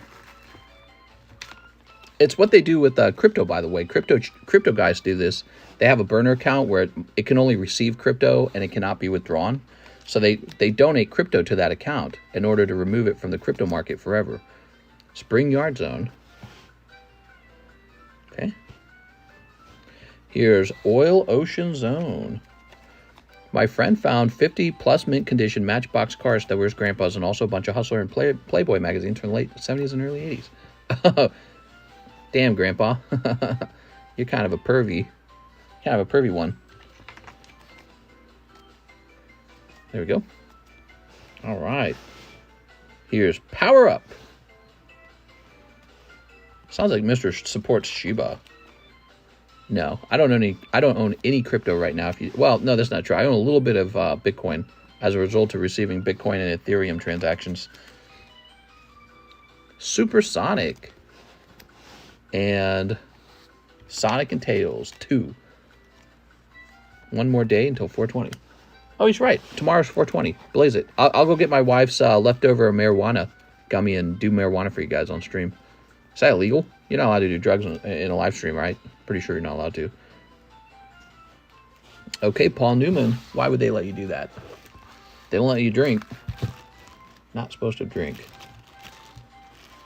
A: It's what they do with crypto, by the way. Crypto guys do this. They have a burner account where it can only receive crypto and it cannot be withdrawn. So they donate crypto to that account in order to remove it from the crypto market forever. Spring Yard Zone. Okay. Here's Oil Ocean Zone. My friend found 50 plus mint condition Matchbox cars that were his grandpa's, and also a bunch of Hustler and Playboy magazines from the late 70s and early 80s. Damn, Grandpa. You're kind of a pervy one. There we go. All right. Here's Power Up. Sounds like Mr. supports Shiba. No, I don't own any crypto right now. Well, no, that's not true. I own a little bit of Bitcoin as a result of receiving Bitcoin and Ethereum transactions. Supersonic and Sonic and Tails 2. One more day until 420. Oh, he's right. Tomorrow's 420. Blaze it. I'll go get my wife's leftover marijuana gummy and do marijuana for you guys on stream. Is that illegal? You're not allowed to do drugs in a live stream, right? Pretty sure you're not allowed to. Okay, Paul Newman. Why would they let you do that? They don't let you drink. Not supposed to drink.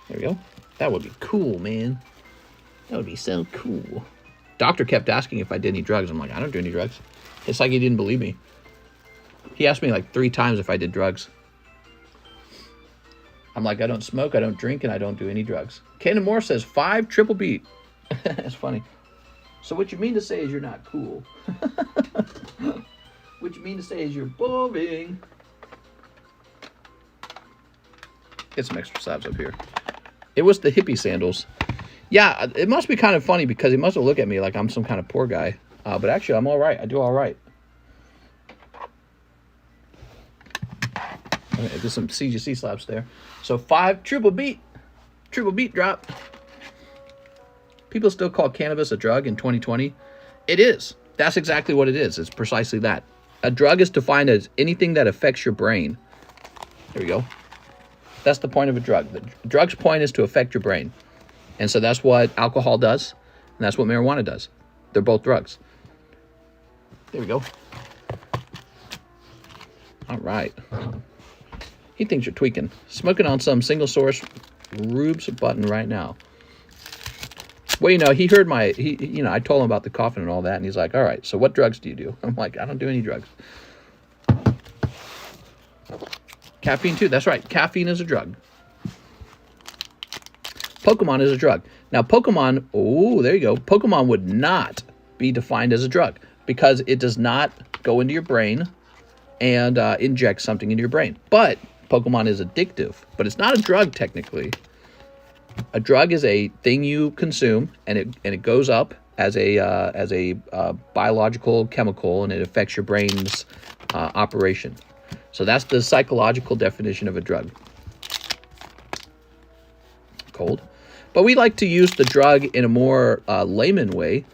A: There we go. That would be cool, man. That would be so cool. Doctor kept asking if I did any drugs. I'm like, I don't do any drugs. It's like he didn't believe me. He asked me like 3 times if I did drugs. I'm like, I don't smoke, I don't drink, and I don't do any drugs. Cannon Moore says 5 triple beat. That's funny. So what you mean to say is you're not cool. What you mean to say is you're boring. Get some extra slabs up here. It was the hippie sandals. Yeah, it must be kind of funny because he must have looked at me like I'm some kind of poor guy. But actually, I'm all right. I do all right. Okay, there's some CGC slabs there. So 5 triple beat drop. People still call cannabis a drug in 2020. It is. That's exactly what it is. It's precisely that. A drug is defined as anything that affects your brain. There we go. That's the point of a drug. The drug's point is to affect your brain. And so that's what alcohol does, and that's what marijuana does. They're both drugs. There we go. All right. He thinks you're tweaking. Smoking on some single source Rube's button right now. Well, you know, he heard I told him about the coffin and all that, and he's like, all right, so what drugs do you do? I'm like, I don't do any drugs. Caffeine too, that's right. Caffeine is a drug. Pokemon is a drug. Now, Pokemon, oh, there you go. Pokemon would not be defined as a drug because it does not go into your brain and inject something into your brain. But Pokemon is addictive, but it's not a drug technically. A drug is a thing you consume, and it goes up as a biological chemical, and it affects your brain's operation. So that's the psychological definition of a drug. Cold. But we like to use the drug in a more layman way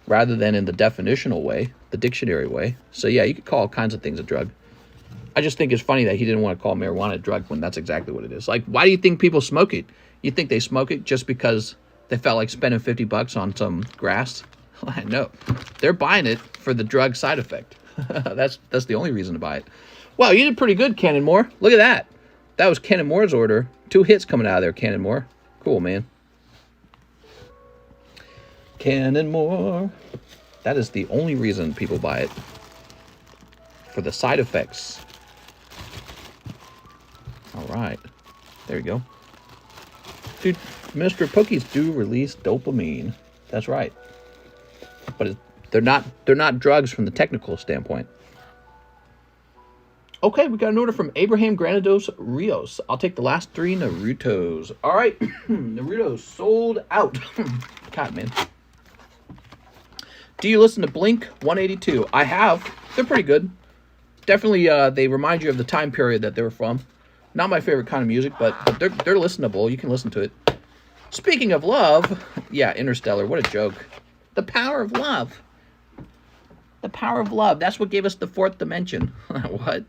A: rather than in the definitional way, the dictionary way. So yeah, you could call all kinds of things a drug. I just think it's funny that he didn't want to call marijuana a drug when that's exactly what it is. Like, why do you think people smoke it? You think they smoke it just because they felt like spending $50 on some grass? No, they're buying it for the drug side effect. That's the only reason to buy it. Wow, you did pretty good, Cannon Moore. Look at that. That was Cannon Moore's order. 2 hits coming out of there, Cannon Moore. Cool, man. Cannon Moore. That is the only reason people buy it. For the side effects. All right. There you go. Dude, Mr. Pokies do release dopamine. That's right. But they're not drugs from the technical standpoint. Okay, we got an order from Abraham Granados Rios. I'll take the last 3 Narutos. All right, Naruto's sold out. God, man. Do you listen to Blink 182? I have. They're pretty good. Definitely, they remind you of the time period that they were from. Not my favorite kind of music, but they're listenable. You can listen to it. Speaking of love, yeah, Interstellar. What a joke. The power of love. The Power of Love. That's what gave us the fourth dimension. What?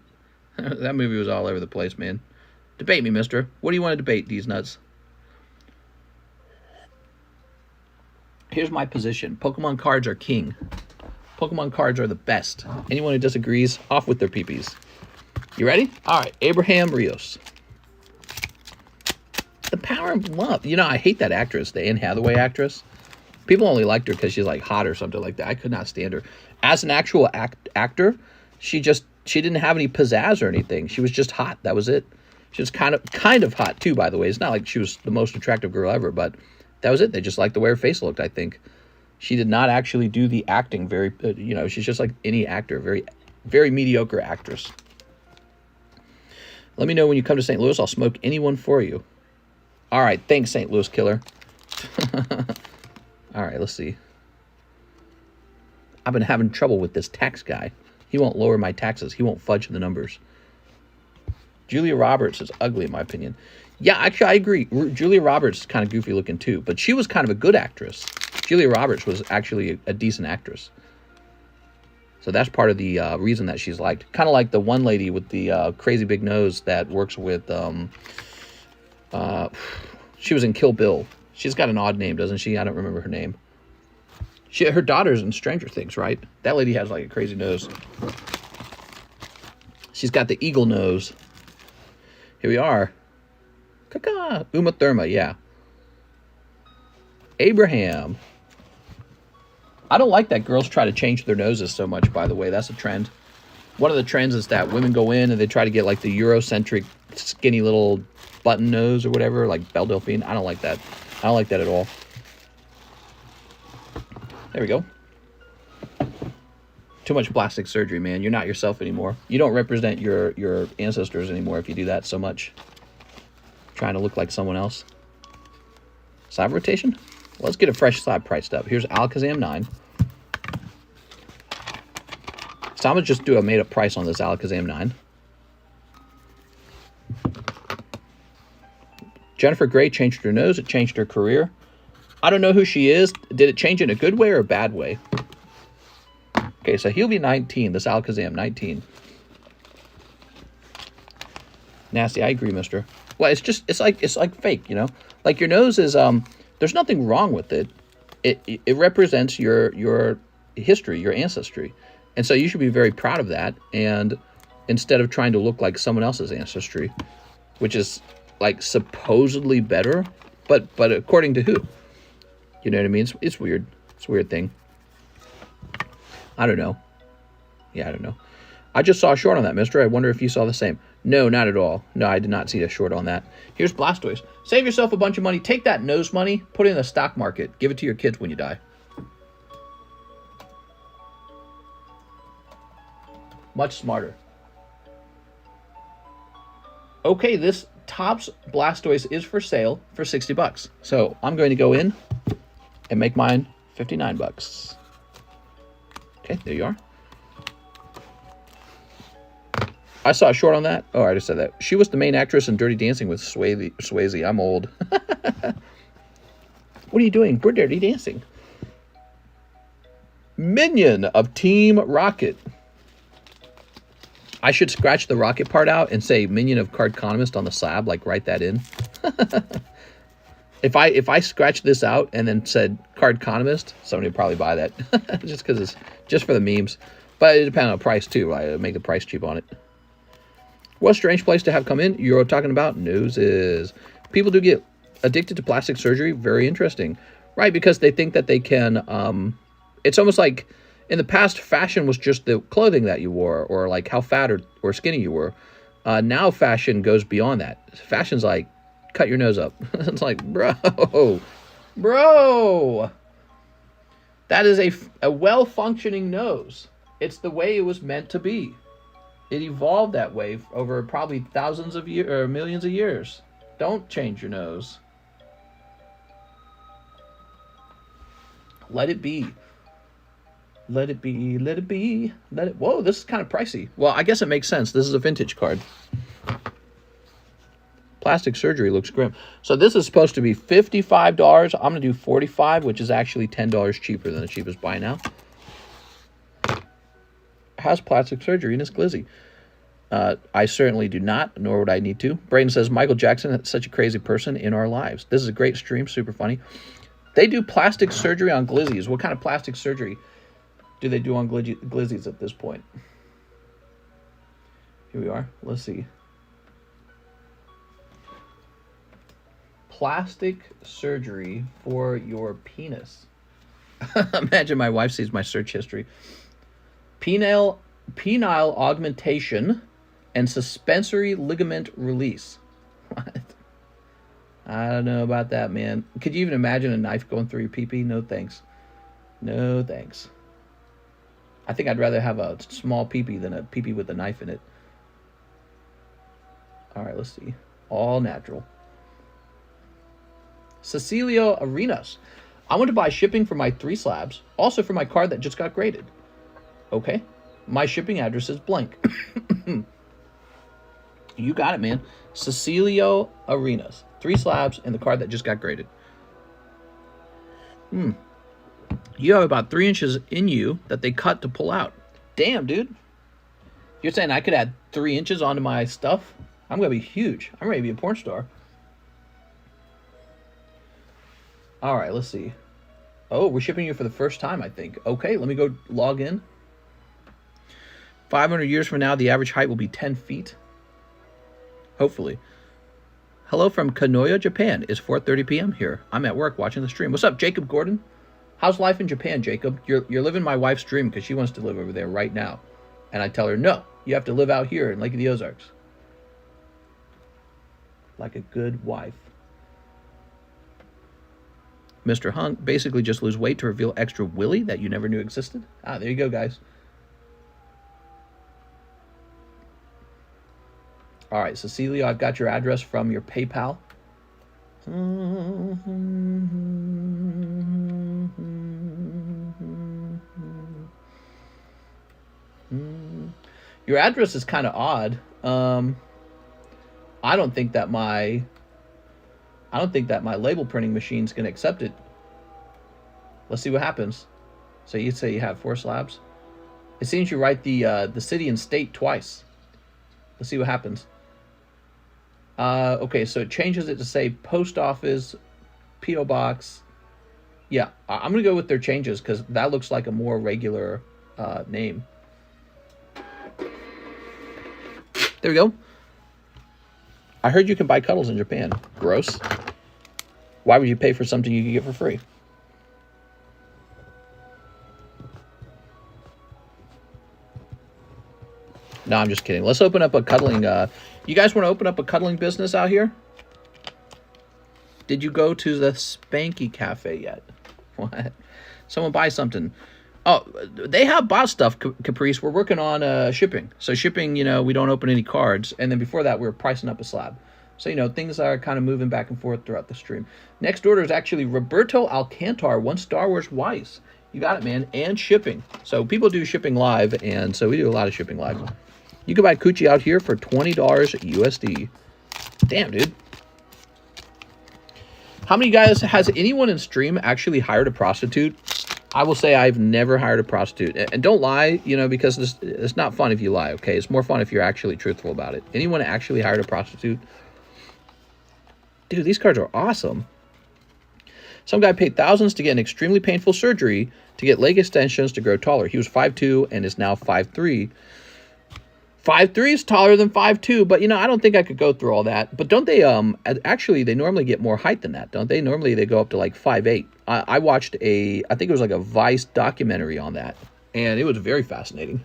A: That movie was all over the place, man. Debate me, mister. What do you want to debate, these nuts? Here's my position. Pokemon cards are king. Pokemon cards are the best. Anyone who disagrees, off with their peepees. You ready? All right. Abraham Rios. The Power of Love. You know, I hate that actress, the Anne Hathaway actress. People only liked her because she's like hot or something like that. I could not stand her. As an actual actor, she didn't have any pizzazz or anything. She was just hot. That was it. She was kind of hot too, by the way. It's not like she was the most attractive girl ever, but that was it. They just liked the way her face looked, I think. She did not actually do the acting very, you know, she's just like any actor, very, very mediocre actress. Let me know when you come to St. Louis. I'll smoke anyone for you. All right. Thanks, St. Louis killer. All right. Let's see. I've been having trouble with this tax guy. He won't lower my taxes. He won't fudge the numbers. Julia Roberts is ugly, in my opinion. Yeah, actually, I agree. Julia Roberts is kind of goofy looking, too. But she was kind of a good actress. Julia Roberts was actually a decent actress. So that's part of the reason that she's liked. Kind of like the one lady with the crazy big nose that works with... she was in Kill Bill. She's got an odd name, doesn't she? I don't remember her name. Her daughter's in Stranger Things, right? That lady has like a crazy nose. She's got the eagle nose. Here we are. Kaka. Uma Thurma, yeah. Abraham. I don't like that girls try to change their noses so much, by the way. That's a trend. One of the trends is that women go in and they try to get like the Eurocentric skinny little button nose or whatever, like Belle Delphine. I don't like that. I don't like that at all. There we go. Too much plastic surgery, man. You're not yourself anymore. You don't represent your ancestors anymore if you do that so much. Trying to look like someone else. Slab rotation? Well, let's get a fresh slab priced up. Here's Alakazam 9. So I'm going to just do a made-up price on this Alakazam 9. Jennifer Grey changed her nose. It changed her career. I don't know who she is. Did it change in a good way or a bad way? Okay, so he'll be 19. This Alakazam, 19. Nasty, I agree, mister. Well, it's like fake, you know? Like your nose is, there's nothing wrong with it. It represents your history, your ancestry. And so you should be very proud of that. And instead of trying to look like someone else's ancestry, which is like supposedly better, but according to who? You know what I mean? It's weird. It's a weird thing. I don't know. Yeah, I don't know. I just saw a short on that, mister. I wonder if you saw the same. No, not at all. No, I did not see a short on that. Here's Blastoise. Save yourself a bunch of money. Take that nose money, put it in the stock market. Give it to your kids when you die. Much smarter. Okay, this Topps Blastoise is for sale for 60 bucks. So I'm going to go in and make mine 59 bucks. Okay, there you are. I saw a short on that. Oh, I just said that. She was the main actress in Dirty Dancing with Swayze. I'm old. What are you doing? We're Dirty Dancing. Minion of Team Rocket. I should scratch the Rocket part out and say Minion of Card Economist on the slab. Like, write that in. If I scratched this out and then said Card Economist, somebody would probably buy that. Just because it's just for the memes. But it depends on the price, too. Right? Make the price cheap on it. What a strange place to have come in. You're talking about noses. People do get addicted to plastic surgery. Very interesting. Right, because they think that they can... it's almost like in the past, fashion was just the clothing that you wore or like how fat or skinny you were. Now fashion goes beyond that. Fashion's like, cut your nose up. It's like, bro. That is a well-functioning nose. It's the way it was meant to be. It evolved that way over probably thousands of years or millions of years. Don't change your nose. Let it be. Let it be. Let it be. Let it. Whoa, this is kind of pricey. Well, I guess it makes sense. This is a vintage card. Plastic surgery looks grim. So this is supposed to be $55. I'm going to do $45, which is actually $10 cheaper than the cheapest buy now. has plastic surgery in his glizzy. I certainly do not, nor would I need to. Braden says, Michael Jackson is such a crazy person in our lives. This is a great stream, super funny. They do plastic surgery on glizzies. What kind of plastic surgery do they do on glizzies at this point? Here we are. Let's see. Plastic surgery for your penis. Imagine my wife sees my search history. Penile augmentation and suspensory ligament release. What? I don't know about that, man. Could you even imagine a knife going through your pee-pee? No thanks. No thanks. I think I'd rather have a small pee-pee than a pee-pee with a knife in it. All right, let's see. All natural. Cecilia Arenas. I want to buy shipping for my 3 slabs. Also for my car that just got graded. Okay. My shipping address is blank. You got it, man. Cecilio Arenas. 3 slabs and the car that just got graded. You have about 3 inches in you that they cut to pull out. Damn, dude. You're saying I could add 3 inches onto my stuff? I'm going to be huge. I'm ready to be a porn star. All right, let's see. Oh, we're shipping you for the first time, I think. Okay, let me go log in. 500 years from now, the average height will be 10 feet. Hopefully. Hello from Kanoya, Japan. It's 4:30 p.m. here. I'm at work watching the stream. What's up, Jacob Gordon? How's life in Japan, Jacob? You're living my wife's dream because she wants to live over there right now. And I tell her, no, you have to live out here in Lake of the Ozarks. Like a good wife. Mr. Hunk, basically just lose weight to reveal extra willy that you never knew existed. Ah, there you go, guys. All right, Cecilia, I've got your address from your PayPal. Your address is kind of odd. I don't think that my label printing machine's gonna accept it. Let's see what happens. So you say you have 4 slabs. It seems you write the city and state twice. Let's see what happens. Okay, so it changes it to say post office, P.O. box. Yeah, I'm gonna go with their changes because that looks like a more regular name. There we go. I heard you can buy cuddles in Japan. Gross. Why would you pay for something you can get for free? No, I'm just kidding. Let's open up a cuddling... you guys want to open up a cuddling business out here? Did you go to the Spanky Cafe yet? What? Someone buy something. Oh, they have bought stuff, Caprice. We're working on shipping. So shipping, you know, we don't open any cards. And then before that, we were pricing up a slab. So, you know, things are kind of moving back and forth throughout the stream. Next order is actually Roberto Alcantar, 1 Star Wars WEISS. You got it, man. And shipping. So people do shipping live, and so we do a lot of shipping live. You can buy Coochie out here for $20 USD. Damn, dude. How many guys, has anyone in stream actually hired a prostitute? I will say I've never hired a prostitute. And don't lie, you know, because it's not fun if you lie, okay? It's more fun if you're actually truthful about it. Anyone actually hired a prostitute? Dude, these cards are awesome. Some guy paid thousands to get an extremely painful surgery to get leg extensions to grow taller. He was 5'2" and is now 5'3". 5'3" is taller than 5'2", but, you know, I don't think I could go through all that. But don't they, actually, they normally get more height than that, don't they? Normally, they go up to, like, 5'8". I watched I think it was like a Vice documentary on that, and it was very fascinating.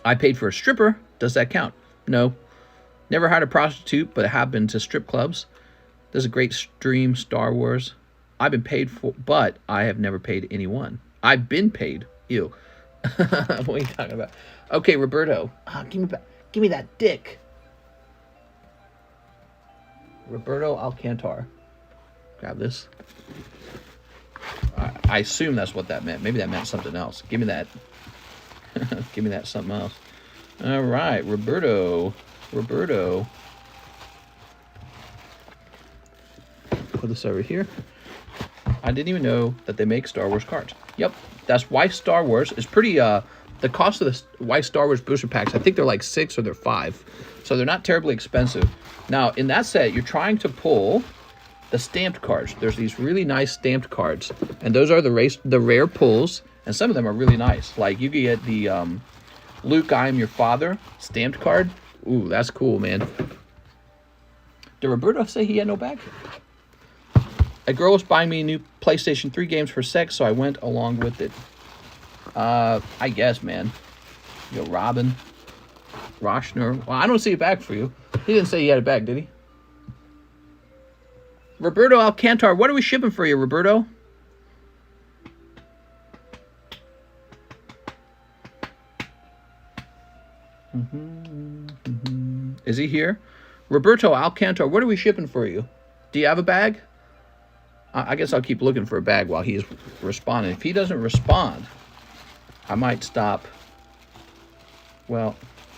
A: I paid for a stripper. Does that count? No. Never hired a prostitute, but have been to strip clubs. There's a great stream, Star Wars. I've been paid for, but I have never paid anyone. I've been paid. Ew. What are you talking about? Okay, Roberto. Give me that dick. Roberto Alcantar. Grab this. I assume that's what that meant. Maybe that meant something else. Give me that. Give me that something else. All right, Roberto. Put this over here. I didn't even know that they make Star Wars cards. Yep, that's WEISS Star Wars. It's pretty, the cost of the WEISS Star Wars booster packs, I think they're like 6 or they're 5. So they're not terribly expensive. Now, in that set, you're trying to pull the stamped cards. There's these really nice stamped cards. And those are the rare pulls. And some of them are really nice. Like, you can get the Luke, I Am Your Father stamped card. Ooh, that's cool, man. Did Roberto say he had no bag? A girl was buying me new PlayStation 3 games for sex, so I went along with it. I guess, man. Yo, Robin. Roshner. Well, I don't see a bag for you. He didn't say he had a bag, did he? Roberto Alcantar, what are we shipping for you, Roberto? Is he here? Roberto Alcantar, what are we shipping for you? Do you have a bag? I guess I'll keep looking for a bag while he's responding. If he doesn't respond, I might stop. Well,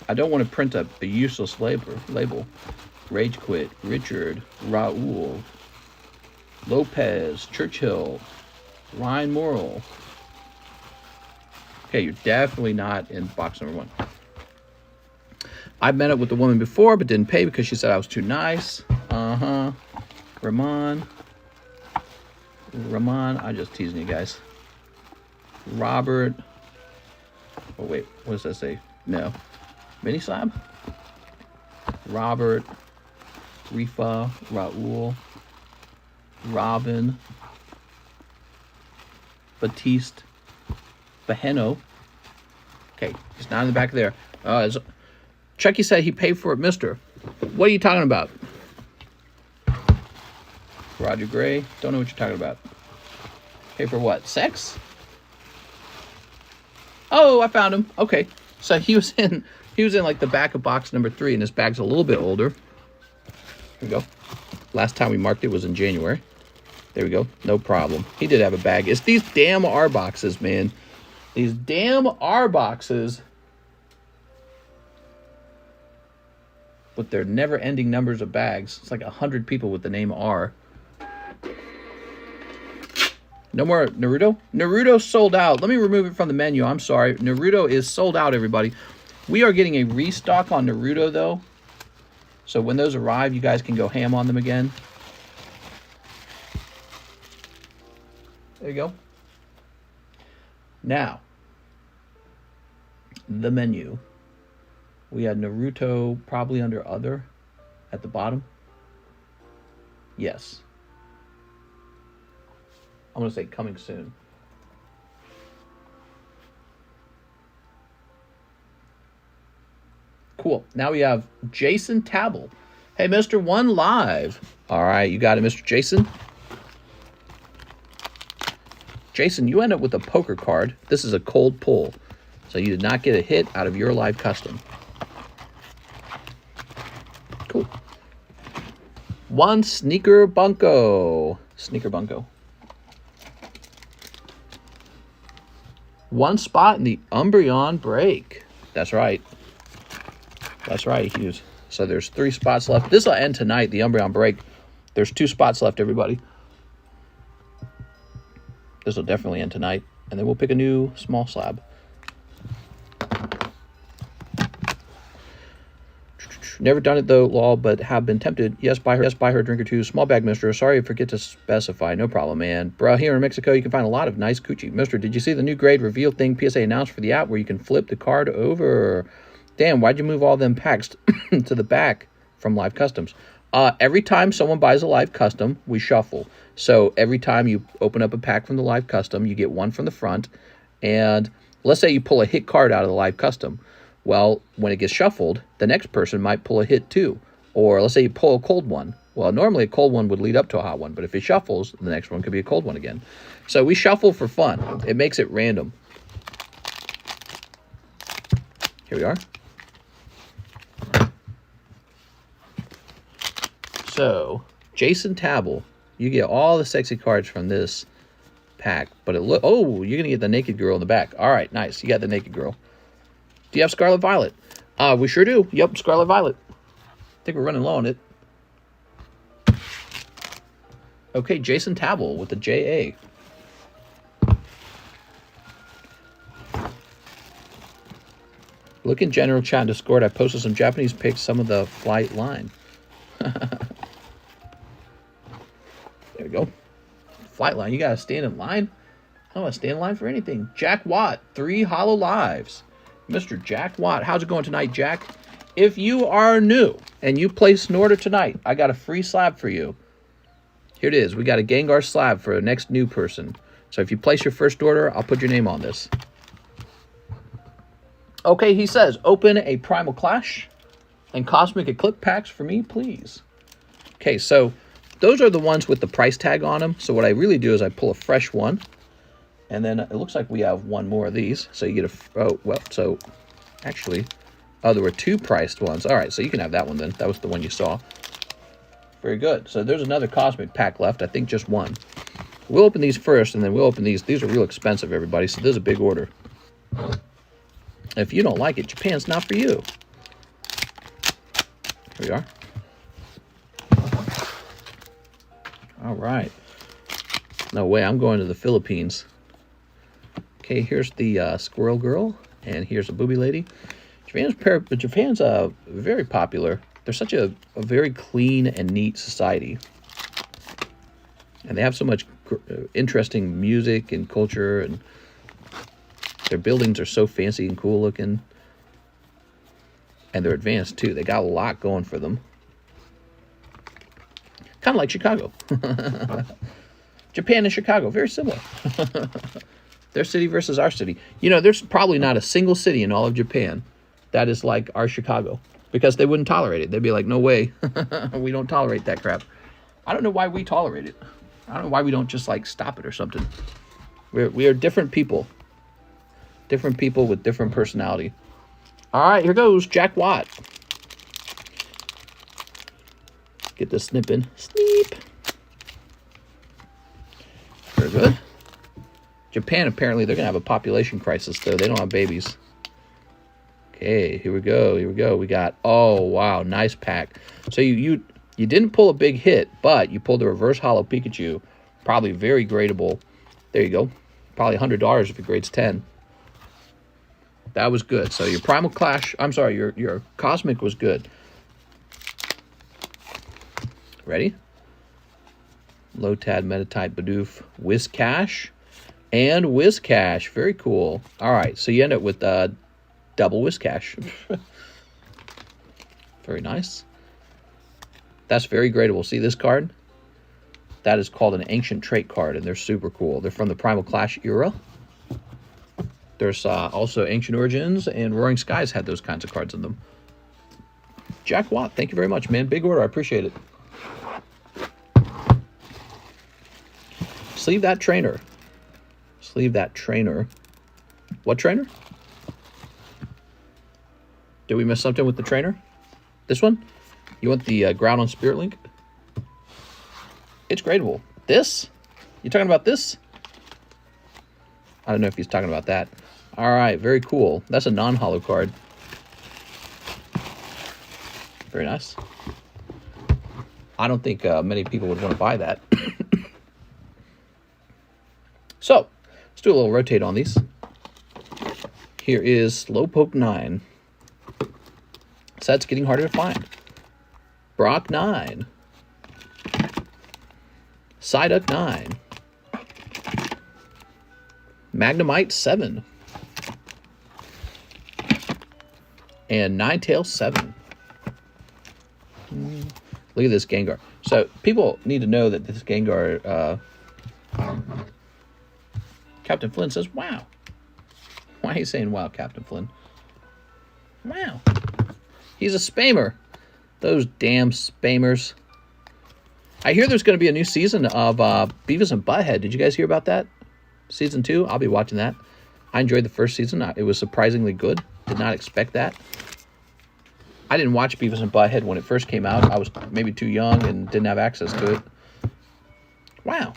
A: I don't want to print up a useless label. Rage Quit, Richard, Raul, Lopez, Churchill, Ryan Morrill. Okay, you're definitely not in box number 1. I've met up with the woman before, but didn't pay because she said I was too nice. Ramon, I'm just teasing you guys. Robert. Oh, wait, what does that say? No. Mini Slab? Robert, Rifa, Raul, Robin, Batiste, Baheno. Okay, he's not in the back there. Chucky said he paid for it, mister. What are you talking about? Roger Gray, don't know what you're talking about. Pay for what? Sex? Oh, I found him. Okay, so he was in like the back of box number 3, and his bag's a little bit older. Here we go. Last time we marked it was in January. There we go. No problem. He did have a bag. It's these damn R boxes, man. These damn R boxes with their never-ending numbers of bags. It's like 100 people with the name R. No more Naruto? Naruto sold out. Let me remove it from the menu. I'm sorry. Naruto is sold out, everybody. We are getting a restock on Naruto, though. So when those arrive, you guys can go ham on them again. There you go. Now, the menu. We had Naruto probably under other at the bottom. Yes. I'm going to say coming soon. Cool. Now we have Jason Tabble. Hey, Mr. One Live. All right, you got it, Mr. Jason. Jason, you end up with a poker card. This is a cold pull. So you did not get a hit out of your live custom. Cool. One Sneaker Bunko. Sneaker Bunko. One spot in the Umbreon break. That's right. That's right, Hughes. So there's 3 spots left. This will end tonight, the Umbreon break. There's 2 spots left, everybody. This will definitely end tonight. And then we'll pick a new small slab. Never done it, though, lol, but have been tempted. Yes, buy her a drink or two. Small bag, mister. Sorry, I forget to specify. No problem, man. Bro, here in Mexico, you can find a lot of nice coochie. Mister, did you see the new grade reveal thing PSA announced for the app where you can flip the card over? Damn, why'd you move all them packs to the back from live customs? Every time someone buys a live custom, we shuffle. So every time you open up a pack from the live custom, you get one from the front. And let's say you pull a hit card out of the live custom. Well, when it gets shuffled, the next person might pull a hit too. Or let's say you pull a cold one. Well, normally a cold one would lead up to a hot one, but if it shuffles, the next one could be a cold one again. So we shuffle for fun. It makes it random. Here we are. So, Jason Tabble, you get all the sexy cards from this pack, but you're going to get the naked girl in the back. All right, nice. You got the naked girl. Do you have Scarlet Violet? We sure do. Yep, Scarlet Violet. I think we're running low on it. Okay, Jason Tabel with the JA. Look in general chat and Discord. I posted some Japanese pics, some of the flight line. There we go. Flight line. You got to stand in line? I don't want to stand in line for anything. Jack Watt, 3 Hollow Lives. Mr. Jack Watt. How's it going tonight, Jack? If you are new and you place an order tonight, I got a free slab for you. Here it is. We got a Gengar slab for the next new person. So if you place your first order, I'll put your name on this. Okay, he says, open a Primal Clash and Cosmic Eclipse packs for me, please. Okay, so those are the ones with the price tag on them. So what I really do is I pull a fresh one. And then it looks like we have one more of these. So you get actually, there were 2 priced ones. All right, so you can have that one then. That was the one you saw. Very good. So there's another Cosmic pack left. I think just one. We'll open these first, and then we'll open these. These are real expensive, everybody, so this is a big order. If you don't like it, Japan's not for you. Here we are. All right. No way, I'm going to the Philippines. Okay, here's the Squirrel Girl, and here's a Booby Lady. Japan's very popular. They're such a very clean and neat society. And they have so much interesting music and culture, and their buildings are so fancy and cool looking. And they're advanced too. They got a lot going for them. Kind of like Chicago. Japan and Chicago, very similar. Their city versus our city. You know, there's probably not a single city in all of Japan that is like our Chicago, because they wouldn't tolerate it. They'd be like, no way. We don't tolerate that crap. I don't know why we tolerate it. I don't know why we don't just like stop it or something. We are different people. Different people with different personality. All right, here goes Jack Watt. Get the snip in. Sneep. Very good. Japan, apparently, they're going to have a population crisis, though. They don't have babies. Okay, here we go. Here we go. We got, oh, wow, nice pack. So you didn't pull a big hit, but you pulled a reverse hollow Pikachu. Probably very gradable. There you go. Probably $100 if it grades 10. That was good. So your Primal Clash, I'm sorry, your Cosmic was good. Ready? Lotad, Metatype, Bidoof, Whiscash, and Whiscash. Very cool. All right, so you end up with double Whiscash. Very nice. That's very gradable. See this card? That is called an Ancient Trait card, and they're super cool. They're from the Primal Clash era. There's also Ancient Origins, and Roaring Skies had those kinds of cards in them. Jack Watt, thank you very much, man. Big order. I appreciate it. Sleeve that trainer. Sleeve that trainer. What trainer? Did we miss something with the trainer? This one? You want the Groudon Spirit Link? It's gradable. This? You talking about this? I don't know if he's talking about that. All right, very cool. That's a non-hollow card. Very nice. I don't think many people would want to buy that. So, let's do a little rotate on these. Here is Slowpoke 9. So that's getting harder to find. Brock 9. Psyduck 9. Magnemite 7. And Ninetales 7. Look at this Gengar. So people need to know that this Gengar, Captain Flynn says, wow. Why are you saying wow, Captain Flynn? Wow. He's a spammer. Those damn spammers. I hear there's going to be a new season of Beavis and Butthead. Did you guys hear about that? Season 2? I'll be watching that. I enjoyed the first season. It was surprisingly good. Did not expect that. I didn't watch Beavis and Butthead when it first came out. I was maybe too young and didn't have access to it. Wow.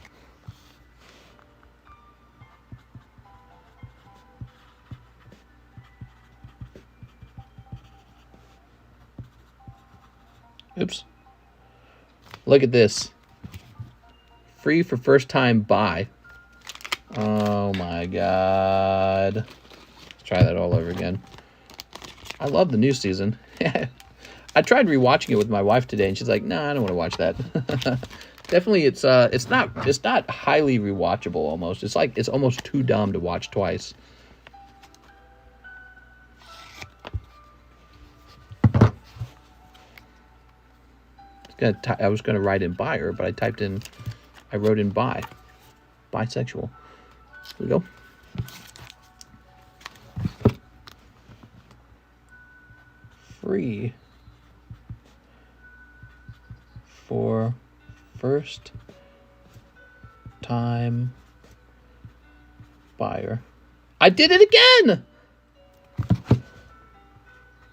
A: Oops. Look at this. free for first time buy. Oh my god. Let's try that all over again. I love the new season. I tried rewatching it with my wife today, and she's like, "No, I don't want to watch that." Definitely, it's not highly rewatchable. Almost, it's almost too dumb to watch twice. I was gonna write in buyer, but I wrote in bi, bisexual. Here we go. Free for first time buyer. I did it again!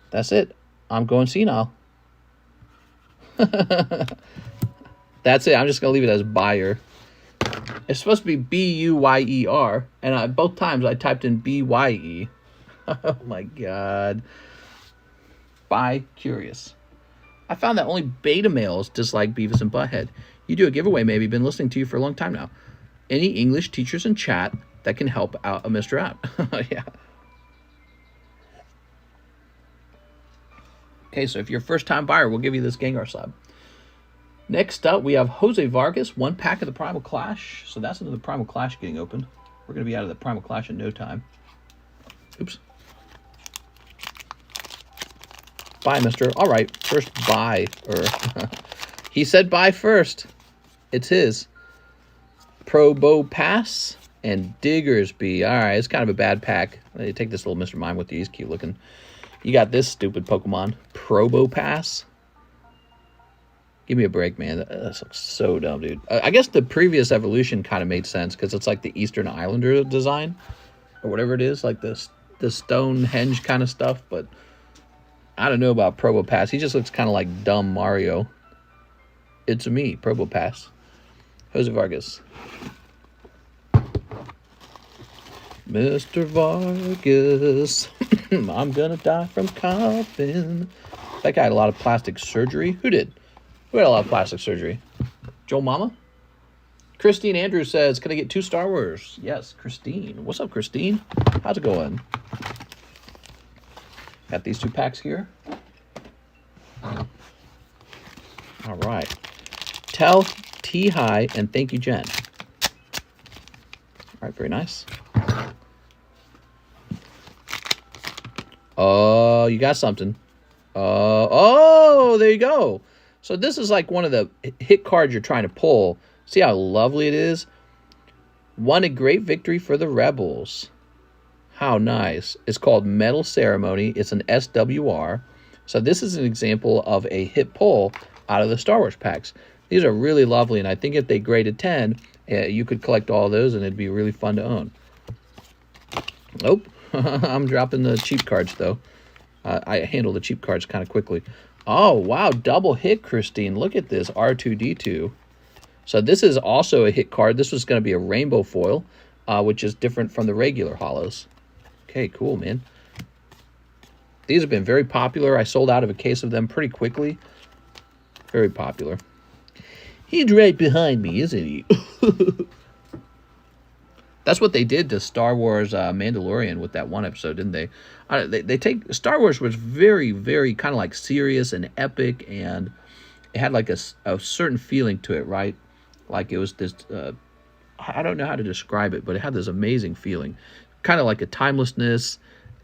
A: That's it. I'm going senile. That's it. I'm just going to leave it as buyer. It's supposed to be B-U-Y-E-R, and both times I typed in B-Y-E. Oh my god. Bi-curious. I found that only beta males dislike Beavis and Butthead. You do a giveaway, maybe. Been listening to you for a long time now. Any English teachers in chat that can help out a Mr. out. Yeah. Okay, so if you're a first-time buyer, we'll give you this Gengar slab. Next up, we have Jose Vargas, 1 pack of the Primal Clash. So that's another Primal Clash getting opened. We're going to be out of the Primal Clash in no time. Oops. Bye, mister. All right, first buy. He said buy first. It's his. Probo Pass and Diggersby. All right, it's kind of a bad pack. Take this little Mr. Mime with you. He's cute looking. You got this stupid Pokemon. Probo Pass. Give me a break, man. That looks so dumb, dude. I guess the previous evolution kind of made sense because it's like the Eastern Islander design or whatever it is, like the Stonehenge kind of stuff, but I don't know about Probopass. He just looks kind of like dumb Mario. It's me, Probopass. Jose Vargas. Mr. Vargas. I'm gonna die from coughing. That guy had a lot of plastic surgery. Who did? Who had a lot of plastic surgery? Joe Mama? Christine Andrews says, can I get 2 Star Wars? Yes, Christine. What's up, Christine? How's it going? Got these 2 packs here. All right. Tell T hi and thank you, Jen. All right, very nice. Oh, you got something. Oh, there you go. So this is like one of the hit cards you're trying to pull. See how lovely it is? Won a great victory for the Rebels. How nice. It's called Medal Ceremony. It's an SWR. So this is an example of a hit pull out of the Star Wars packs. These are really lovely, and I think if they graded 10, you could collect all those, and it'd be really fun to own. Nope. I'm dropping the cheap cards, though. I handle the cheap cards kind of quickly. Oh, wow. Double hit, Christine. Look at this. R2-D2. So this is also a hit card. This was going to be a rainbow foil, which is different from the regular holos. Okay, cool, man. These have been very popular. I sold out of a case of them pretty quickly. Very popular. He's right behind me, isn't he? That's what they did to Star Wars Mandalorian with that one episode, didn't they? They take Star Wars was very, very kind of like serious and epic, and it had like a certain feeling to it, right? Like it was this, I don't know how to describe it, but it had this amazing feeling. Kind of like a timelessness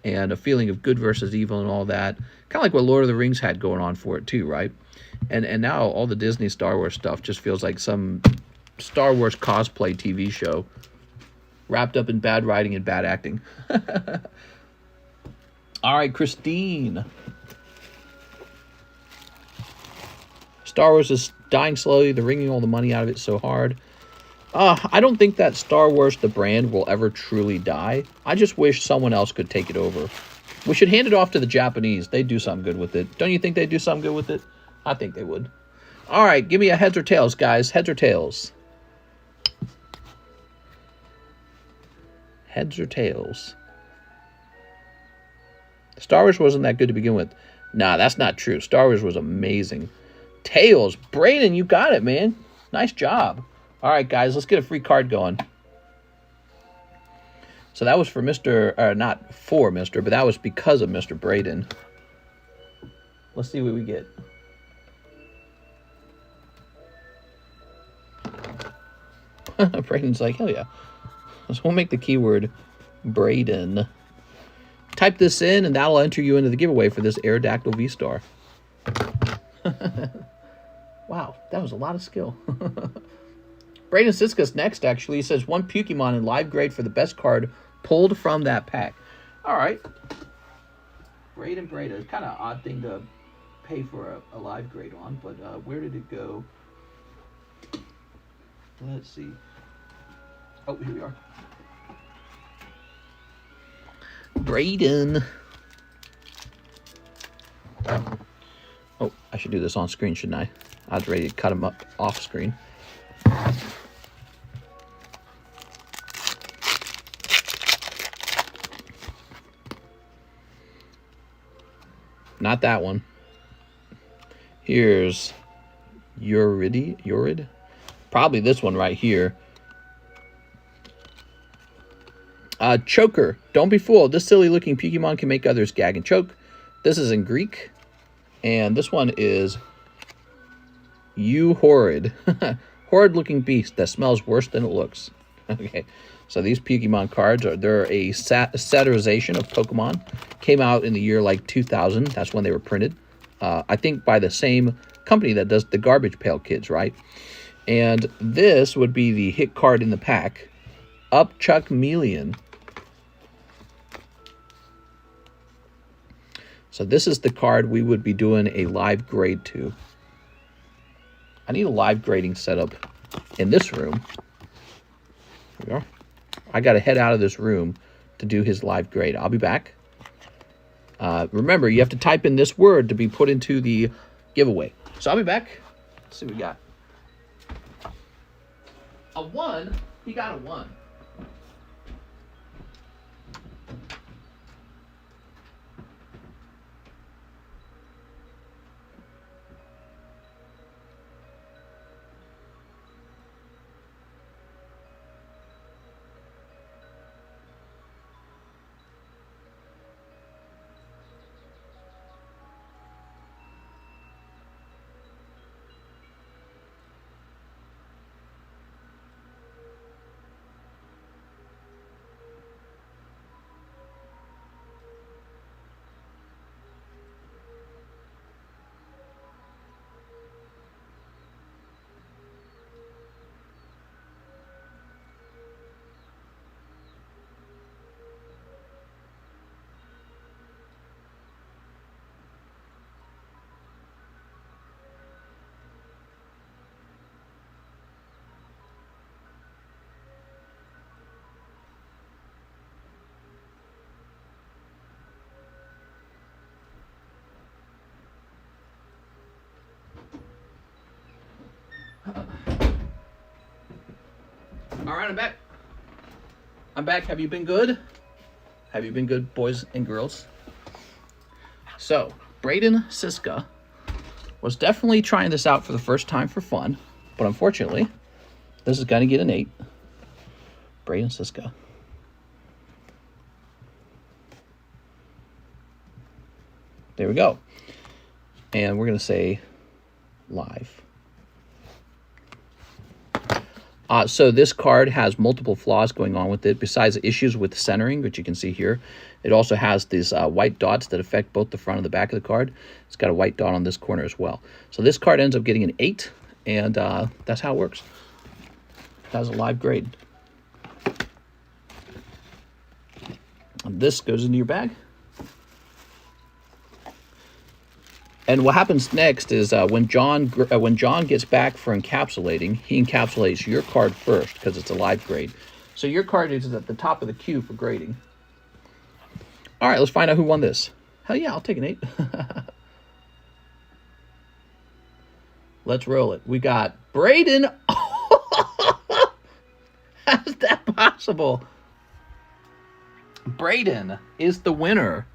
A: and a feeling of good versus evil and all that. Kind of like what Lord of the Rings had going on for it too, right? And now all the Disney Star Wars stuff just feels like some Star Wars cosplay TV show wrapped up in bad writing and bad acting. All right, Christine. Star Wars is dying slowly. They're wringing all the money out of it so hard. I don't think that Star Wars, the brand, will ever truly die. I just wish someone else could take it over. We should hand it off to the Japanese. They'd do something good with it. Don't you think they'd do something good with it? I think they would. All right, give me a heads or tails, guys. Heads or tails? Heads or tails? Star Wars wasn't that good to begin with. Nah, that's not true. Star Wars was amazing. Tails. Brayden, you got it, man. Nice job. All right, guys, let's get a free card going. So that was for Mr. Not for Mr., but that was because of Mr. Braden. Let's see what we get. Braden's like, hell yeah. So we'll make the keyword Braden. Type this in, and that'll enter you into the giveaway for this Aerodactyl V-Star. Wow, that was a lot of skill. Braden Siska's next, actually. He says, 1 Pokemon in live grade for the best card pulled from that pack. All right. Braden. It's kind of an odd thing to pay for a live grade on, but where did it go? Let's see. Oh, here we are. Braden. Oh, I should do this on screen, shouldn't I? I was ready to cut him up off screen. Not that one. Here's Yurid. Probably this one right here. Choker. Don't be fooled. This silly looking Pokemon can make others gag and choke. This is in Greek. And this one is Horrid. Horrid looking beast that smells worse than it looks. Okay. So these Pokemon cards they're a satirization of Pokemon. Came out in the year like 2000. That's when they were printed. I think by the same company that does the Garbage Pail Kids, right? And this would be the hit card in the pack. Upchuckmeleon. So this is the card we would be doing a live grade to. I need a live grading setup in this room. Here we are. I got to head out of this room to do his live grade. I'll be back. Remember, you have to type in this word to be put into the giveaway. So I'll be back. Let's see what we got. A 1. He got a 1. All right, I'm back. I'm back. Have you been good? Have you been good, boys and girls? So, Braden Siska was definitely trying this out for the first time for fun, but unfortunately, this is going to get an 8. Braden Siska. There we go. And we're going to say live. So this card has multiple flaws going on with it. Besides issues with centering, which you can see here, it also has these white dots that affect both the front and the back of the card. It's got a white dot on this corner as well. So this card ends up getting an 8, and that's how it works. It has a live grade. And this goes into your bag. And what happens next is when John gets back for encapsulating, he encapsulates your card first because it's a live grade. So your card is at the top of the queue for grading. All right, let's find out who won this. Hell yeah, I'll take an 8. Let's roll it. We got Braden. How's that possible? Braden is the winner.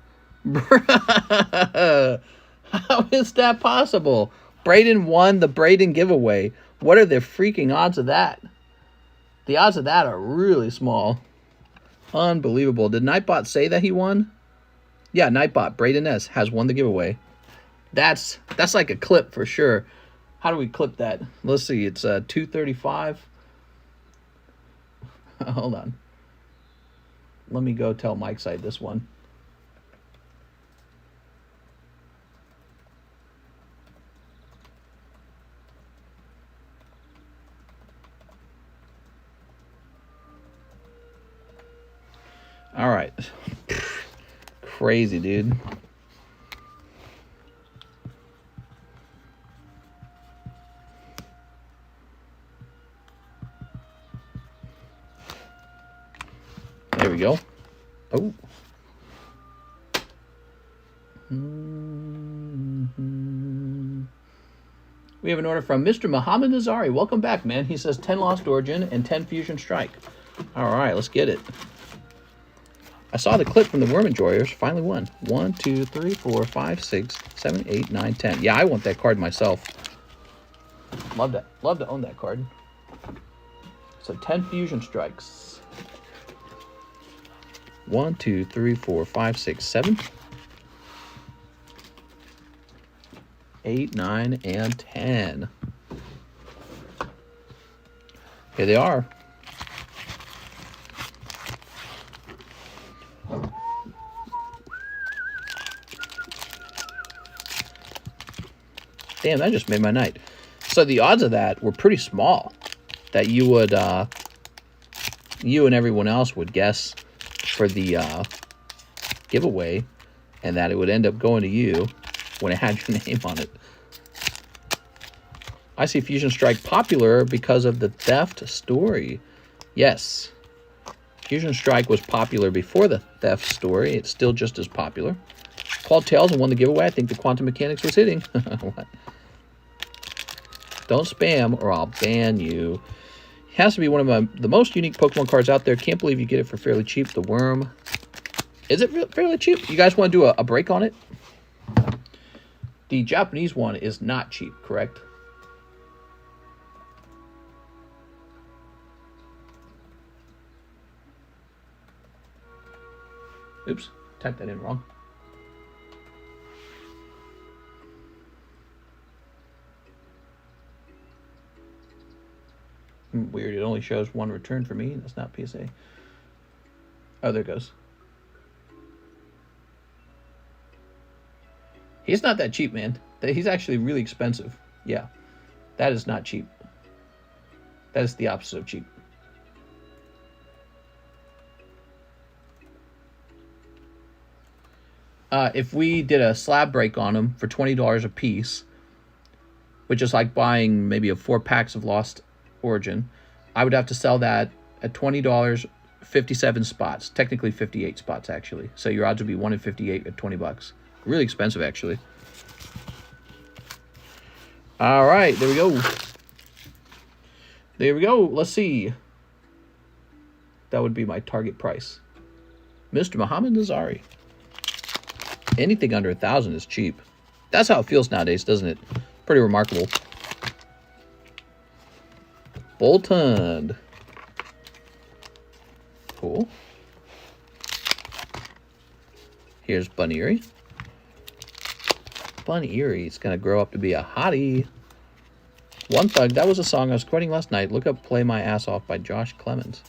A: How is that possible? Braden won the Braden giveaway. What are the freaking odds of that? The odds of that are really small. Unbelievable. Did Nightbot say that he won? Yeah, Nightbot, Braden S. has won the giveaway. That's like a clip for sure. How do we clip that? Let's see. It's 235. Hold on. Let me go tell Mike's side this one. All right. Crazy, dude. There we go. Oh. We have an order from Mr. Muhammad Nazari. Welcome back, man. He says 10 Lost Origin and 10 Fusion Strike. All right, let's get it. I saw the clip from the Worm Enjoyers. Finally won. 1, 2, 3, 4, 5, 6, 7, 8, 9, 10. Yeah, I want that card myself. Love that. Love to own that card. So 10 Fusion Strikes. 1, 2, 3, 4, 5, 6, 7, 8, 9, and 10. Here they are. Damn, that just made my night. So the odds of that were pretty small. That you would, you and everyone else would guess for the giveaway, and that it would end up going to you when it had your name on it. I see Fusion Strike popular because of the theft story. Yes. Fusion Strike was popular before the theft story. It's still just as popular. Called Tails and won the giveaway. I think the quantum mechanics was hitting. What? Don't spam or I'll ban you. It has to be one of the most unique Pokemon cards out there. Can't believe you get it for fairly cheap. The Worm. Is it fairly cheap? You guys want to do a break on it? The Japanese one is not cheap, correct? Oops, typed that in wrong. Weird, it only shows one return for me. That's not PSA. Oh, there it goes. He's not that cheap, man. He's actually really expensive. Yeah, that is not cheap. That is the opposite of cheap. If we did a slab break on them for $20 a piece, which is like buying maybe 4 packs of Lost Origin, I would have to sell that at $20, 57 spots. Technically 58 spots, actually. So your odds would be 1 in 58 at 20 bucks. Really expensive, actually. All right, there we go. There we go. Let's see. That would be my target price. Mr. Muhammad Nazari. Anything under 1,000 is cheap. That's how it feels nowadays, doesn't it? Pretty remarkable. Boltund. Cool. Here's Bunnery. Bunnery is going to grow up to be a hottie. One Thug. That was a song I was quoting last night. Look up Play My Ass Off by Josh Clemens.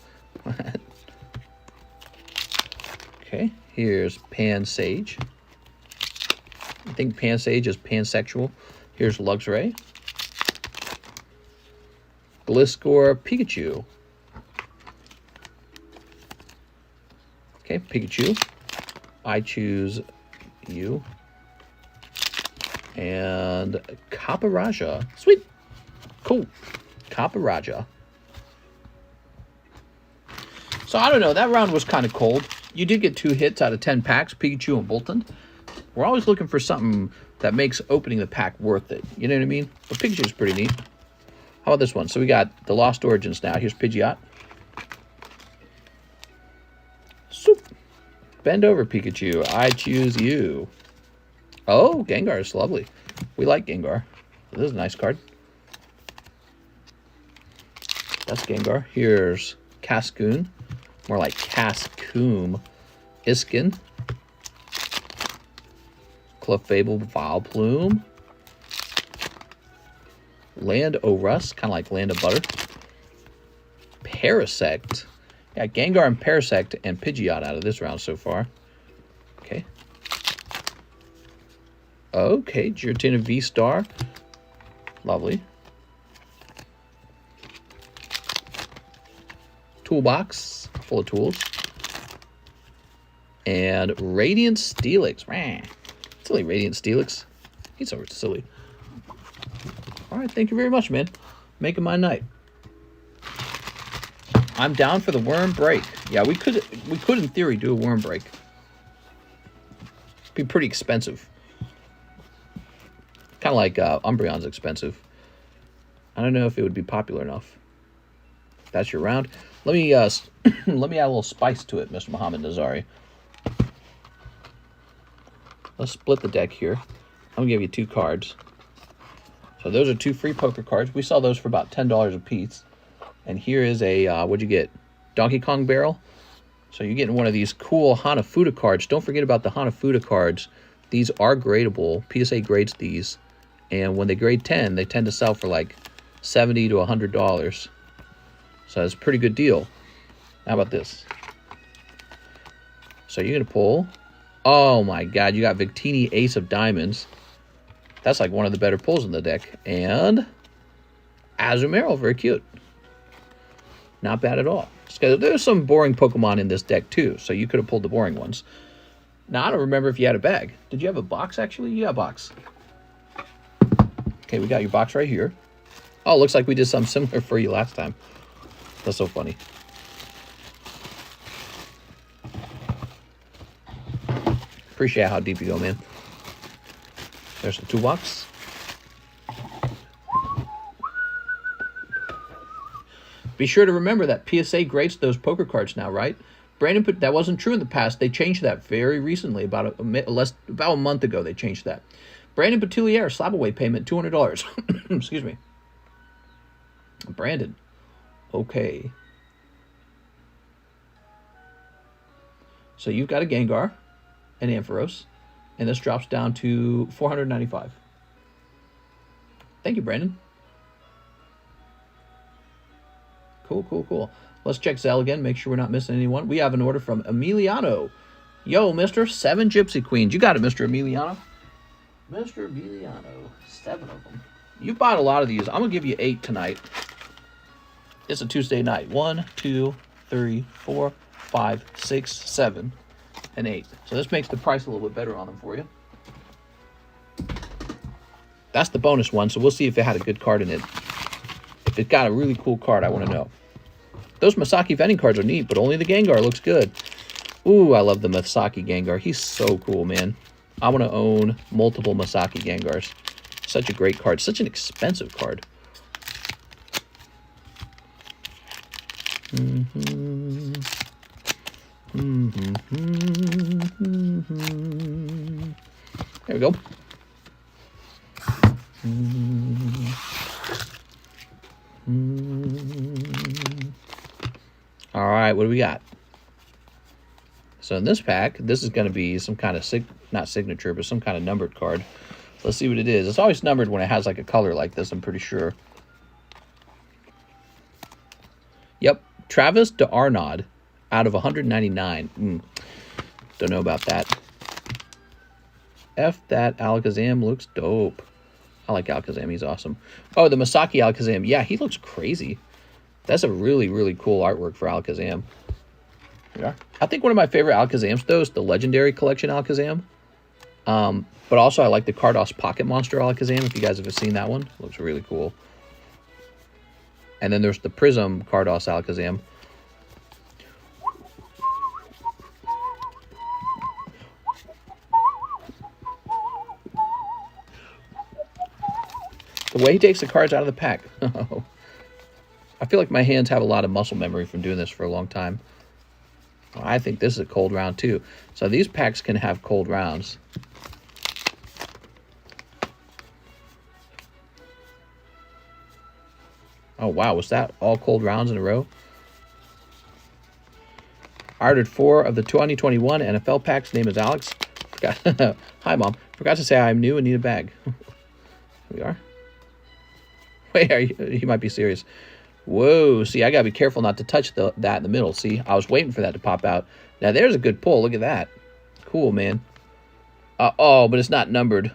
A: Okay. Here's Pansage. I think Pansage is pansexual. Here's Luxray. Gliscor Pikachu. Okay, Pikachu. I choose you. And Kaparaja. Sweet. Cool. Kaparaja. So I don't know. That round was kind of cold. You did get 2 hits out of 10 packs, Pikachu and Boltund. We're always looking for something that makes opening the pack worth it. You know what I mean? But Pikachu's pretty neat. How about this one? So we got the Lost Origins now. Here's Pidgeot. Soup. Bend over, Pikachu. I choose you. Oh, Gengar is lovely. We like Gengar. This is a nice card. That's Gengar. Here's Cascoon. More like Cascoon. Iskin. Clefable Vileplume. Land O'Russ, kind of like Land of Butter. Parasect. Yeah, Gengar and Parasect and Pidgeot out of this round so far. Okay. Okay, Giratina V-Star. Lovely. Toolbox, full of tools. And Radiant Steelix. Silly Radiant Steelix. He's so silly. All right, thank you very much, man. Making my night. I'm down for the worm break. Yeah, we could in theory do a worm break. Be pretty expensive. Kind of like Umbreon's expensive. I don't know if it would be popular enough. That's your round. Let me let me add a little spice to it, Mr. Muhammad Nazari. Let's split the deck here. I'm gonna give you 2 cards. So those are 2 free poker cards. We sell those for about $10 a piece. And here is a what'd you get? Donkey Kong barrel. So you're getting one of these cool Hanafuda cards. Don't forget about the Hanafuda cards. These are gradable. PSA grades these, and when they grade 10, they tend to sell for like $70 to $100. So it's a pretty good deal. How about this? So you're gonna pull. Oh my God, you got Victini Ace of Diamonds. That's like one of the better pulls in the deck. And Azumarill, very cute. Not bad at all. There's some boring Pokemon in this deck too, so you could have pulled the boring ones. Now, I don't remember if you had a bag. Did you have a box, actually? You got a box. Okay, we got your box right here. Oh, looks like we did something similar for you last time. That's so funny. Appreciate how deep you go, man. There's the toolbox. Be sure to remember that PSA grades those poker cards now, right? Brandon, that wasn't true in the past. They changed that very recently, about a month ago. They changed that. Brandon Petilier, SLAB-AWAY payment, $200. Excuse me. Brandon. Okay. So you've got a Gengar, an Ampharos, and this drops down to $495. Thank you, Brandon. Cool. Let's check ZELLE again, make sure we're not missing anyone. We have an order from Emiliano. Yo, mister, 7 Gypsy Queens. You got it, Mr. Emiliano. Mr. Emiliano, 7 of them. You bought a lot of these. I'm going to give you 8 tonight. It's a Tuesday night. 1, 2, 3, 4, 5, 6, 7, and 8. So this makes the price a little bit better on them for you. That's the bonus one, so we'll see if it had a good card in it. If it got a really cool card, I want to know. Those Masaki vending cards are neat, but only the Gengar looks good. Ooh, I love the Masaki Gengar. He's so cool, man. I want to own multiple Masaki Gengars. Such a great card. Such an expensive card. There we go. All right, what do we got? So in this pack, this is going to be some kind of not signature, but some kind of numbered card. Let's see what it is. It's always numbered when it has like a color like this, I'm pretty sure. Yep, Travis DeArnaud out of 199. Don't know about that. F that Alakazam looks dope. I like Alakazam, he's awesome. Oh, the Masaki Alakazam. Yeah, he looks crazy. That's a really, really cool artwork for Alakazam. Yeah. I think one of my favorite Alakazams, though, is the Legendary Collection Alakazam. But also, I like the Cardos Pocket Monster Alakazam, if you guys have seen that one. It looks really cool. And then there's the Prism Cardos Alakazam. The way he takes the cards out of the pack. I feel like my hands have a lot of muscle memory from doing this for a long time. I think this is a cold round too. So these packs can have cold rounds. Oh, wow. Was that all cold rounds in a row? I ordered 4 of the 2021 NFL packs. Name is Alex. Forgot. Hi, Mom. Forgot to say I'm new and need a bag. Here we are. Wait, you might be serious. Whoa. See, I got to be careful not to touch that in the middle. See, I was waiting for that to pop out. Now, there's a good pull. Look at that. Cool, man. Oh, but it's not numbered.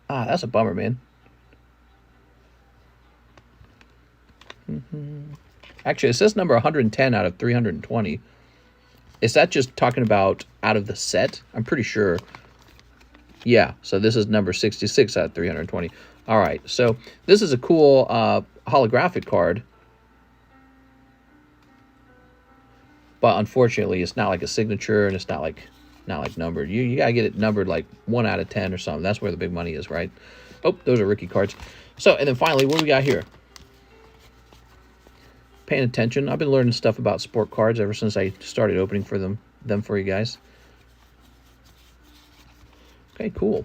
A: Ah, that's a bummer, man. Actually, it says number 110 out of 320. Is that just talking about out of the set? I'm pretty sure. Yeah, so this is number 66 out of 320. All right, so this is a cool holographic card. But unfortunately, it's not like a signature, and it's not like numbered. You got to get it numbered like 1 out of 10 or something. That's where the big money is, right? Oh, those are rookie cards. So, and then finally, what do we got here? Paying attention. I've been learning stuff about sport cards ever since I started opening for them for you guys. Okay, cool.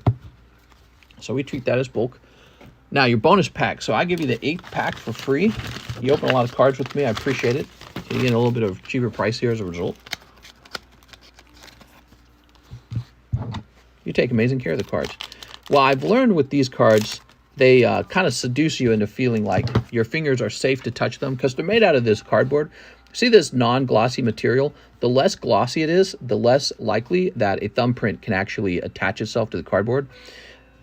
A: So we treat that as bulk. Now your bonus pack. So I give you the 8th pack for free. You open a lot of cards with me. I appreciate it. You get a little bit of cheaper price here as a result. You take amazing care of the cards. Well, I've learned with these cards, they kind of seduce you into feeling like your fingers are safe to touch them because they're made out of this cardboard. See this non-glossy material? The less glossy it is, the less likely that a thumbprint can actually attach itself to the cardboard.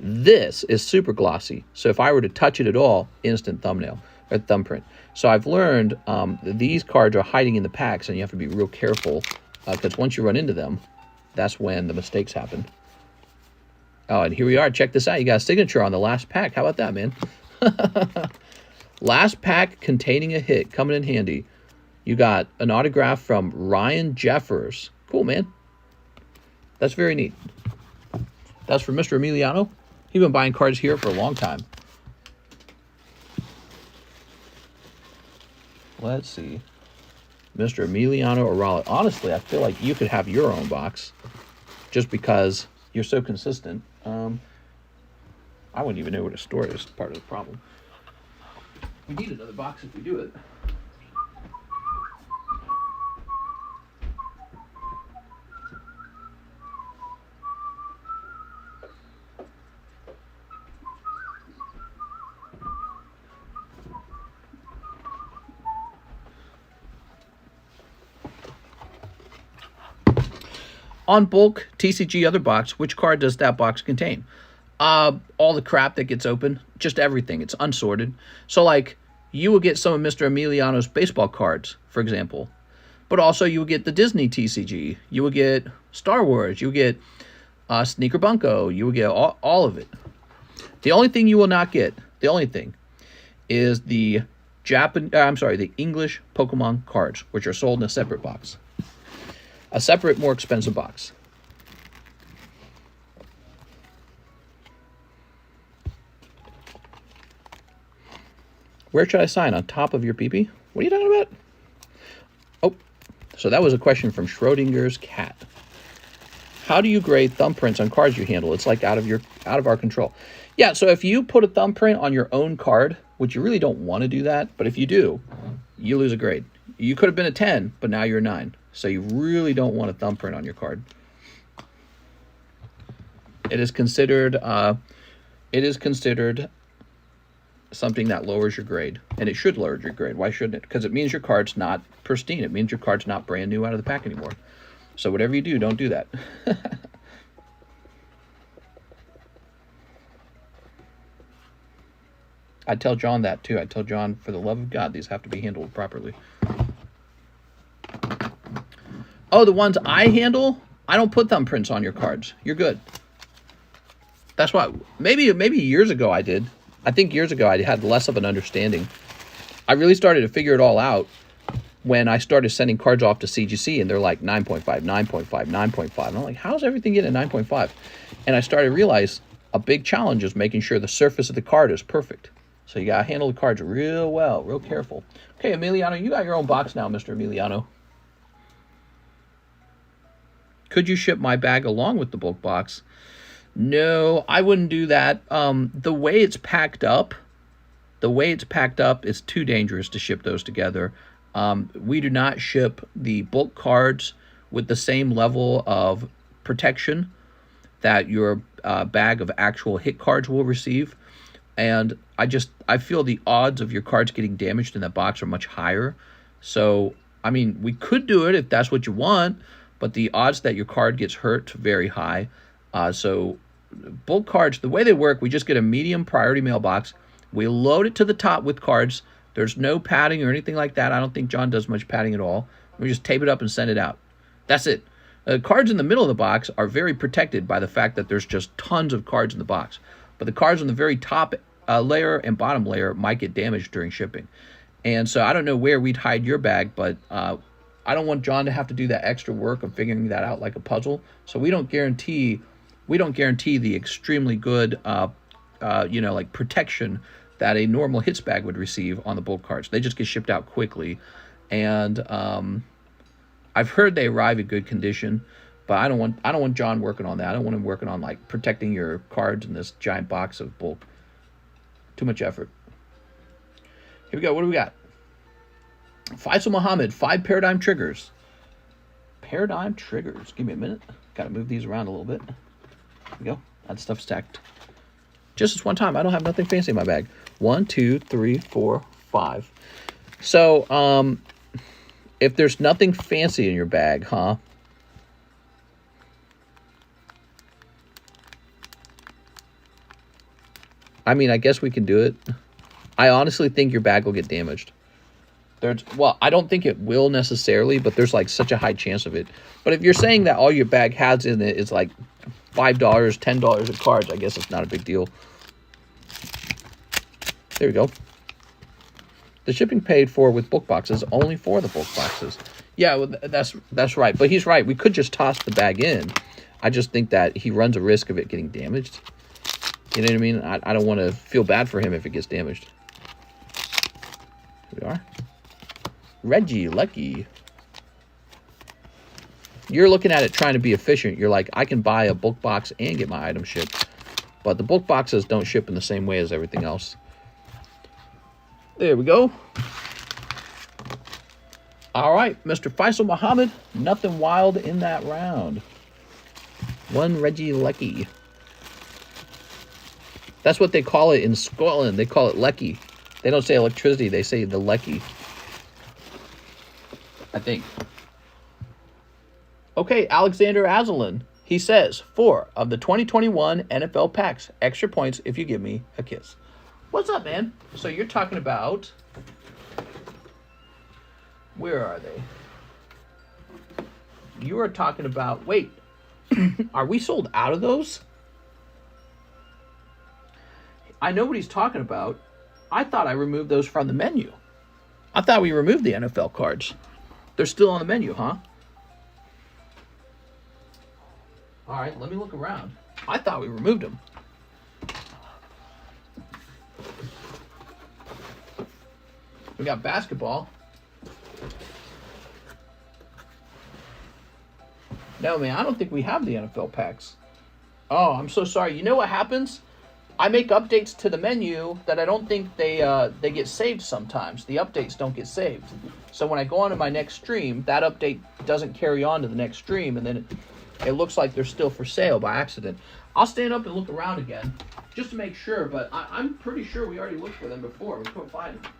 A: This is super glossy. So if I were to touch it at all, instant thumbnail or thumbprint. So I've learned that these cards are hiding in the packs and you have to be real careful because once you run into them, that's when the mistakes happen. Oh, and here we are. Check this out. You got a signature on the last pack. How about that, man? Last pack containing a hit. Coming in handy. You got an autograph from Ryan Jeffers. Cool, man. That's very neat. That's for Mr. Emiliano. He's been buying cards here for a long time. Let's see. Mr. Emiliano Orala. Honestly, I feel like you could have your own box just because you're so consistent. I wouldn't even know where to store it. It's part of the problem. We need another box if we do it. On bulk, TCG other box, which card does that box contain? All the crap that gets open, just everything. It's unsorted. So, like, you will get some of Mr. Emiliano's baseball cards, for example. But also, you will get the Disney TCG. You will get Star Wars. You will get Sneaker Bunko. You will get all of it. The only thing you will not get, the only thing, is the English Pokemon cards, which are sold in a separate box. A separate, more expensive box. Where should I sign? On top of your peepee? What are you talking about? Oh, so that was a question from Schrodinger's cat. How do you grade thumbprints on cards you handle? It's like out of our control. Yeah, so if you put a thumbprint on your own card, which you really don't want to do that, but if you do, you lose a grade. You could have been a 10, but now you're a 9. So you really don't want a thumbprint on your card. It is considered something that lowers your grade, and it should lower your grade. Why shouldn't it? Because it means your card's not pristine. It means your card's not brand new out of the pack anymore. So whatever you do, don't do that. I tell John that too. I tell John, for the love of God, these have to be handled properly. Oh, the ones I handle, I don't put thumbprints on your cards. You're good. That's why maybe years ago I did. I think years ago I had less of an understanding. I really started to figure it all out when I started sending cards off to CGC, and they're like 9.5, 9.5, 9.5. And I'm like, how's everything getting a 9.5? And I started to realize a big challenge is making sure the surface of the card is perfect. So you got to handle the cards real well, real careful. Okay, Emiliano, you got your own box now, Mr. Emiliano. Could you ship my bag along with the bulk box? No, I wouldn't do that. The way it's packed up, the way it's packed up, it's too dangerous to ship those together. We do not ship the bulk cards with the same level of protection that your bag of actual hit cards will receive. And I feel the odds of your cards getting damaged in that box are much higher. So, I mean, we could do it if that's what you want, but the odds that your card gets hurt very high. So bulk cards, the way they work, we just get a medium priority mailbox. We load it to the top with cards. There's no padding or anything like that. I don't think John does much padding at all. We just tape it up and send it out. That's it. Cards in the middle of the box are very protected by the fact that there's just tons of cards in the box. But the cards on the very top layer and bottom layer might get damaged during shipping. And so I don't know where we'd hide your bag, but I don't want John to have to do that extra work of figuring that out like a puzzle. So we don't guarantee the extremely good like protection that a normal hits bag would receive on the bulk cards. They just get shipped out quickly. And I've heard they arrive in good condition, but I don't want John working on that. I don't want him working on like protecting your cards in this giant box of bulk. Too much effort. Here we go. What do we got? Faisal Muhammad, 5 paradigm triggers. Paradigm triggers. Give me a minute. Got to move these around a little bit. There we go. That stuff stacked. Just this one time. I don't have nothing fancy in my bag. 1, 2, 3, 4, 5. So, if there's nothing fancy in your bag, huh? I mean, I guess we can do it. I honestly think your bag will get damaged. Well, I don't think it will necessarily, but there's like such a high chance of it. But if you're saying that all your bag has in it is like $5, $10 of cards, I guess it's not a big deal. There we go. The shipping paid for with bulk boxes, only for the bulk boxes. Yeah, well, that's right. But he's right. We could just toss the bag in. I just think that he runs a risk of it getting damaged. You know what I mean? I don't want to feel bad for him if it gets damaged. Here we are. Reggie, Lucky. You're looking at it trying to be efficient. You're like, I can buy a bulk box and get my item shipped. But the bulk boxes don't ship in the same way as everything else. There we go. All right, Mr. Faisal Muhammad. Nothing wild in that round. 1 Reggie Lucky. That's what they call it in Scotland. They call it lecky. They don't say electricity. They say the lecky. I think. Okay, Alexander Azalin. He says, 4 of the 2021 NFL packs. Extra points if you give me a kiss. What's up, man? So you're talking about... Where are they? You are talking about... Wait. Are we sold out of those? I know what he's talking about. I thought I removed those from the menu. I thought we removed the NFL cards. They're still on the menu, huh? All right, let me look around. I thought we removed them. We got basketball. No, man, I don't think we have the NFL packs. Oh, I'm so sorry. You know what happens? I make updates to the menu that I don't think they get saved sometimes. The updates don't get saved. So when I go on to my next stream, that update doesn't carry on to the next stream, and then it looks like they're still for sale by accident. I'll stand up and look around again just to make sure, but I'm pretty sure we already looked for them before. We couldn't find them.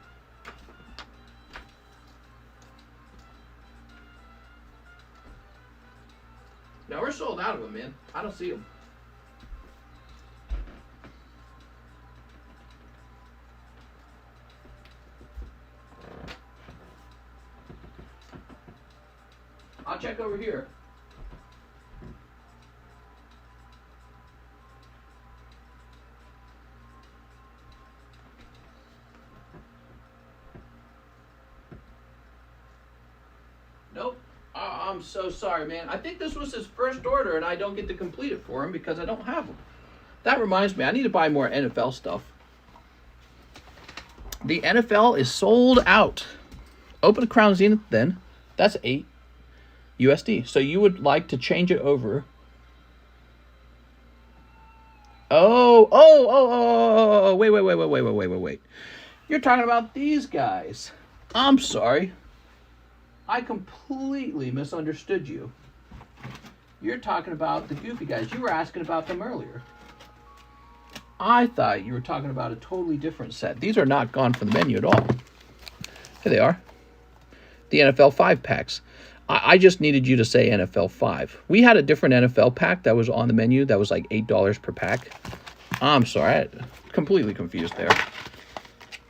A: No, we're sold out of them, man. I don't see them. I'll check over here. Nope. I'm so sorry, man. I think this was his first order, and I don't get to complete it for him because I don't have them. That reminds me, I need to buy more NFL stuff. The NFL is sold out. Open a Crown Zenith then. That's 8 USD. So you would like to change it over. Oh, wait. You're talking about these guys. I'm sorry. I completely misunderstood you. You're talking about the goofy guys. You were asking about them earlier. I thought you were talking about a totally different set. These are not gone from the menu at all. Here they are. The NFL 5 packs. I just needed you to say NFL 5. We had a different NFL pack that was on the menu that was like $8 per pack. I'm sorry. I completely confused there.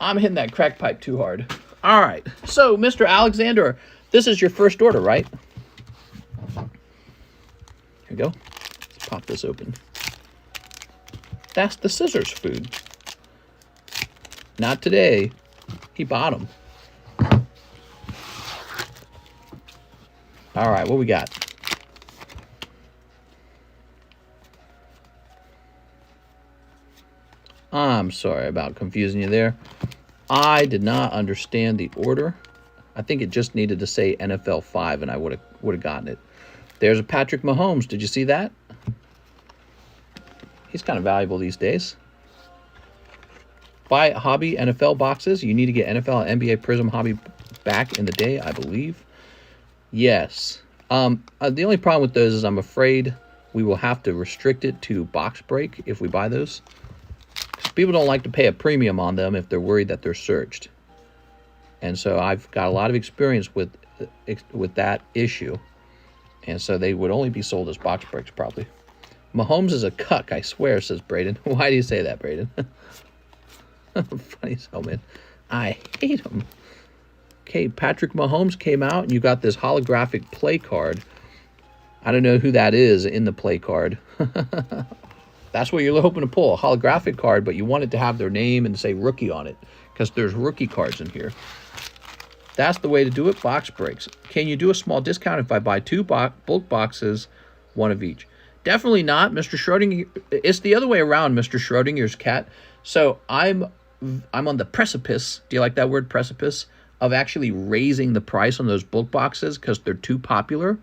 A: I'm hitting that crack pipe too hard. All right. So, Mr. Alexander, this is your first order, right? Here we go. Let's pop this open. That's the scissors food. Not today. He bought them. All right, what we got? I'm sorry about confusing you there. I did not understand the order. I think it just needed to say NFL 5, and I would have gotten it. There's a Patrick Mahomes. Did you see that? He's kind of valuable these days. Buy hobby NFL boxes. You need to get NFL and NBA PRISM hobby back in the day, I believe. Yes. The only problem with those is I'm afraid we will have to restrict it to box break if we buy those. People don't like to pay a premium on them if they're worried that they're searched. And so I've got a lot of experience with that issue. And so they would only be sold as box breaks probably. Mahomes is a cuck, I swear, says Braden. Why do you say that, Braden? Funny as hell, man. I hate him. Okay, Patrick Mahomes came out, and you got this holographic play card. I don't know who that is in the play card. That's what you're hoping to pull, a holographic card, but you want it to have their name and say rookie on it, because there's rookie cards in here. That's the way to do it, box breaks. Can you do a small discount if I buy 2 bulk boxes, 1 of each? Definitely not, Mr. Schrodinger. It's the other way around, Mr. Schrodinger's cat. So I'm on the precipice, do you like that word, precipice, of actually raising the price on those bulk boxes because they're too popular,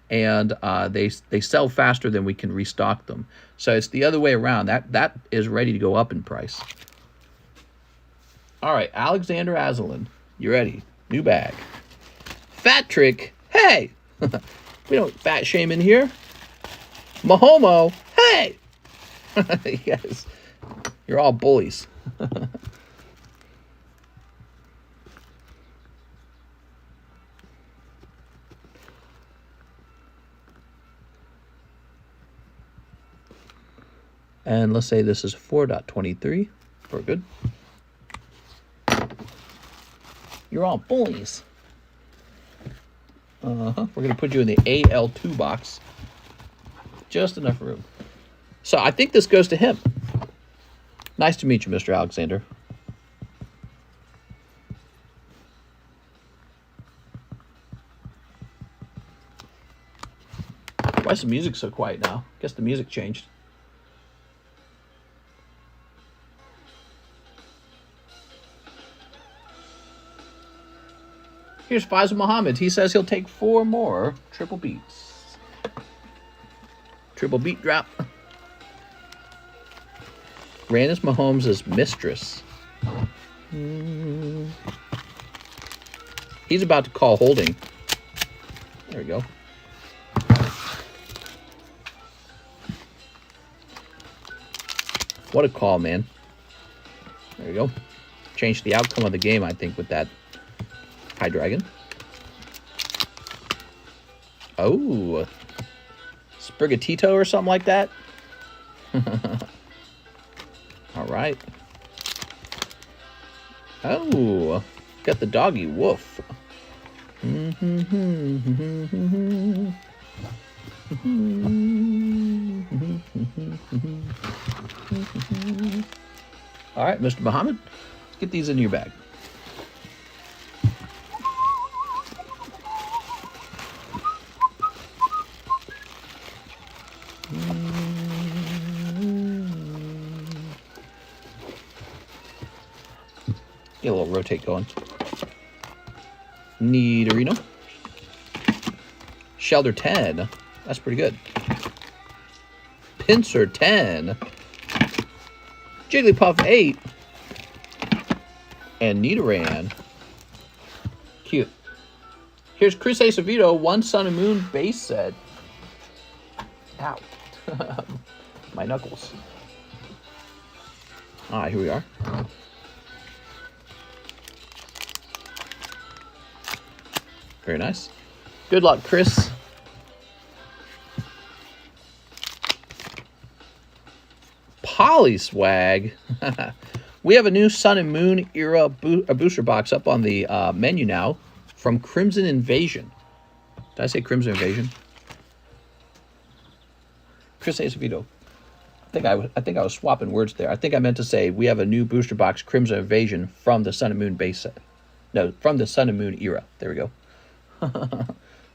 A: and they sell faster than we can restock them. So it's the other way around. That is ready to go up in price. All right, Alexander Aslan, you ready? New bag. Fat Trick, hey! We don't fat shame in here. Mahomo, hey! Yes, you're all bullies. And let's say this is 4.23. We're good. You're all bullies. We're going to put you in the AL2 box. Just enough room. So I think this goes to him. Nice to meet you, Mr. Alexander. Why is the music so quiet now? Guess the music changed. Here's Faisal Muhammad. He says he'll take 4 more triple beats. Triple beat drop. Brandis Mahomes' mistress. He's about to call holding. There we go. What a call, man. There we go. Changed the outcome of the game, I think, with that high dragon. Oh. Sprigatito or something like that. All right. Oh. Got the doggy woof. All right, Mr. Muhammad, get these in your bag. Get a little rotate going. Nidorino. Shelter 10. That's pretty good. Pincer 10. Jigglypuff 8. and Nidoran. Cute. Here's Chris Acevedo, One Sun and Moon base set. Ow. My knuckles. Ah, here we are. Very nice. Good luck, Chris. Poly swag. We have a new Sun and Moon era booster box up on the menu now from Crimson Invasion. Did I say Crimson Invasion? Chris Acevedo. I think I was swapping words there. I think I meant to say we have a new booster box, Crimson Invasion, from the Sun and Moon base set. No, from the Sun and Moon era. There we go.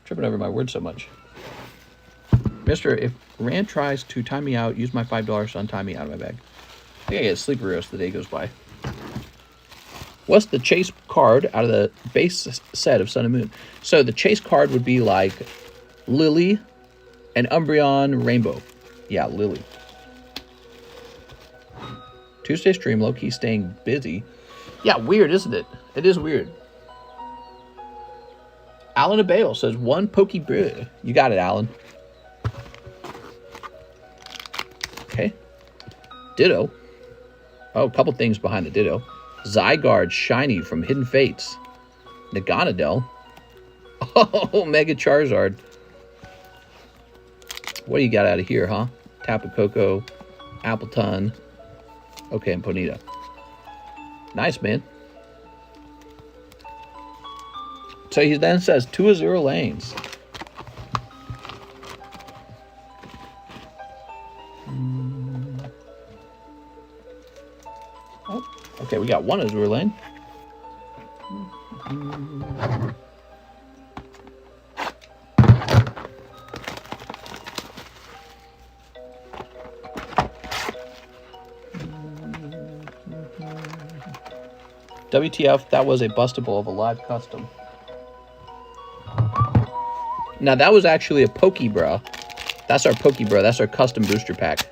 A: Tripping over my words so much. Mister, if Rand tries to time me out, use my $5 to untime me out of my bag. I think I get sleeper as the day goes by. What's the chase card out of the base set of Sun and Moon? So the chase card would be like Lily and Umbreon Rainbow. Yeah, Lily. Tuesday stream, low-key staying busy. Yeah, weird, isn't it? It is weird. Alan Abale says, one Pokeball. You got it, Alan. Okay. Ditto. Oh, a couple things behind the Ditto. Zygarde Shiny from Hidden Fates. Naganadel. Oh, Mega Charizard. What do you got out of here, huh? Tapu Koko, Appleton. Okay, and Ponyta. Nice, man. So he then says 2 of 0 lanes. Oh, okay, we got 1 of 0 lane. WTF, that was a bustable of a live custom. Now, that was actually a Pokebra. That's our Pokebra. That's our custom booster pack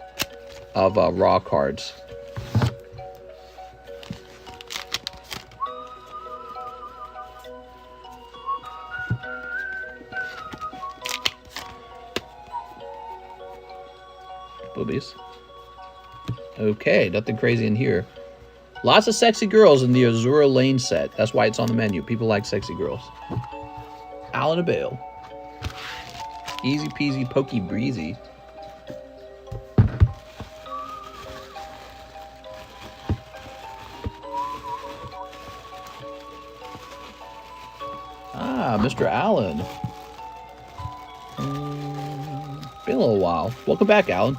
A: of raw cards. Boobies. Okay, nothing crazy in here. Lots of sexy girls in the Azura Lane set. That's why it's on the menu. People like sexy girls. Alan Abale. Easy peasy pokey breezy. Ah, Mr. Allen. Been a little while. Welcome back, Alan.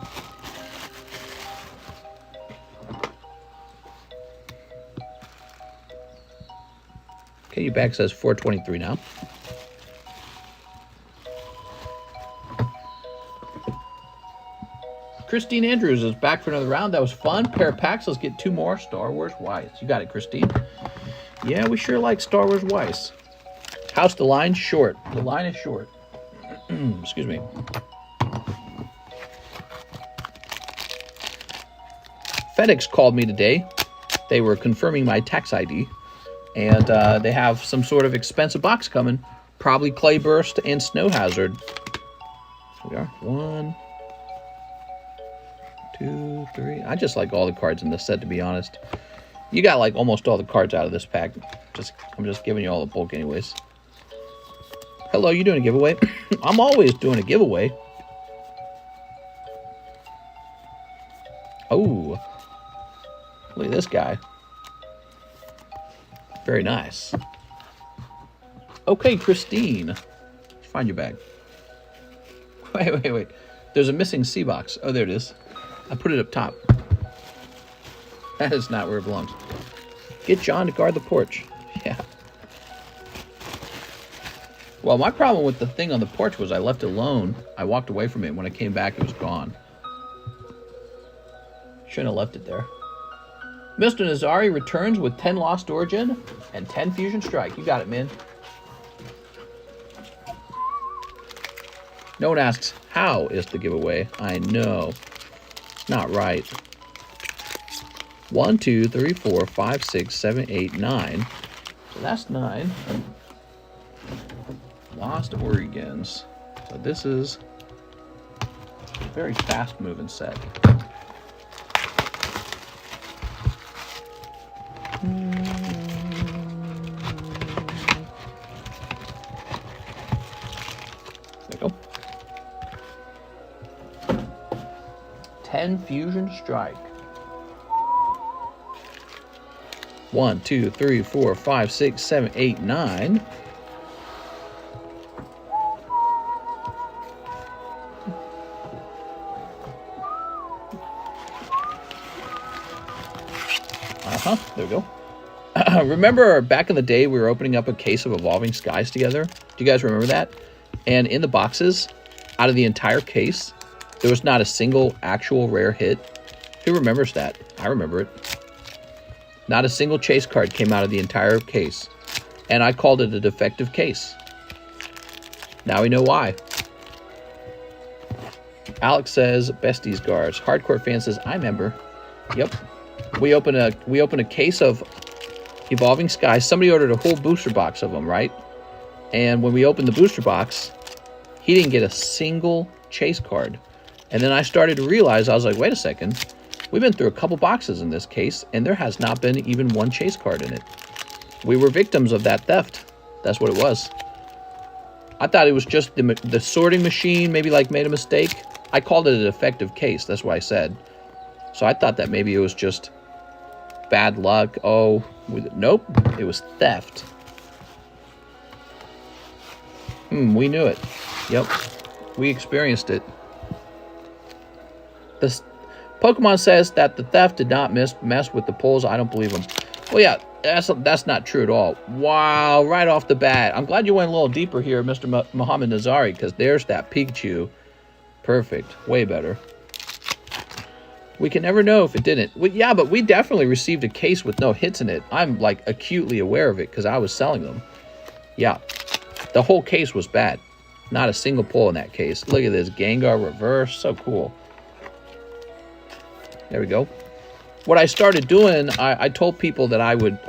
A: Okay, your bag says 423 now. Christine Andrews is back for another round. That was fun. Pair of packs. Let's get 2 more. Star Wars WEISS. You got it, Christine. Yeah, we sure like Star Wars WEISS. How's the line? Short. The line is short. Excuse me. FedEx called me today. They were confirming my tax ID. And they have some sort of expensive box coming. Probably Clayburst and Snow Hazard. Here we are. 1, 2, 3. I just like all the cards in this set, to be honest. You got like almost all the cards out of this pack. I'm just giving you all the bulk anyways. Hello, you doing a giveaway? I'm always doing a giveaway. Oh. Look at this guy. Very nice. Okay, Christine. Find your bag. Wait. There's a missing C box. Oh, there it is. I put it up top. That is not where it belongs. Get John to guard the porch. Yeah. Well, my problem with the thing on the porch was I left it alone. I walked away from it. When I came back, it was gone. Shouldn't have left it there. Mr. Nazari returns with 10 Lost Origin and 10 Fusion Strike. You got it, man. No one asks, how is the giveaway? I know. Not right. 1, 2, 3, 4, 5, 6, 7, 8, 9. So that's 9. Lost Oregons. So this is a very fast moving set. There you go. 10 Fusion Strike. 1, 2, 3, 4, 5, 6, 7, 8, 9. There we go. Remember back in the day we were opening up a case of Evolving Skies together? Do you guys remember that? And in the boxes, out of the entire case, there was not a single actual rare hit. Who remembers that? I remember it. Not a single chase card came out of the entire case. And I called it a defective case. Now we know why. Alex says, besties guards. Hardcore fan says, I remember. Yep. We open a case of Evolving Skies. Somebody ordered a whole booster box of them, right? And when we opened the booster box, he didn't get a single chase card. And then I started to realize, I was like, wait a second. We've been through a couple boxes in this case, and there has not been even one chase card in it. We were victims of that theft. That's what it was. I thought it was just the sorting machine maybe like made a mistake. I called it a defective case. That's what I said. So I thought that maybe it was just bad luck. Oh, nope. It was theft. We knew it. Yep. We experienced it. This Pokemon says that the theft did not mess with the pulls. I don't believe them. Well, yeah, that's not true at all. Wow, right off the bat. I'm glad you went a little deeper here, Mr. Muhammad Nazari, because there's that Pikachu. Perfect. Way better. We can never know if it didn't. Well, yeah, but we definitely received a case with no hits in it. I'm, like, acutely aware of it because I was selling them. Yeah. The whole case was bad. Not a single pull in that case. Look at this. Gengar reverse. So cool. There we go. What I started doing, I told people that I would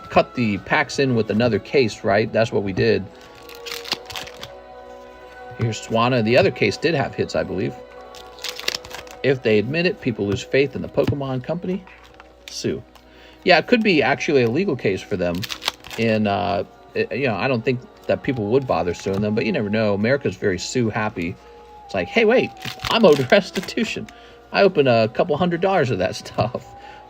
A: cut the packs in with another case, right? That's what we did. Here's Swanna. The other case did have hits, I believe. If they admit it, people lose faith in the Pokemon company. Sue. Yeah, it could be actually a legal case for them. And, you know, I don't think that people would bother suing them, but you never know. America's very sue happy. It's like, hey, wait, I'm owed restitution. I opened a couple $100 of that stuff.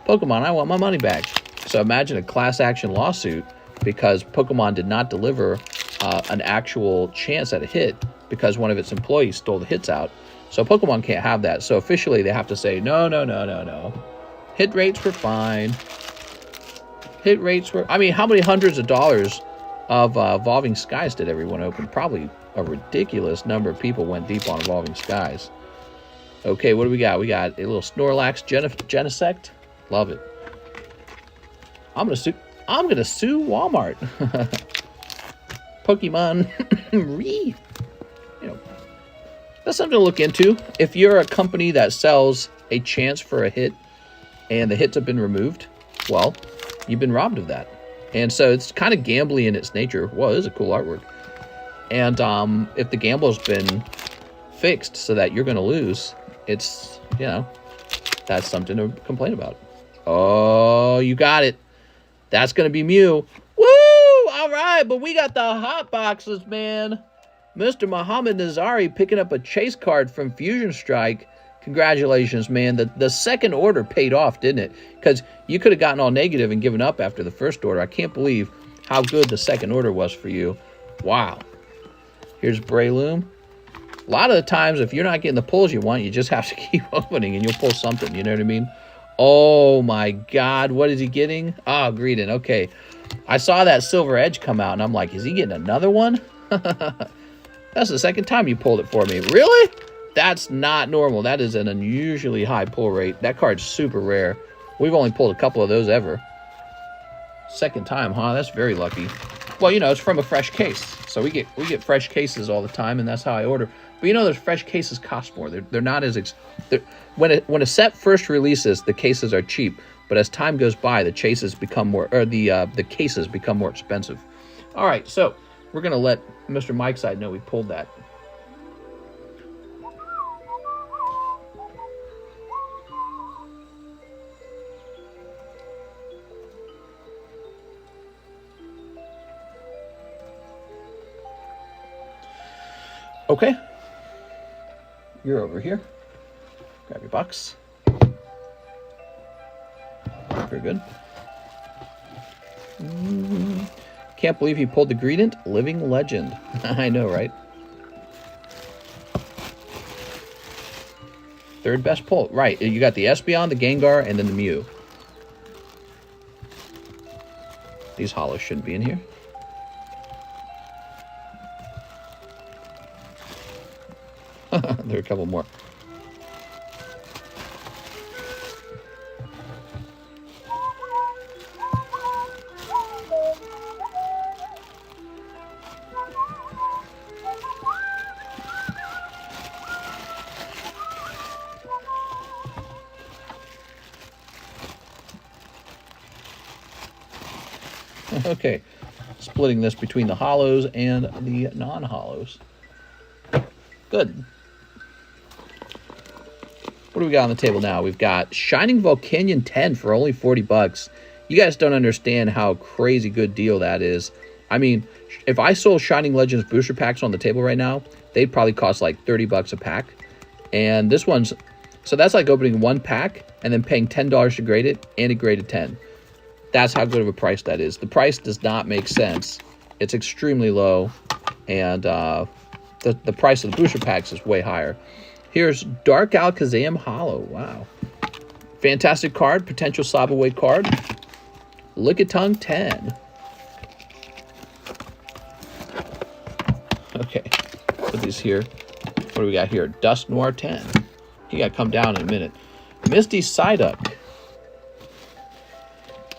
A: Pokemon, I want my money back. So imagine a class action lawsuit because Pokemon did not deliver an actual chance at a hit because one of its employees stole the hits out. So Pokemon can't have that. So officially they have to say, no, no, no, no, no. Hit rates were fine. Hit rates were... I mean, how many hundreds of dollars of Evolving Skies did everyone open? Probably a ridiculous number of people went deep on Evolving Skies. Okay, what do we got? We got a little Snorlax Genesect. Love it. I'm gonna sue Walmart. Pokemon you know, that's something to look into. If you're a company that sells a chance for a hit and the hits have been removed, well, you've been robbed of that. And so it's kind of gambly in its nature. Whoa, this is a cool artwork. And if the gamble's been fixed so that you're going to lose, it's, you know, that's something to complain about. Oh, you got it. That's going to be Mew. Woo! All right, but we got the hot boxes, man. Mr. Muhammad Nazari picking up a chase card from Fusion Strike. Congratulations, man. The second order paid off, didn't it? Because you could have gotten all negative and given up after the first order. I can't believe how good the second order was for you. Wow. Here's Breloom. A lot of the times, if you're not getting the pulls you want, you just have to keep opening and you'll pull something. You know what I mean? Oh, my God. What is he getting? Ah, Greedent. Okay. I saw that Silver Edge come out, and I'm like, is he getting another one? That's the second time you pulled it for me. Really? That's not normal. That is an unusually high pull rate. That card's super rare. We've only pulled a couple of those ever. Second time, huh? That's very lucky. Well, you know, it's from a fresh case. So we get fresh cases all the time, and that's how I order. But you know, those fresh cases cost more. They're not as when a set first releases, the cases are cheap. But as time goes by, the cases become more expensive. All right, so we're gonna let Mr. Mike's side know we pulled that. Okay, you're over here. Grab your box. Very good. Can't believe he pulled the Greedent. Living legend. I know, right? Third best pull. Right, you got the Espeon, the Gengar, and then the Mew. These hollows shouldn't be in here. There are a couple more. Okay, splitting this between the hollows and the non-hollows. Good. What do we got on the table now? We've got Shining Volcanion 10 for only 40 bucks. You guys don't understand how crazy good deal that is. I mean, if I sold Shining Legends booster packs on the table right now, they'd probably cost like 30 bucks a pack. And this one's, so that's like opening one pack and then paying $10 to grade it, and it graded 10. That's how good of a price that is. The price does not make sense. It's extremely low, and the price of the booster packs is way higher. Here's Dark Alakazam Hollow. Wow. Fantastic card. Potential SLAB-AWAY card. Lickitung 10. Okay. Put these here. What do we got here? Dust Noir 10. He got to come down in a minute. Misty Psyduck.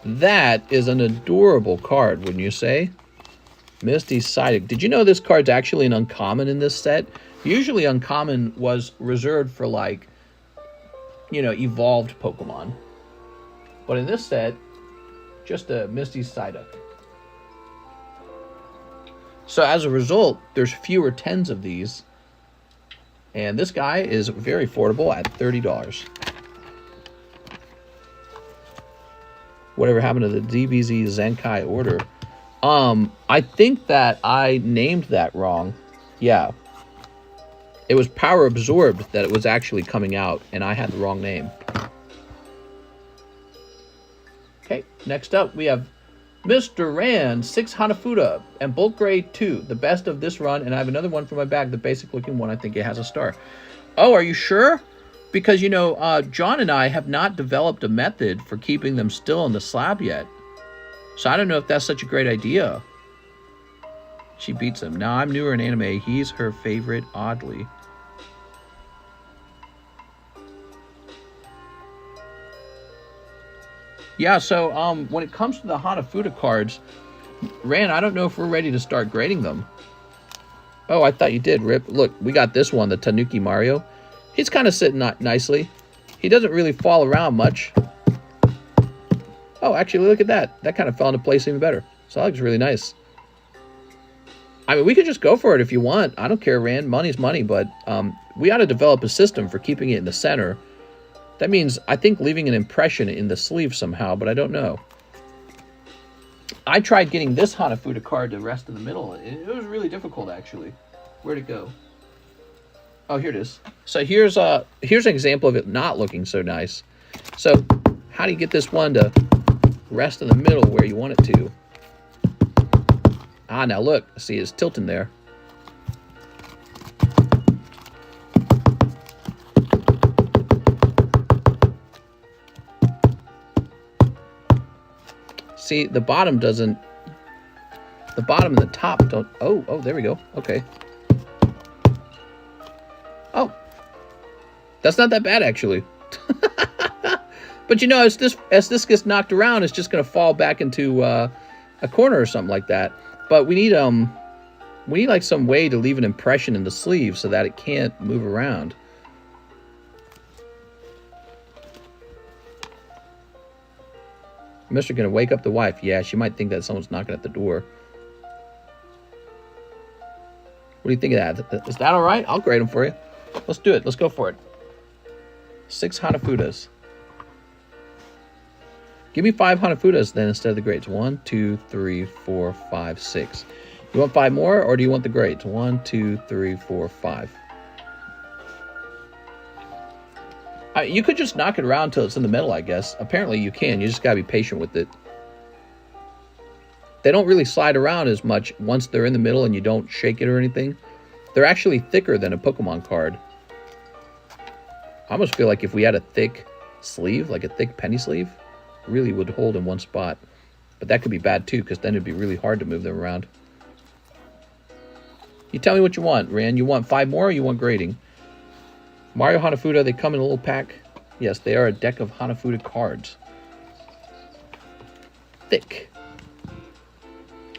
A: That is an adorable card, wouldn't you say? Misty Psyduck. Did you know this card's actually an uncommon in this set? Usually uncommon was reserved for, like, you know, evolved Pokemon. But in this set, just a Misty Psyduck. So as a result, there's fewer 10s of these. And this guy is very affordable at $30. Whatever happened to the DBZ Zenkai order? I think that I named that wrong. Yeah. It was power absorbed that it was actually coming out, and I had the wrong name. Okay, next up we have Mr. Rand, 6 Hanafuda, and Bulk Grade 2, the best of this run, and I have another one for my bag, the basic looking one. I think it has a star. Oh, are you sure? Because, you know, John and I have not developed a method for keeping them still in the slab yet. So I don't know if that's such a great idea. She beats him. Now, I'm newer in anime. He's her favorite, oddly. Yeah, so when it comes to the Hanafuda cards, Ran, I don't know if we're ready to start grading them. Oh, I thought you did, Rip. Look, we got this one, the Tanuki Mario. He's kind of sitting nicely. He doesn't really fall around much. Oh, actually, look at that. That kind of fell into place even better. So that looks really nice. I mean, we could just go for it if you want. I don't care, Rand. Money's money, but we ought to develop a system for keeping it in the center. That means, I think, leaving an impression in the sleeve somehow, but I don't know. I tried getting this Hanafuda card to rest in the middle. It was really difficult, actually. Where'd it go? Oh, here it is. So here's an example of it not looking so nice. So how do you get this one to rest in the middle where you want it to? Ah, now look. See, it's tilting there. See, the bottom doesn't... The bottom and the top don't... Oh, there we go. Okay. Oh. That's not that bad, actually. But, you know, as this gets knocked around, it's just going to fall back into a corner or something like that. But we need We need like some way to leave an impression in the sleeve so that it can't move around. Mister gonna wake up the wife. Yeah, she might think that someone's knocking at the door. What do you think of that? Is that all right? I'll grade them for you. Let's do it. Let's go for it. 6 Hanafudas. Give me 5 Hanafudas then instead of the grades. 1, 2, 3, 4, 5, 6. You want 5 more, or do you want the grades? 1, 2, 3, 4, 5. You could just knock it around until it's in the middle, I guess. Apparently you can. You just got to be patient with it. They don't really slide around as much once they're in the middle and you don't shake it or anything. They're actually thicker than a Pokemon card. I almost feel like if we had a thick sleeve, like a thick penny sleeve, it really would hold in one spot. But that could be bad too, because then it'd be really hard to move them around. You tell me what you want, Rand. You want 5 more or you want grading? Mario Hanafuda, they come in a little pack. Yes, they are a deck of Hanafuda cards. Thick.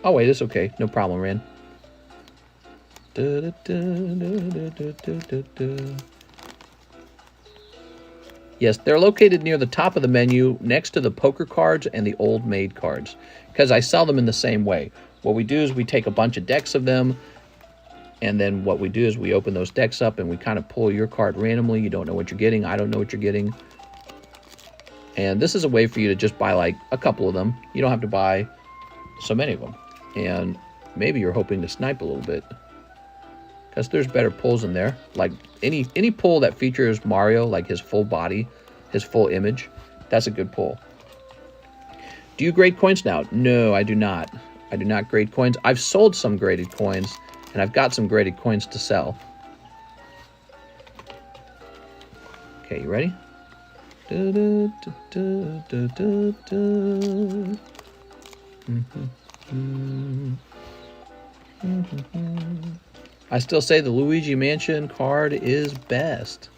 A: Oh, wait, it's okay. No problem, Rand. Yes, they're located near the top of the menu, next to the poker cards and the old maid cards, because I sell them in the same way. What we do is we take a bunch of decks of them, and then what we do is we open those decks up and we kind of pull your card randomly. You don't know what you're getting. I don't know what you're getting. And this is a way for you to just buy like a couple of them. You don't have to buy so many of them. And maybe you're hoping to snipe a little bit, because there's better pulls in there. Like any pull that features Mario, like his full body, his full image, that's a good pull. Do you grade coins now? No, I do not. I do not grade coins. I've sold some graded coins, and I've got some graded coins to sell. Okay, you ready? I still say the Luigi Mansion card is best.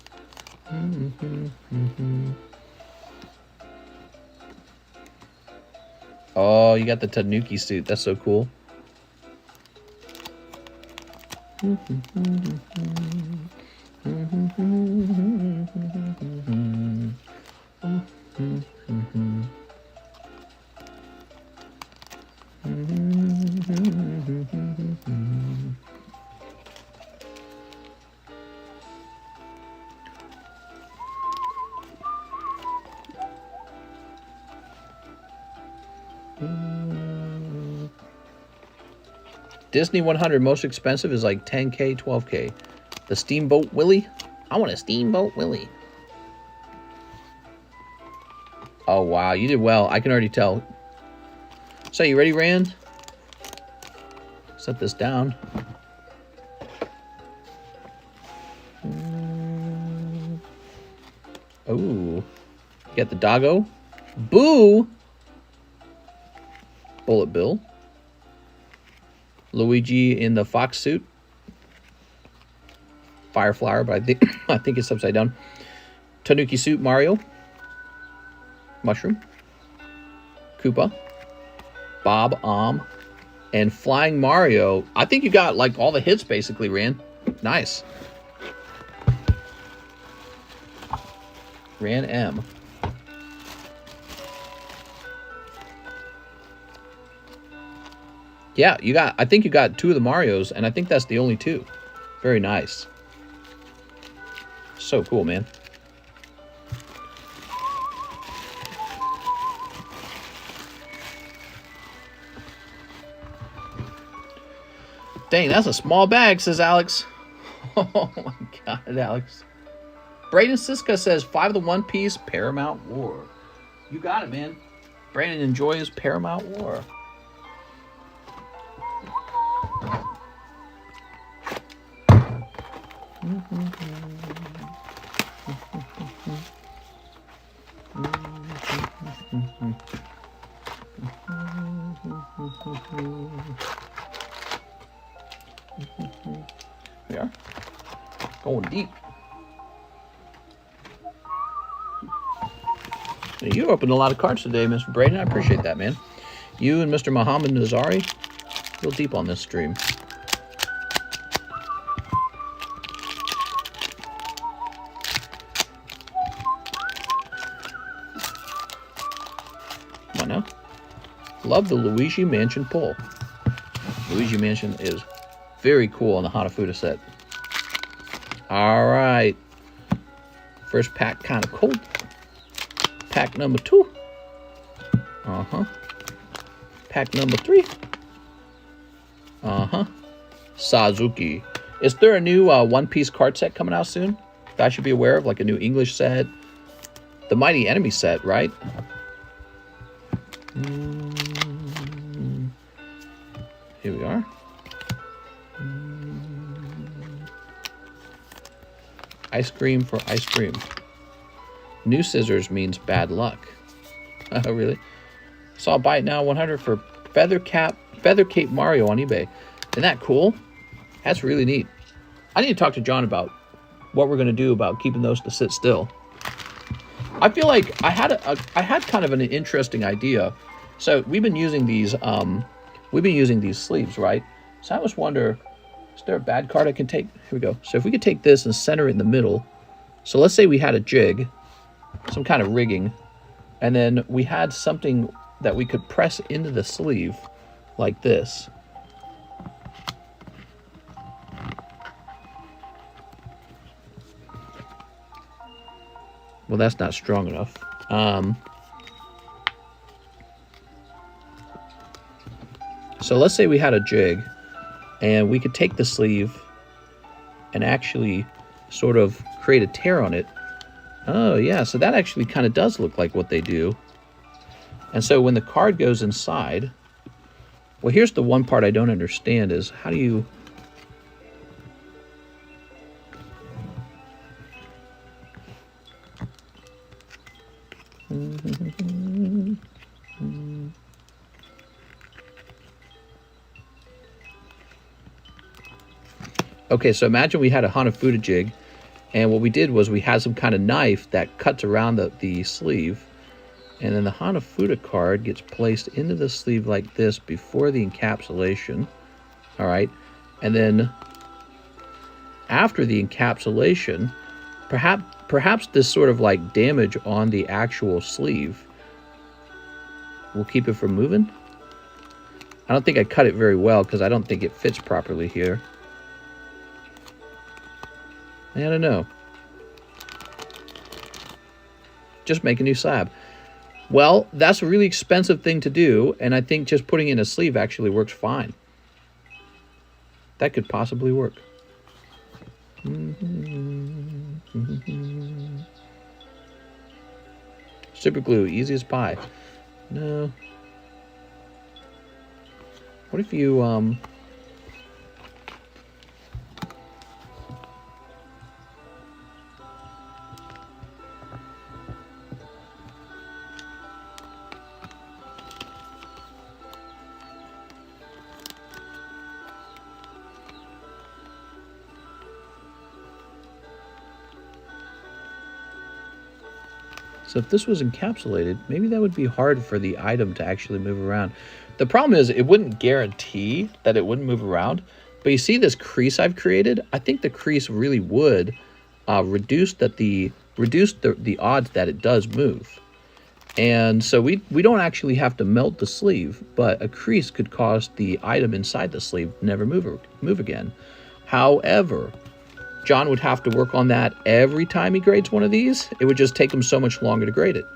A: Oh, you got the Tanuki suit. That's so cool. Disney 100 most expensive is like 10K, 12K. The Steamboat Willie? I want a Steamboat Willie. Oh, wow. You did well. I can already tell. So, you ready, Rand? Set this down. Oh. You got the Doggo. Boo! Bullet Bill. Luigi in the fox suit. Fireflower, but I think it's upside down. Tanuki suit Mario. Mushroom. Koopa. Bob and Flying Mario. I think you got like all the hits basically, Ran. Nice. Ran M. Yeah, I think you got 2 of the Marios, and I think that's the only 2. Very nice. So cool, man. Dang, that's a small bag, says Alex. Oh my God, Alex. Brayden Siska says 5 of the One Piece Paramount War. You got it, man. Brandon enjoys Paramount War. We are going deep. You opened a lot of cards today, Mr. Braden. I appreciate that, man. You and Mr. Muhammad Nazari, real deep on this stream. Love the Luigi Mansion pull. Luigi Mansion is very cool on the Hanafuda set. All right. First pack kind of cold. Pack number 2. Pack number 3. Suzuki. Is there a new one-piece card set coming out soon that I should be aware of? Like a new English set? The Mighty Enemy set, right? Here we are. Ice cream for ice cream. New scissors means bad luck. Oh, really? Saw buy it now 100 for Feather Cape Mario on eBay. Isn't that cool? That's really neat. I need to talk to John about what we're going to do about keeping those to sit still. I feel like I had kind of an interesting idea. So we've been using these sleeves, right? So I always wonder, is there a bad card I can take? Here we go. So if we could take this and center it in the middle. So let's say we had a jig, some kind of rigging, and then we had something that we could press into the sleeve like this. Well, that's not strong enough. So let's say we had a jig, and we could take the sleeve and actually sort of create a tear on it. Oh, yeah, so that actually kind of does look like what they do. And so when the card goes inside, well, here's the one part I don't understand is how do you... Okay, so imagine we had a Hanafuda jig, and what we did was we had some kind of knife that cuts around the sleeve, and then the Hanafuda card gets placed into the sleeve like this before the encapsulation, all right? And then after the encapsulation, perhaps this sort of like damage on the actual sleeve will keep it from moving. I don't think I cut it very well because I don't think it fits properly here. I don't know. Just make a new slab. Well, that's a really expensive thing to do, and I think just putting in a sleeve actually works fine. That could possibly work. Super glue, easy as pie. No. What if you, So if this was encapsulated, maybe that would be hard for the item to actually move around. The problem is it wouldn't guarantee that it wouldn't move around. But you see this crease I've created? I think the crease really would reduce the odds that it does move. And so we don't actually have to melt the sleeve, but a crease could cause the item inside the sleeve to never move again. However, John would have to work on that every time he grades one of these. It would just take him so much longer to grade it.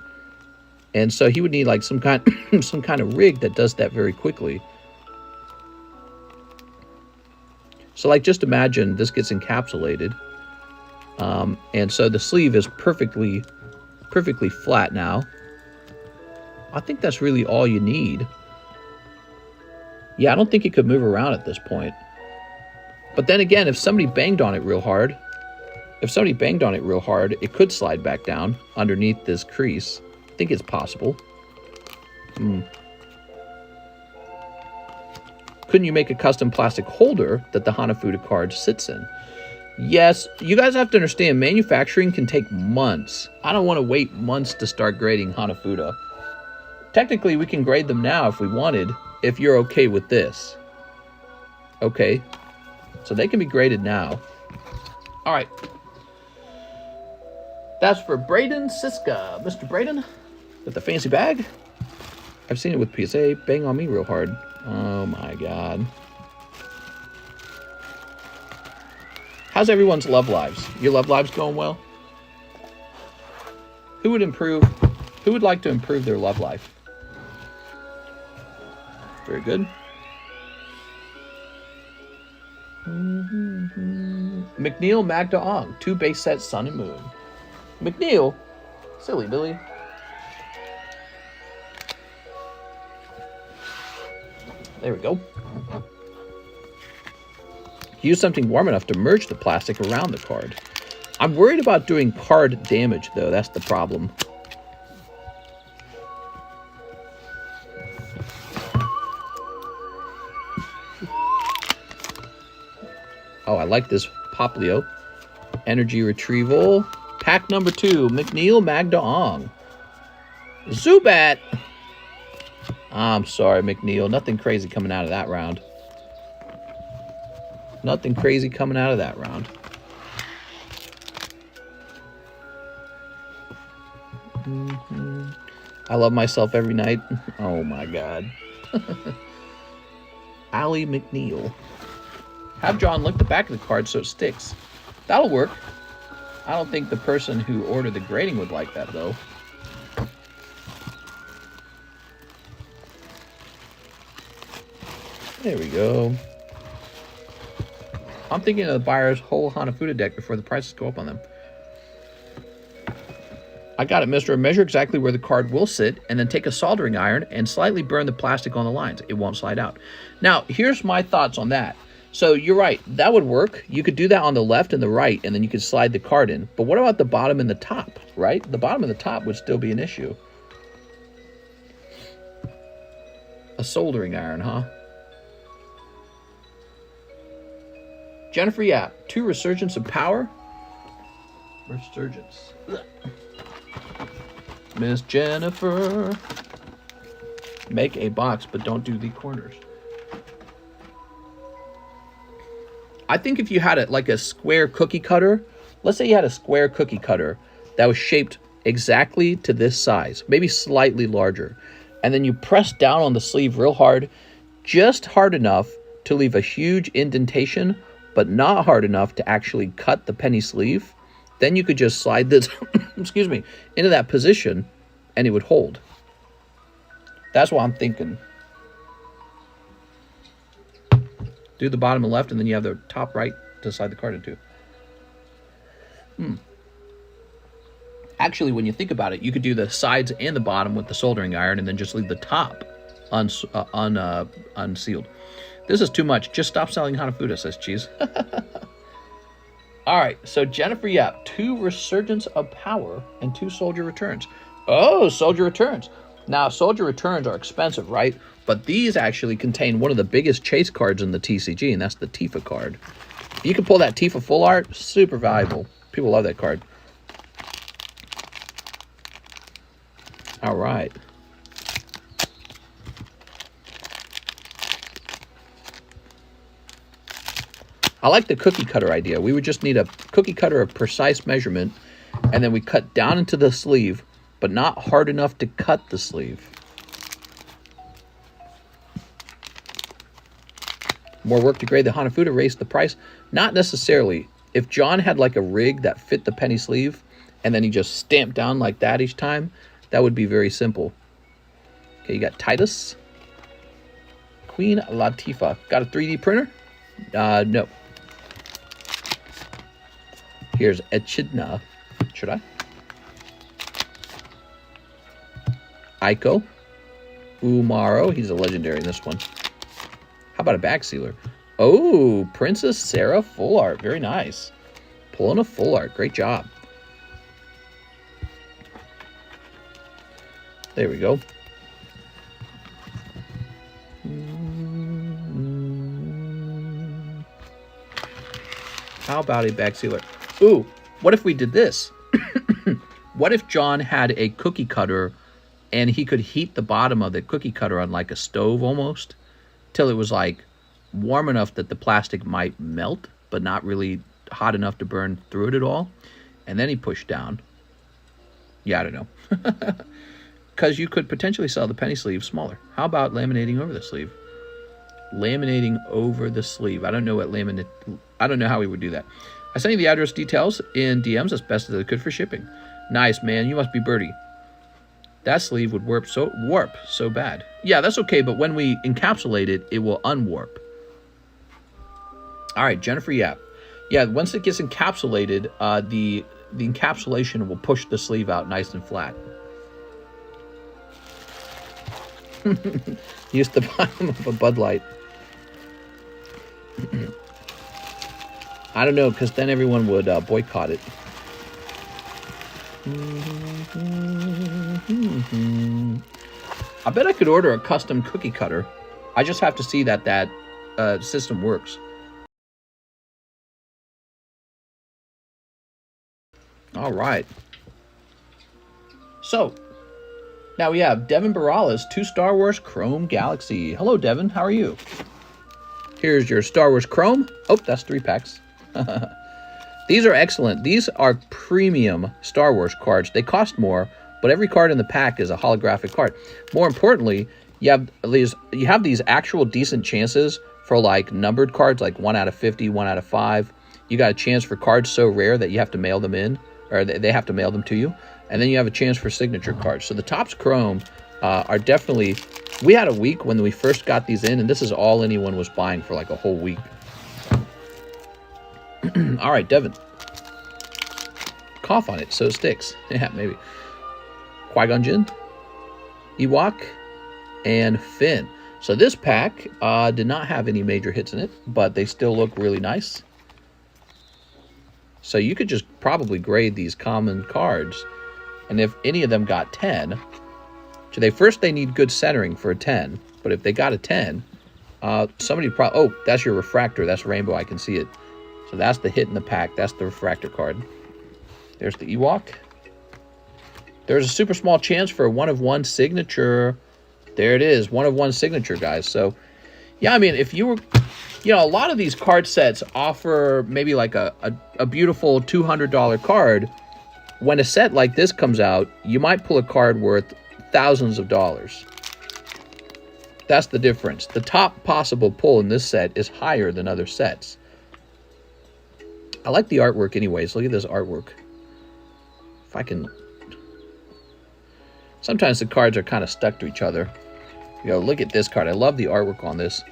A: And so he would need like some kind of rig that does that very quickly. So like just imagine this gets encapsulated. And so the sleeve is perfectly flat now. I think that's really all you need. Yeah, I don't think it could move around at this point. But then again, if somebody banged on it real hard, it could slide back down underneath this crease. I think it's possible. Couldn't you make a custom plastic holder that the Hanafuda card sits in? Yes, you guys have to understand, manufacturing can take months. I don't want to wait months to start grading Hanafuda. Technically, we can grade them now if we wanted, if you're okay with this. Okay. So they can be graded now. All right. That's for Braden Siska. Mr. Braden with the fancy bag. I've seen it with PSA bang on me real hard. Oh my god. How's everyone's love lives? Your love lives going well? Who would like to improve their love life? Very good. McNeil Magda Ong, 2 base sets, Sun and Moon. McNeil? Silly Billy. There we go. Use something warm enough to merge the plastic around the card. I'm worried about doing card damage, though. That's the problem. Oh, I like this Poplio. Energy retrieval. Pack number 2. McNeil Magda Ong. Zubat! I'm sorry, McNeil. Nothing crazy coming out of that round. Nothing crazy coming out of that round. I love myself every night. Oh my god. Allie McNeil. Have John lick the back of the card so it sticks. That'll work. I don't think the person who ordered the grading would like that, though. There we go. I'm thinking of the buyer's whole Hanafuda deck before the prices go up on them. I got it, Mr. Measure exactly where the card will sit, and then take a soldering iron and slightly burn the plastic on the lines. It won't slide out. Now, here's my thoughts on that. So you're right, that would work. You could do that on the left and the right, and then you could slide the card in. But what about the bottom and the top, right? The bottom and the top would still be an issue. A soldering iron, huh? Jennifer Yap, 2 Resurgence of Power. Resurgence. Miss Jennifer. Make a box, but don't do the corners. I think if you had it like a square cookie cutter, let's say you had a square cookie cutter that was shaped exactly to this size, maybe slightly larger, and then you press down on the sleeve real hard, just hard enough to leave a huge indentation, but not hard enough to actually cut the penny sleeve, then you could just slide this, excuse me, into that position, and it would hold. That's what I'm thinking. Do the bottom and left, and then you have the top right to slide the card into. Actually, when you think about it, you could do the sides and the bottom with the soldering iron, and then just leave the top unsealed. This is too much. Just stop selling Hanafuda, says Cheese. All right, so Jennifer Yap, 2 Resurgence of Power and 2 Soldier Returns. Oh, Soldier Returns. Now, Soldier Returns are expensive, right? But these actually contain one of the biggest chase cards in the TCG, and that's the Tifa card. If you can pull that Tifa full art, super valuable. People love that card. All right. I like the cookie cutter idea. We would just need a cookie cutter of precise measurement, and then we cut down into the sleeve, but not hard enough to cut the sleeve. More work to grade the Hanafuda, raise the price? Not necessarily. If John had like a rig that fit the penny sleeve, and then he just stamped down like that each time, that would be very simple. Okay, you got Titus. Queen Latifah. Got a 3D printer? No. Here's Echidna. Should I? Aiko. Umaro. He's a legendary in this one. How about a bag sealer? Oh, Princess Sarah full art. Very nice. Pulling a full art. Great job. There we go. How about a bag sealer? Ooh, what if we did this? What if John had a cookie cutter and he could heat the bottom of the cookie cutter on like a stove almost till it was like warm enough that the plastic might melt, but not really hot enough to burn through it at all. And then he pushed down. Yeah, I don't know. because you could potentially sell the penny sleeve smaller. How about laminating over the sleeve? Laminating over the sleeve. I don't know how we would do that. I sent you the address details in DMs as best as I could for shipping. Nice, man. You must be Birdie. That sleeve would warp so bad. Yeah, that's okay, but when we encapsulate it, it will unwarp. All right, Jennifer, yeah. Yeah, once it gets encapsulated, the encapsulation will push the sleeve out nice and flat. Use the bottom of a Bud Light. I don't know, because then everyone would boycott it. I bet I could order a custom cookie cutter. I just have to see that system works. All right. So, now we have Devin Barales, 2 Star Wars Chrome Galaxy. Hello, Devin. How are you? Here's your Star Wars Chrome. Oh, that's 3 packs. These are excellent. These are premium Star Wars cards. They cost more, but every card in the pack is a holographic card. More importantly, you have these actual decent chances for like numbered cards, like 1 out of 50, 1 out of 5. You got a chance for cards so rare that you have to mail them in, or they have to mail them to you. And then you have a chance for signature cards. So the Topps Chrome are definitely... We had a week when we first got these in, and this is all anyone was buying for like a whole week. All right, Devin. Cough on it so it sticks. Yeah, maybe. Qui-Gon Jinn, Ewok, and Finn. So this pack did not have any major hits in it, but they still look really nice. So you could just probably grade these common cards, and if any of them got 10, so they need good centering for a 10, but if they got a 10, somebody probably... Oh, that's your refractor. That's rainbow. I can see it. So that's the hit in the pack. That's the refractor card. There's the Ewok. There's a super small chance for a 1 of 1 signature. There it is. 1 of 1 signature, guys. So, yeah, I mean, if you were... You know, a lot of these card sets offer maybe like a beautiful $200 card. When a set like this comes out, you might pull a card worth thousands of dollars. That's the difference. The top possible pull in this set is higher than other sets. I like the artwork anyways. Look at this artwork. If I can... Sometimes the cards are kind of stuck to each other. You know, look at this card. I love the artwork on this.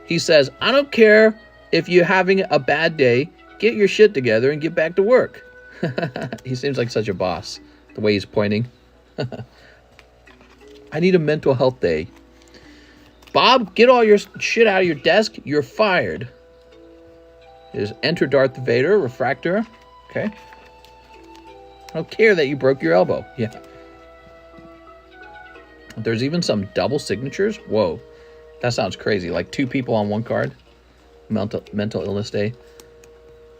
A: He says, I don't care if you're having a bad day. Get your shit together and get back to work. He seems like such a boss, the way he's pointing. I need a mental health day. Bob, get all your shit out of your desk. You're fired. There's Enter Darth Vader, refractor. Okay. I don't care that you broke your elbow. Yeah. There's even some double signatures. Whoa. That sounds crazy. Like 2 people on 1 card. Mental illness day.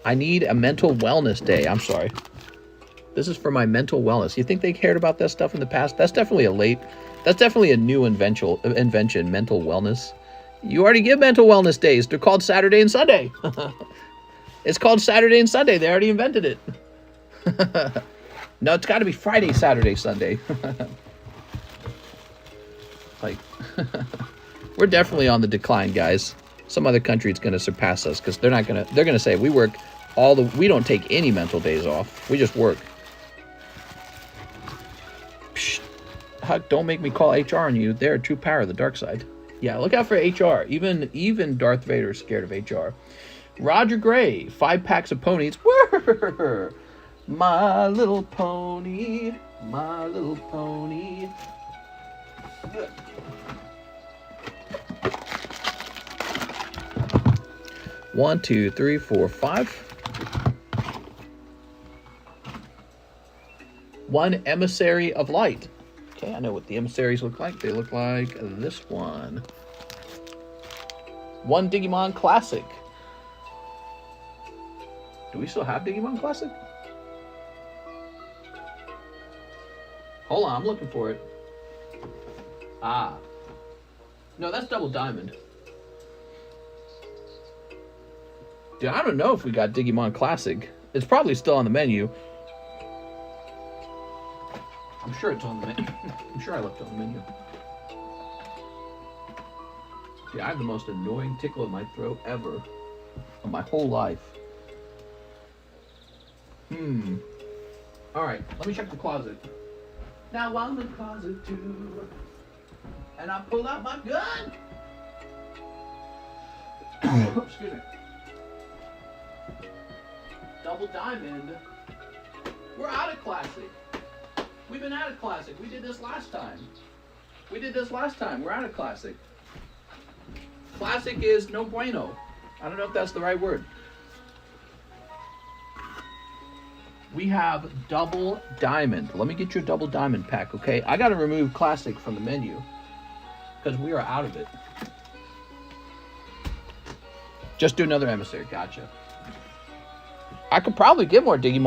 A: I need a mental wellness day. I'm sorry. This is for my mental wellness. You think they cared about that stuff in the past? That's definitely a new invention, mental wellness. You already give mental wellness days. They're called Saturday and Sunday. It's called Saturday and Sunday. They already invented it. No, it's got to be Friday, Saturday, Sunday. Like, we're definitely on the decline, guys. Some other country is going to surpass us because they're going to say we work we don't take any mental days off. We just work. Psh, Huck, don't make me call HR on you. They're a true power of the dark side. Yeah, look out for HR. Even Darth Vader is scared of HR. Roger Gray, 5 packs of ponies. Whirr! My little pony, my little pony. 1, 2, 3, 4, 5. 1 Emissary of Light. Okay, I know what the emissaries look like. They look like this one. 1 Digimon Classic. Do we still have Digimon Classic? Hold on, I'm looking for it. Ah. No, that's Double Diamond. Dude, I don't know if we got Digimon Classic. It's probably still on the menu. I'm sure it's on the menu. I'm sure I left it on the menu. Yeah, I have the most annoying tickle in my throat ever of my whole life. Alright, let me check the closet. Now I'm in the closet too. And I pull out my gun. Excuse me. Double diamond. We're out of classic. We've been out of classic. We did this last time. We're out of classic. Classic is no bueno. I don't know if that's the right word. We have double diamond. Let me get you a double diamond pack, okay? I got to remove classic from the menu because we are out of it. Just do another emissary. Gotcha. I could probably get more Digimon.